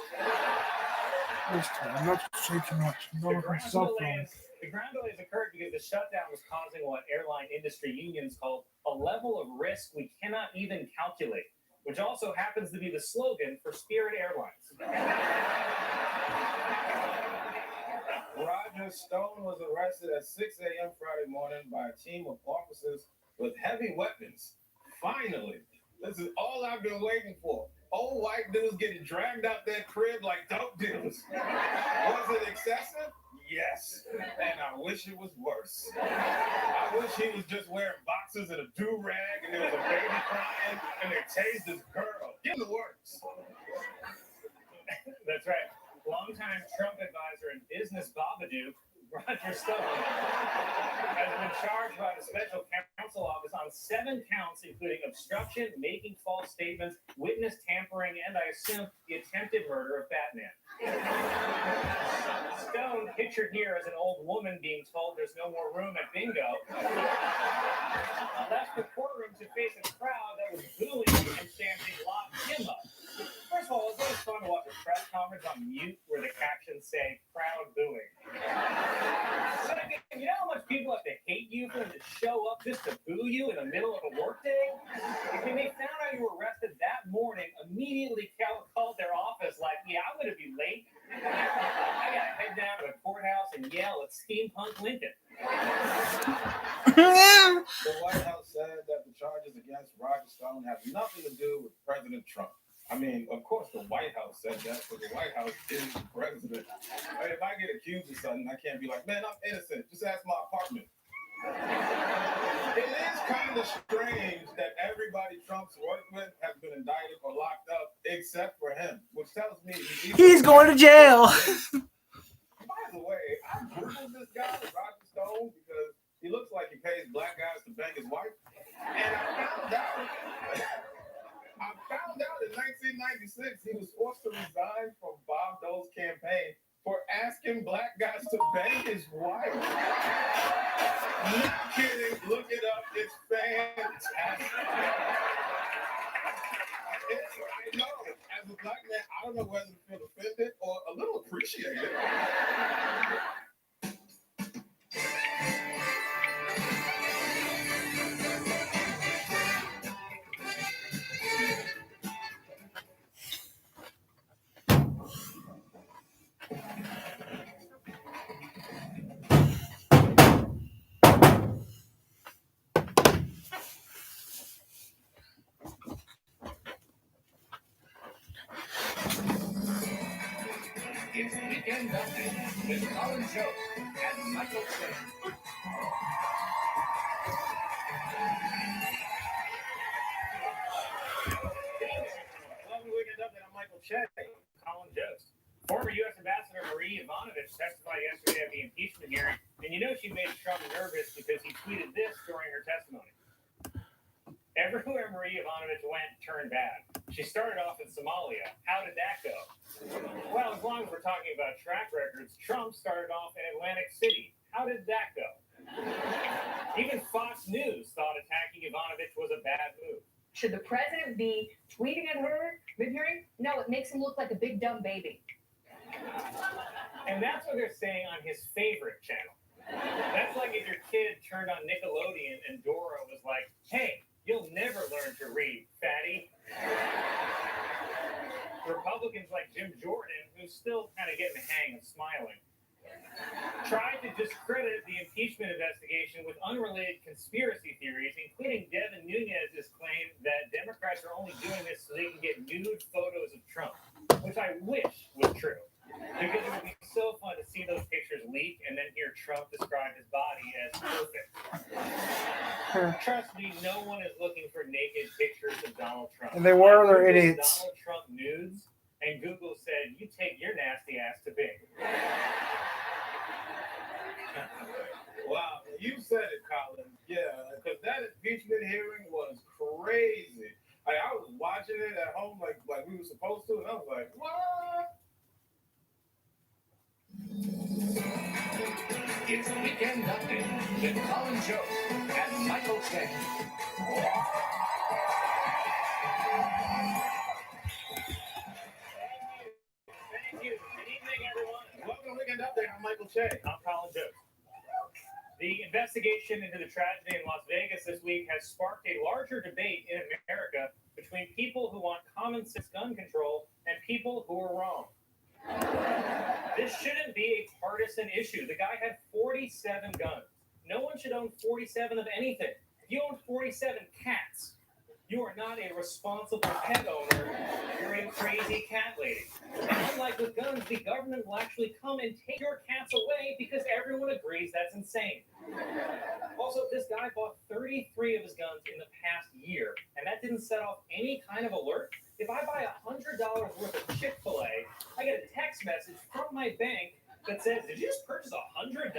L: I'm not saying too much. I'm going with my cell phone.
H: The ground delays occurred because the shutdown was causing what airline industry unions called a level of risk we cannot even calculate, which also happens to be the slogan for Spirit Airlines.
N: Roger Stone was arrested at 6 a.m. Friday morning by a team of officers with heavy weapons. Finally, this is all I've been waiting for. Old white dudes getting dragged out their crib like dope dealers. Was it excessive? Yes. And I wish it was worse. I wish he was just wearing boxers and a do-rag and there was a baby crying and they tased his girl. Get the works.
H: That's right. Longtime Trump advisor and business Babadook, Roger Stone, has been charged by the special counsel office on 7 counts, including obstruction, making false statements, witness tampering, and I assume the attempted murder of Batman. Stone, pictured here as an old woman being told there's no more room at bingo, left the courtroom to face a crowd that was booing and chanting, "Lock him up." First of all, it's always fun to watch a press conference on mute where the captions say "crowd booing." Second, you know how much people have to hate you for them to show up just to boo you in the middle of a workday? When they found out you were arrested that morning, immediately called their office like, "Yeah, I'm going to be late. I got to head down to the courthouse and yell at Steampunk Lincoln."
N: The White House said that the charges against Roger Stone have nothing to do with President Trump. I mean, of course the White House said that, but the White House is the president. I mean, if I get accused of something, I can't be like, "Man, I'm innocent. Just ask my apartment." It is kind of strange that everybody Trump's worked with has been indicted or locked up except for him, which tells me
L: He's going to jail.
N: By the way, I Googled this guy, Roger Stone, because he looks like he pays black guys to bang his wife. And I found out in 1996 he was forced to resign from Bob Dole's campaign for asking black guys to bang his wife. Not kidding. Look it up. It's fantastic. I know. As a black man, I don't know whether to feel offended or a little appreciated.
H: It's Weekend Update with Colin Joe and Michael Che. Welcome to Weekend Update. I'm Michael Che. Colin Jost. Former U.S. Ambassador Marie Yovanovitch testified yesterday at the impeachment hearing, and you know she made Trump nervous because he tweeted this during her testimony. Everywhere Marie Yovanovitch went turned bad. She started off in Somalia. How did that go? Well, as long as we're talking about track records, Trump started off in Atlantic City. How did that go? Even Fox News thought attacking Yovanovitch was a bad move.
G: Should the president be tweeting at her mid-hearing? No, it makes him look like a big dumb baby.
H: And that's what they're saying on his favorite channel. That's like if your kid turned on Nickelodeon and Dora was like, "Hey, you'll never learn to read, fatty." Republicans like Jim Jordan, who's still kind of getting the hang of smiling, tried to discredit the impeachment investigation with unrelated conspiracy theories, including Devin Nunes's claim that Democrats are only doing this so they can get nude photos of Trump, which I wish was true. Because it would be so fun to see those pictures leak and then hear Trump describe his body as perfect. Trust me, no one is looking for naked pictures of Donald Trump.
L: And they were, they're idiots.
H: Donald Trump nudes, and Google said, "You take your nasty ass to Bing."
N: Wow, you said it, Colin. Yeah, because that impeachment hearing was crazy. Like, I was watching it at home like we were supposed to, and I was like, what?
H: It's Weekend Update with Colin Joe and Michael Che. Che. I'm Colin Jost. The investigation into the tragedy in Las Vegas this week has sparked a larger debate in America between people who want common sense gun control and people who are wrong. This shouldn't be a partisan issue. The guy had 47 guns. No one should own 47 of anything. If you own 47 cats, you are not a responsible pet owner. You're a crazy cat lady. And unlike with guns, the government will actually come and take your cats away because everyone agrees that's insane. Also, this guy bought 33 of his guns in the past year, and that didn't set off any kind of alert. If I buy $100 worth of Chick-fil-A, I get a text message from my bank that says, "Did you just purchase $100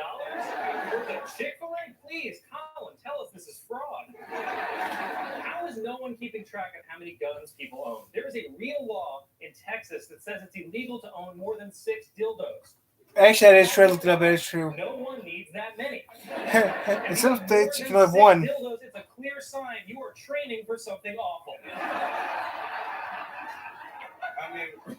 H: worth of Chick-fil-A? Please, Colin, tell us this is fraud." How is no one keeping track of how many guns people own? There is a real law in Texas that says it's illegal to own more than 6 dildos.
L: Actually, that is true. I looked it up. That is true.
H: No one needs that many.
L: In some states, you can have one.
H: Dildos, it's a clear sign you are training for something awful.
N: I mean,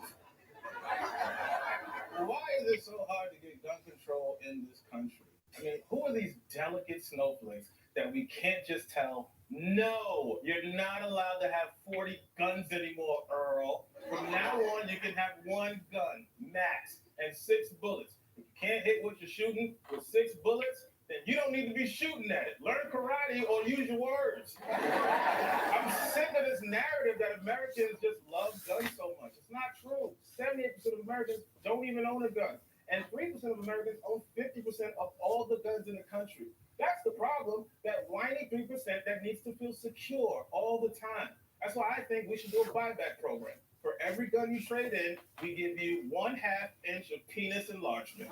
N: why is it so hard to get gun control in this country? I mean, who are these delicate snowflakes that we can't just tell, no, you're not allowed to have 40 guns anymore, Earl. From now on, you can have 1 gun, max, and 6 bullets. If you can't hit what you're shooting with 6 bullets, then you don't need to be shooting at it. Learn karate or use your words. I'm sick of this narrative that Americans just love guns so much. It's not true. 78% of Americans don't even own a gun. And 3% of Americans own 50% of all the guns in the country. That's the problem, that whiny 3% that needs to feel secure all the time. That's why I think we should do a buyback program. For every gun you trade in, we give you 1/2 inch of penis enlargement.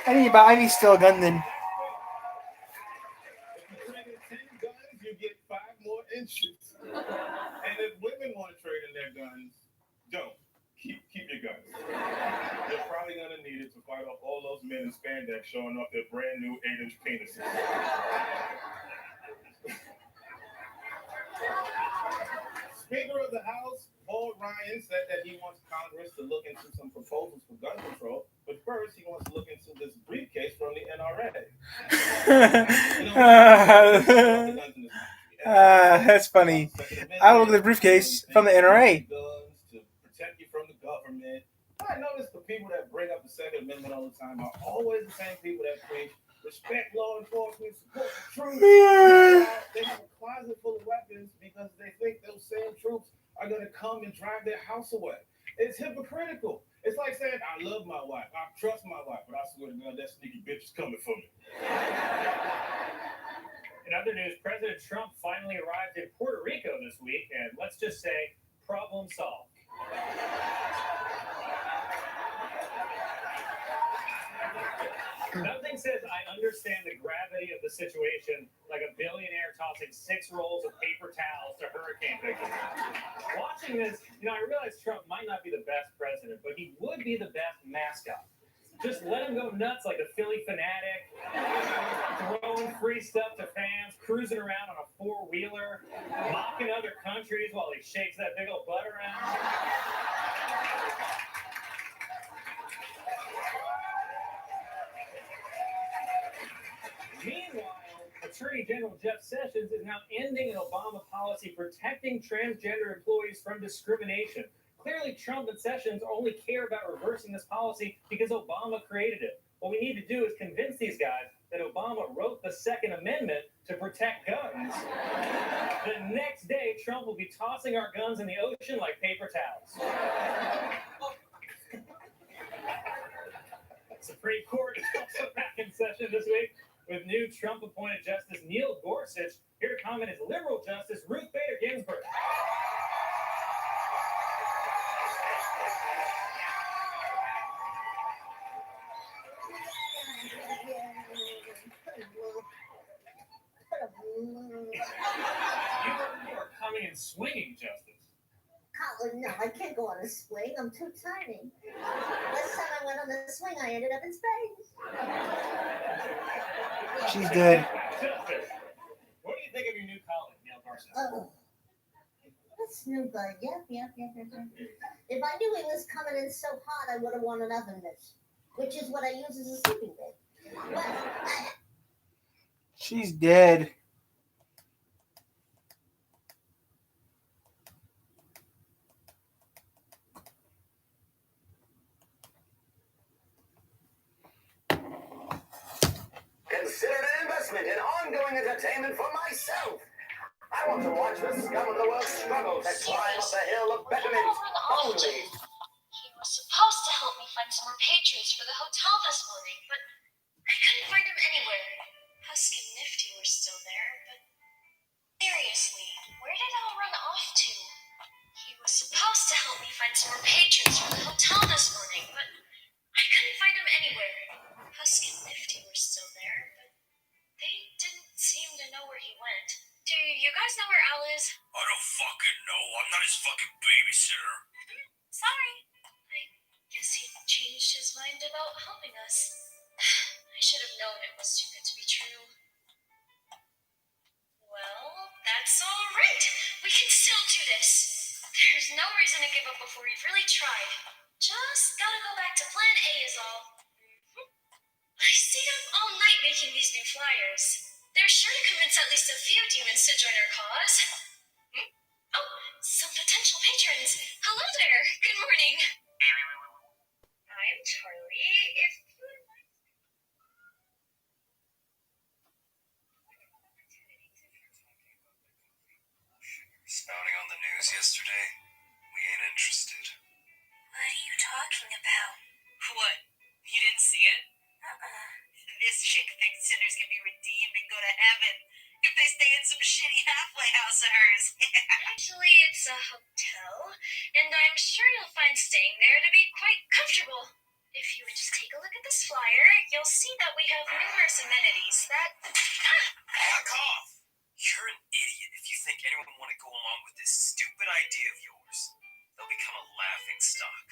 L: I need still a gun then.
N: If you trade in 10 guns, you get 5 more inches. And if women want to trade in their guns, don't. Keep your guns. You're probably going to need it to fight off all those men in spandex showing off their brand new 8-inch penises. Speaker of the House, Paul Ryan, said that he wants Congress to look into some proposals for gun control, but first he wants to look into this briefcase from the NRA.
L: That's funny. I look at the briefcase from the NRA.
N: Guns to protect you from the government. I notice the people that bring up the Second Amendment all the time are always the same people that preach respect law enforcement, support the troops. They have a closet full of weapons because they think those same troops are going to come and drive their house away. It's hypocritical. It's like saying, I love my wife, I trust my wife, but I swear to God, that sneaky bitch is coming for me.
H: In other news, President Trump finally arrived in Puerto Rico this week, and let's just say, problem solved. Nothing says I understand the gravity of the situation like a billionaire tossing 6 rolls of paper towels to hurricane victims. Watching this, I realize Trump might not be the best president, but he would be the best mascot. Just let him go nuts like a Philly fanatic, throwing free stuff to fans, cruising around on a 4-wheeler, mocking other countries while he shakes that big old butt around. Meanwhile, Attorney General Jeff Sessions is now ending an Obama policy protecting transgender employees from discrimination. Clearly, Trump and Sessions only care about reversing this policy because Obama created it. What we need to do is convince these guys that Obama wrote the Second Amendment to protect guns. The next day, Trump will be tossing our guns in the ocean like paper towels. Supreme Court is also back in session this week with new Trump-appointed Justice Neil Gorsuch. Here to comment is liberal Justice Ruth Bader Ginsburg. You are coming and swinging, Justice.
T: Oh, no, I can't go on a swing. I'm too tiny. Last time I went on a swing, I ended up in space.
L: She's dead.
H: Justice, what do you think of your new colleague, Neil Gorsuch?
T: Oh, That's new guy. Yep. If I knew he was coming in so hot, I would have worn an oven mitts, which is what I use as a sleeping bag. But
L: She's dead.
A: Considered an investment in ongoing entertainment for myself. I want to watch the scum of the world struggle to climb up the hill of betterment. Only.
O: He was supposed to help me find some more patrons for the hotel this morning, but I couldn't find him anywhere. Husk and Nifty were still there, but seriously, where did it all run off to? He was supposed to help me find some more patrons for the hotel this morning, but I couldn't find him anywhere. Husk and Nifty were still there, but they didn't seem to know where he went. Do you guys know where Al is?
I: I don't fucking know. I'm not his fucking babysitter.
O: Sorry. I guess he changed his mind about helping us. I should have known it was too good to be true. Well, that's all right. We can still do this. There's no reason to give up before we've really tried. Just gotta go back to plan A is all. I stayed up all night making these new flyers. They're sure to convince at least a few demons to join our cause. Oh, some potential patrons. Hello there. Good morning. I'm Charlie. If you would like
I: Spouting on the news yesterday? We ain't interested.
O: What are you talking about?
F: What? You didn't see it? This chick thinks sinners can be redeemed and go to heaven if they stay in some shitty halfway house of hers.
O: Actually, it's a hotel, and I'm sure you'll find staying there to be quite comfortable. If you would just take a look at this flyer, you'll see that we have numerous amenities that...
I: Fuck off! You're an idiot if you think anyone would want to go along with this stupid idea of yours. They'll become a laughing stock.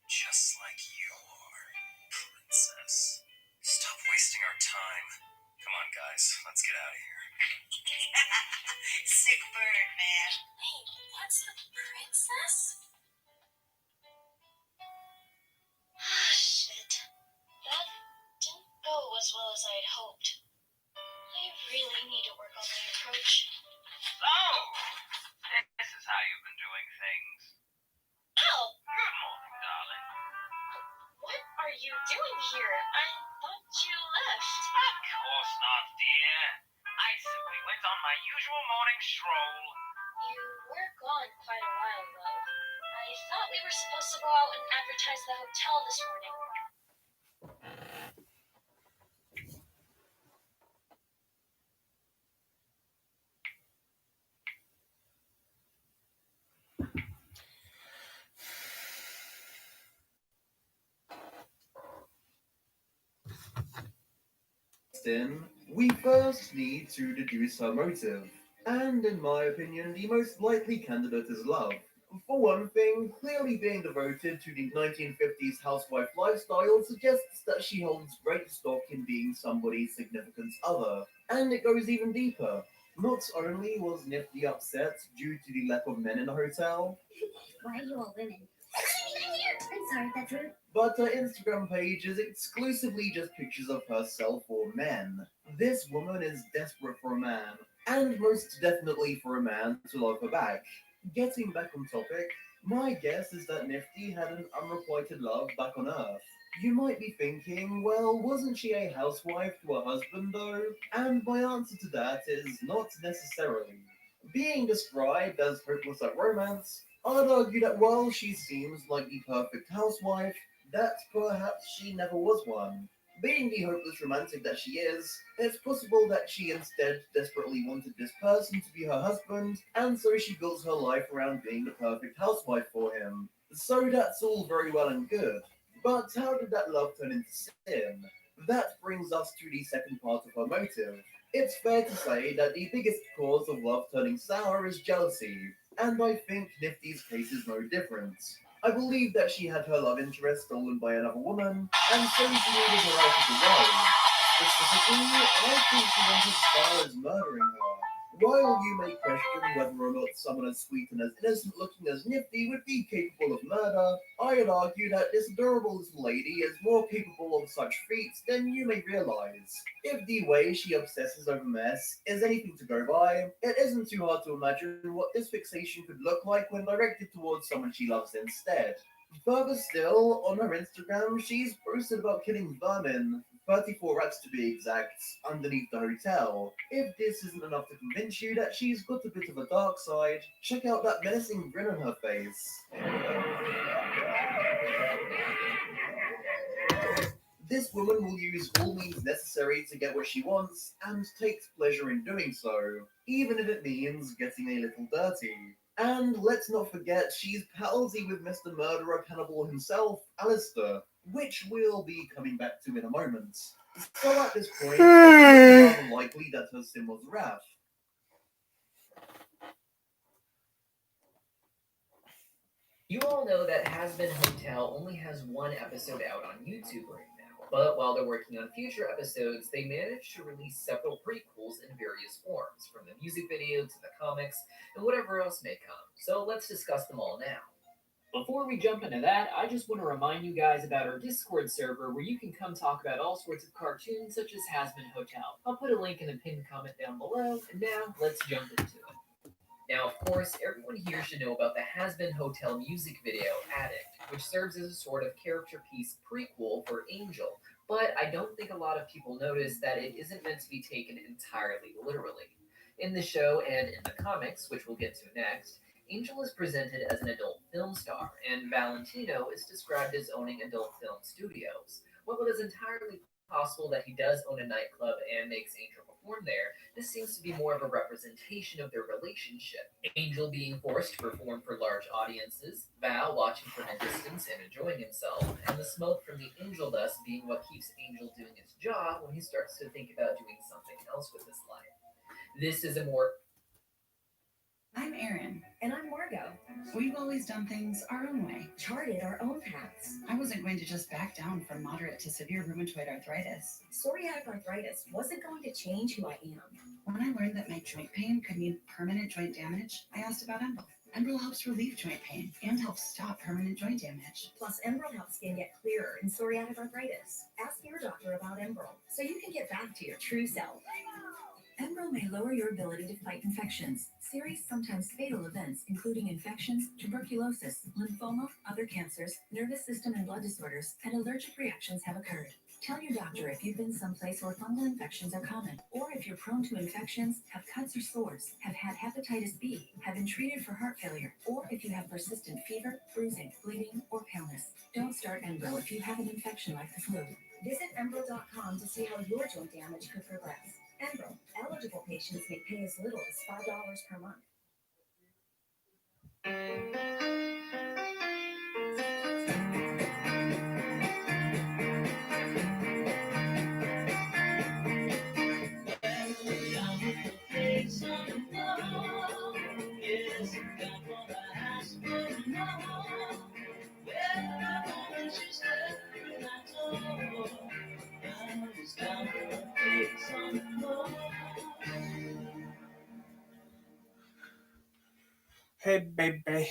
I: Just like you are, princess. Stop wasting our time. Come on, guys. Let's get out of here.
F: Sick bird, man.
O: Wait, that's the princess? Ah, shit. That didn't go as well as I had hoped. I really need to work on my approach.
U: So, this is how you've been doing things.
O: Al!
U: Good morning, darling.
O: What are you doing here? I thought you left.
U: Of course not, dear. I simply went on my usual morning stroll.
O: You were gone quite a while, though. I thought we were supposed to go out and advertise the hotel this morning.
W: Then we first need to deduce her motive, and in my opinion, the most likely candidate is love. For one thing, clearly being devoted to the 1950s housewife lifestyle suggests that she holds great stock in being somebody's significant other, and it goes even deeper. Not only was Nifty upset due to the lack of men in the hotel,
Q: Why are you all women? I'm sorry, that's rude.
W: but her Instagram page is exclusively just pictures of herself or men. This woman is desperate for a man, and most definitely for a man to love her back. Getting back on topic, my guess is that Nifty had an unrequited love back on Earth. You might be thinking, well, wasn't she a housewife to her husband though? And my answer to that is not necessarily. Being described as hopeless at romance, I'd argue that while she seems like the perfect housewife, that perhaps she never was one. Being the hopeless romantic that she is, it's possible that she instead desperately wanted this person to be her husband, and so she builds her life around being the perfect housewife for him. So that's all very well and good. But how did that love turn into sin? That brings us to the second part of her motive. It's fair to say that the biggest cause of love turning sour is jealousy, and I think Nifty's case is no different. I believe that she had her love interest stolen by another woman, and so she needed her out of the way. Specifically, I think she went as far as murdering her, While you may question whether or not someone as sweet and as innocent looking as Nifty would be capable of murder, I'd argue that this adorable little lady is more capable of such feats than you may realize. If the way she obsesses over mess is anything to go by, it isn't too hard to imagine what this fixation could look like when directed towards someone she loves instead. Further still, on her Instagram, she's posted about killing vermin, 34 rats to be exact, underneath the hotel. If this isn't enough to convince you that she's got a bit of a dark side, check out that menacing grin on her face. This woman will use all means necessary to get what she wants, and takes pleasure in doing so, even if it means getting a little dirty. And let's not forget, she's palsy with Mr. Murderer Cannibal himself, Alistair, which we'll be coming back to in a moment. So at this point, it's rather likely that her sin was wrath.
E: You all know that Has Been Hotel only has one episode out on YouTube right now, but while they're working on future episodes, they managed to release several prequels in various forms, from the music video to the comics, and whatever else may come. So let's discuss them all now. Before we jump into that, I just want to remind you guys about our Discord server where you can come talk about all sorts of cartoons such as Has Been Hotel. I'll put a link in the pinned comment down below, and now let's jump into it. Now, of course, everyone here should know about the Has Been Hotel music video, Addict, which serves as a sort of character piece prequel for Angel, but I don't think a lot of people notice that it isn't meant to be taken entirely literally. In the show and in the comics, which we'll get to next, Angel is presented as an adult film star, and Valentino is described as owning adult film studios. While it is entirely possible that he does own a nightclub and makes Angel perform there, this seems to be more of a representation of their relationship. Angel being forced to perform for large audiences, Val watching from a distance and enjoying himself, and the smoke from the angel dust being what keeps Angel doing his job when he starts to think about doing something else with his life. This is a more...
J: I'm Erin. And I'm Margot. We've always done things our own way. Charted our own paths. I wasn't going to just back down from moderate to severe rheumatoid arthritis. Psoriatic arthritis wasn't going to change who I am. When I learned that my joint pain could mean permanent joint damage, I asked about Enbrel. Enbrel helps relieve joint pain and helps stop permanent joint damage. Plus, Enbrel helps skin get clearer in psoriatic arthritis. Ask your doctor about Enbrel so you can get back to your true self. Enbrel may lower your ability to fight infections. Serious, sometimes fatal events, including infections, tuberculosis, lymphoma, other cancers, nervous system and blood disorders, and allergic reactions have occurred. Tell your doctor if you've been someplace where fungal infections are common, or if you're prone to infections, have cuts or sores, have had hepatitis B, have been treated for heart failure, or if you have persistent fever, bruising, bleeding, or paleness. Don't start Enbrel if you have an infection like the flu. Visit Enbrel.com to see how your joint damage could progress. Enbrel. Eligible patients may pay as little as $5 per month.
L: Hey, baby.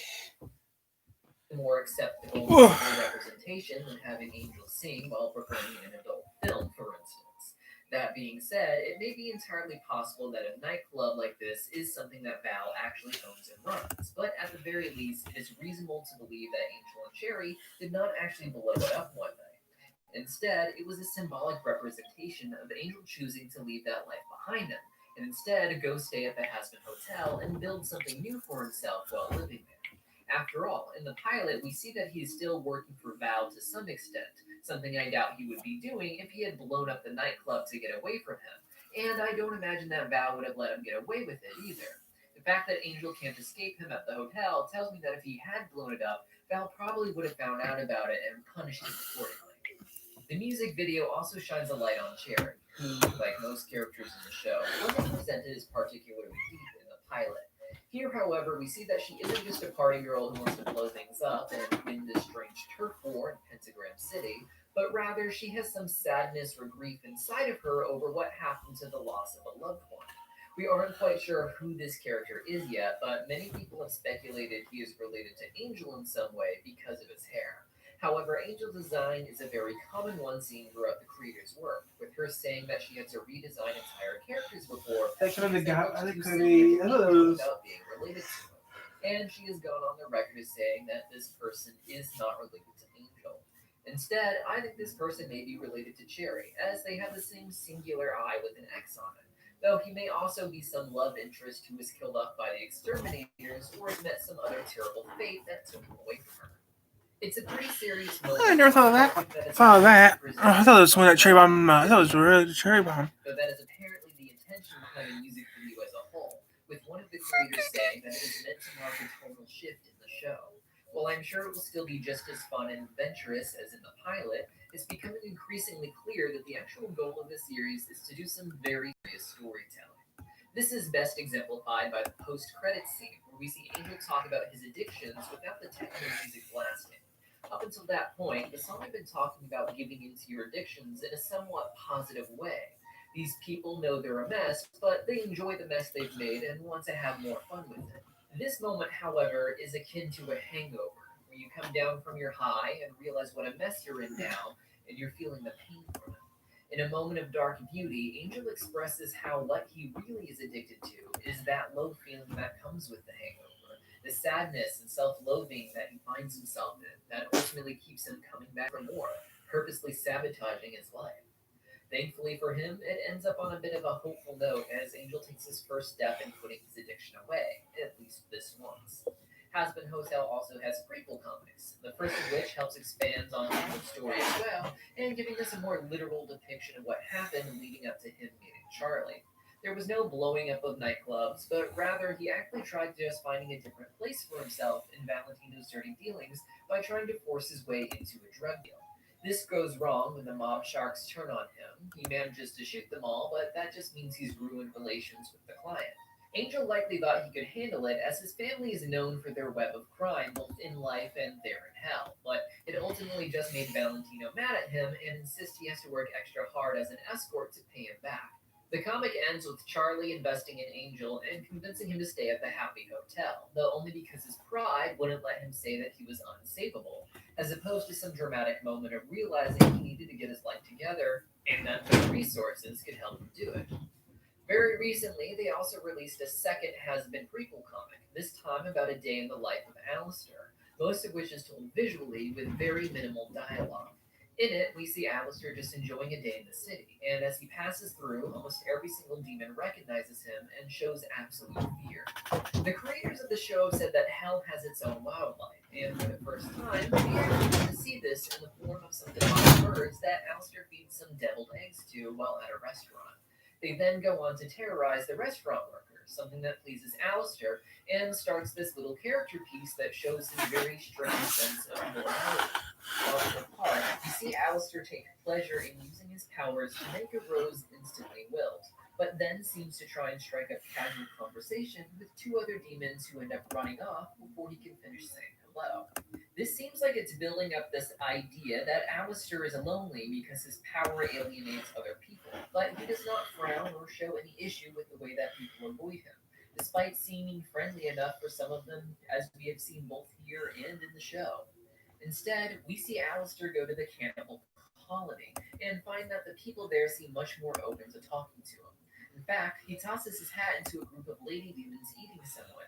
E: More acceptable representation than having Angel sing while performing in an adult film, for instance. That being said, it may be entirely possible that a nightclub like this is something that Val actually owns and runs, but at the very least, it is reasonable to believe that Angel and Cherry did not actually blow it up one night. Instead, it was a symbolic representation of Angel choosing to leave that life behind him, and instead go stay at the Has Been Hotel and build something new for himself while living there. After all, in the pilot, we see that he is still working for Val to some extent, something I doubt he would be doing if he had blown up the nightclub to get away from him, and I don't imagine that Val would have let him get away with it either. The fact that Angel can't escape him at the hotel tells me that if he had blown it up, Val probably would have found out about it and punished him accordingly. The music video also shines a light on Cherry, who, like most characters in the show, wasn't presented as particularly deep in the pilot. Here, however, we see that she isn't just a party girl who wants to blow things up and win this strange turf war in Pentagram City, but rather she has some sadness or grief inside of her over what happened to the loss of a loved one. We aren't quite sure who this character is yet, but many people have speculated he is related to Angel in some way because of his hair. However, Angel's design is a very common one seen throughout the creator's work, with her saying that she had to redesign entire characters before
L: That could have been
E: because
L: I
E: they
L: think
E: were
L: could
E: too
L: be
E: significant without being related to him. And she has gone on the record as saying that this person is not related to Angel. Instead, I think this person may be related to Cherry, as they have the same singular eye with an X on it. Though he may also be some love interest who was killed off by the exterminators or has met some other terrible fate that took him away from her. It's a pretty serious moment.
L: I never thought of that. Thought of that. I thought it was one that cherry bomb. I thought it was really the cherry bomb.
E: Though that is apparently the intention behind the music video as a whole, with one of the creators saying that it is meant to mark a tonal shift in the show. While I'm sure it will still be just as fun and adventurous as in the pilot, it's becoming increasingly clear that the actual goal of the series is to do some very serious storytelling. This is best exemplified by the post-credits scene, where we see Angel talk about his addictions without the techno music blasting. Up until that point, the song had been talking about giving into your addictions in a somewhat positive way. These people know they're a mess, but they enjoy the mess they've made and want to have more fun with it. This moment, however, is akin to a hangover, where you come down from your high and realize what a mess you're in now, and you're feeling the pain from it. In a moment of dark beauty, Angel expresses how what he really is addicted to is that low feeling that comes with the hangover, the sadness and self-loathing that he finds himself in, that ultimately keeps him coming back for more, purposely sabotaging his life. Thankfully for him, it ends up on a bit of a hopeful note as Angel takes his first step in putting his addiction away, at least this once. Has-Been Hotel also has prequel comics, the first of which helps expand on Angel's story as well, and giving us a more literal depiction of what happened leading up to him meeting Charlie. There was no blowing up of nightclubs, but rather he actually tried just finding a different place for himself in Valentino's dirty dealings by trying to force his way into a drug deal. This goes wrong when the mob sharks turn on him. He manages to shoot them all, but that just means he's ruined relations with the client. Angel likely thought he could handle it, as his family is known for their web of crime, both in life and there in hell. But it ultimately just made Valentino mad at him and insists he has to work extra hard as an escort to pay him back. The comic ends with Charlie investing in Angel and convincing him to stay at the Happy Hotel, though only because his pride wouldn't let him say that he was unsavable, as opposed to some dramatic moment of realizing he needed to get his life together and that the resources could help him do it. Very recently, they also released a second Has-Been prequel comic, this time about a day in the life of Alistair, most of which is told visually with very minimal dialogue. In it, we see Alistair just enjoying a day in the city, and as he passes through, almost every single demon recognizes him and shows absolute fear. The creators of the show said that hell has its own wildlife, and for the first time, we actually get to see this in the form of some demonic birds that Alistair feeds some deviled eggs to while at a restaurant. They then go on to terrorize the restaurant workers, something that pleases Alistair, and starts this little character piece that shows his very strange sense of morality. While in the park, we see Alistair take pleasure in using his powers to make a rose instantly wilt, but then seems to try and strike up casual conversation with two other demons who end up running off before he can finish saying hello. This seems like it's building up this idea that Alistair is lonely because his power alienates other people, but he does not frown or show any issue with the way that people avoid him, despite seeming friendly enough for some of them, as we have seen both here and in the show. Instead, we see Alistair go to the cannibal colony and find that the people there seem much more open to talking to him. In fact, he tosses his hat into a group of lady demons eating someone,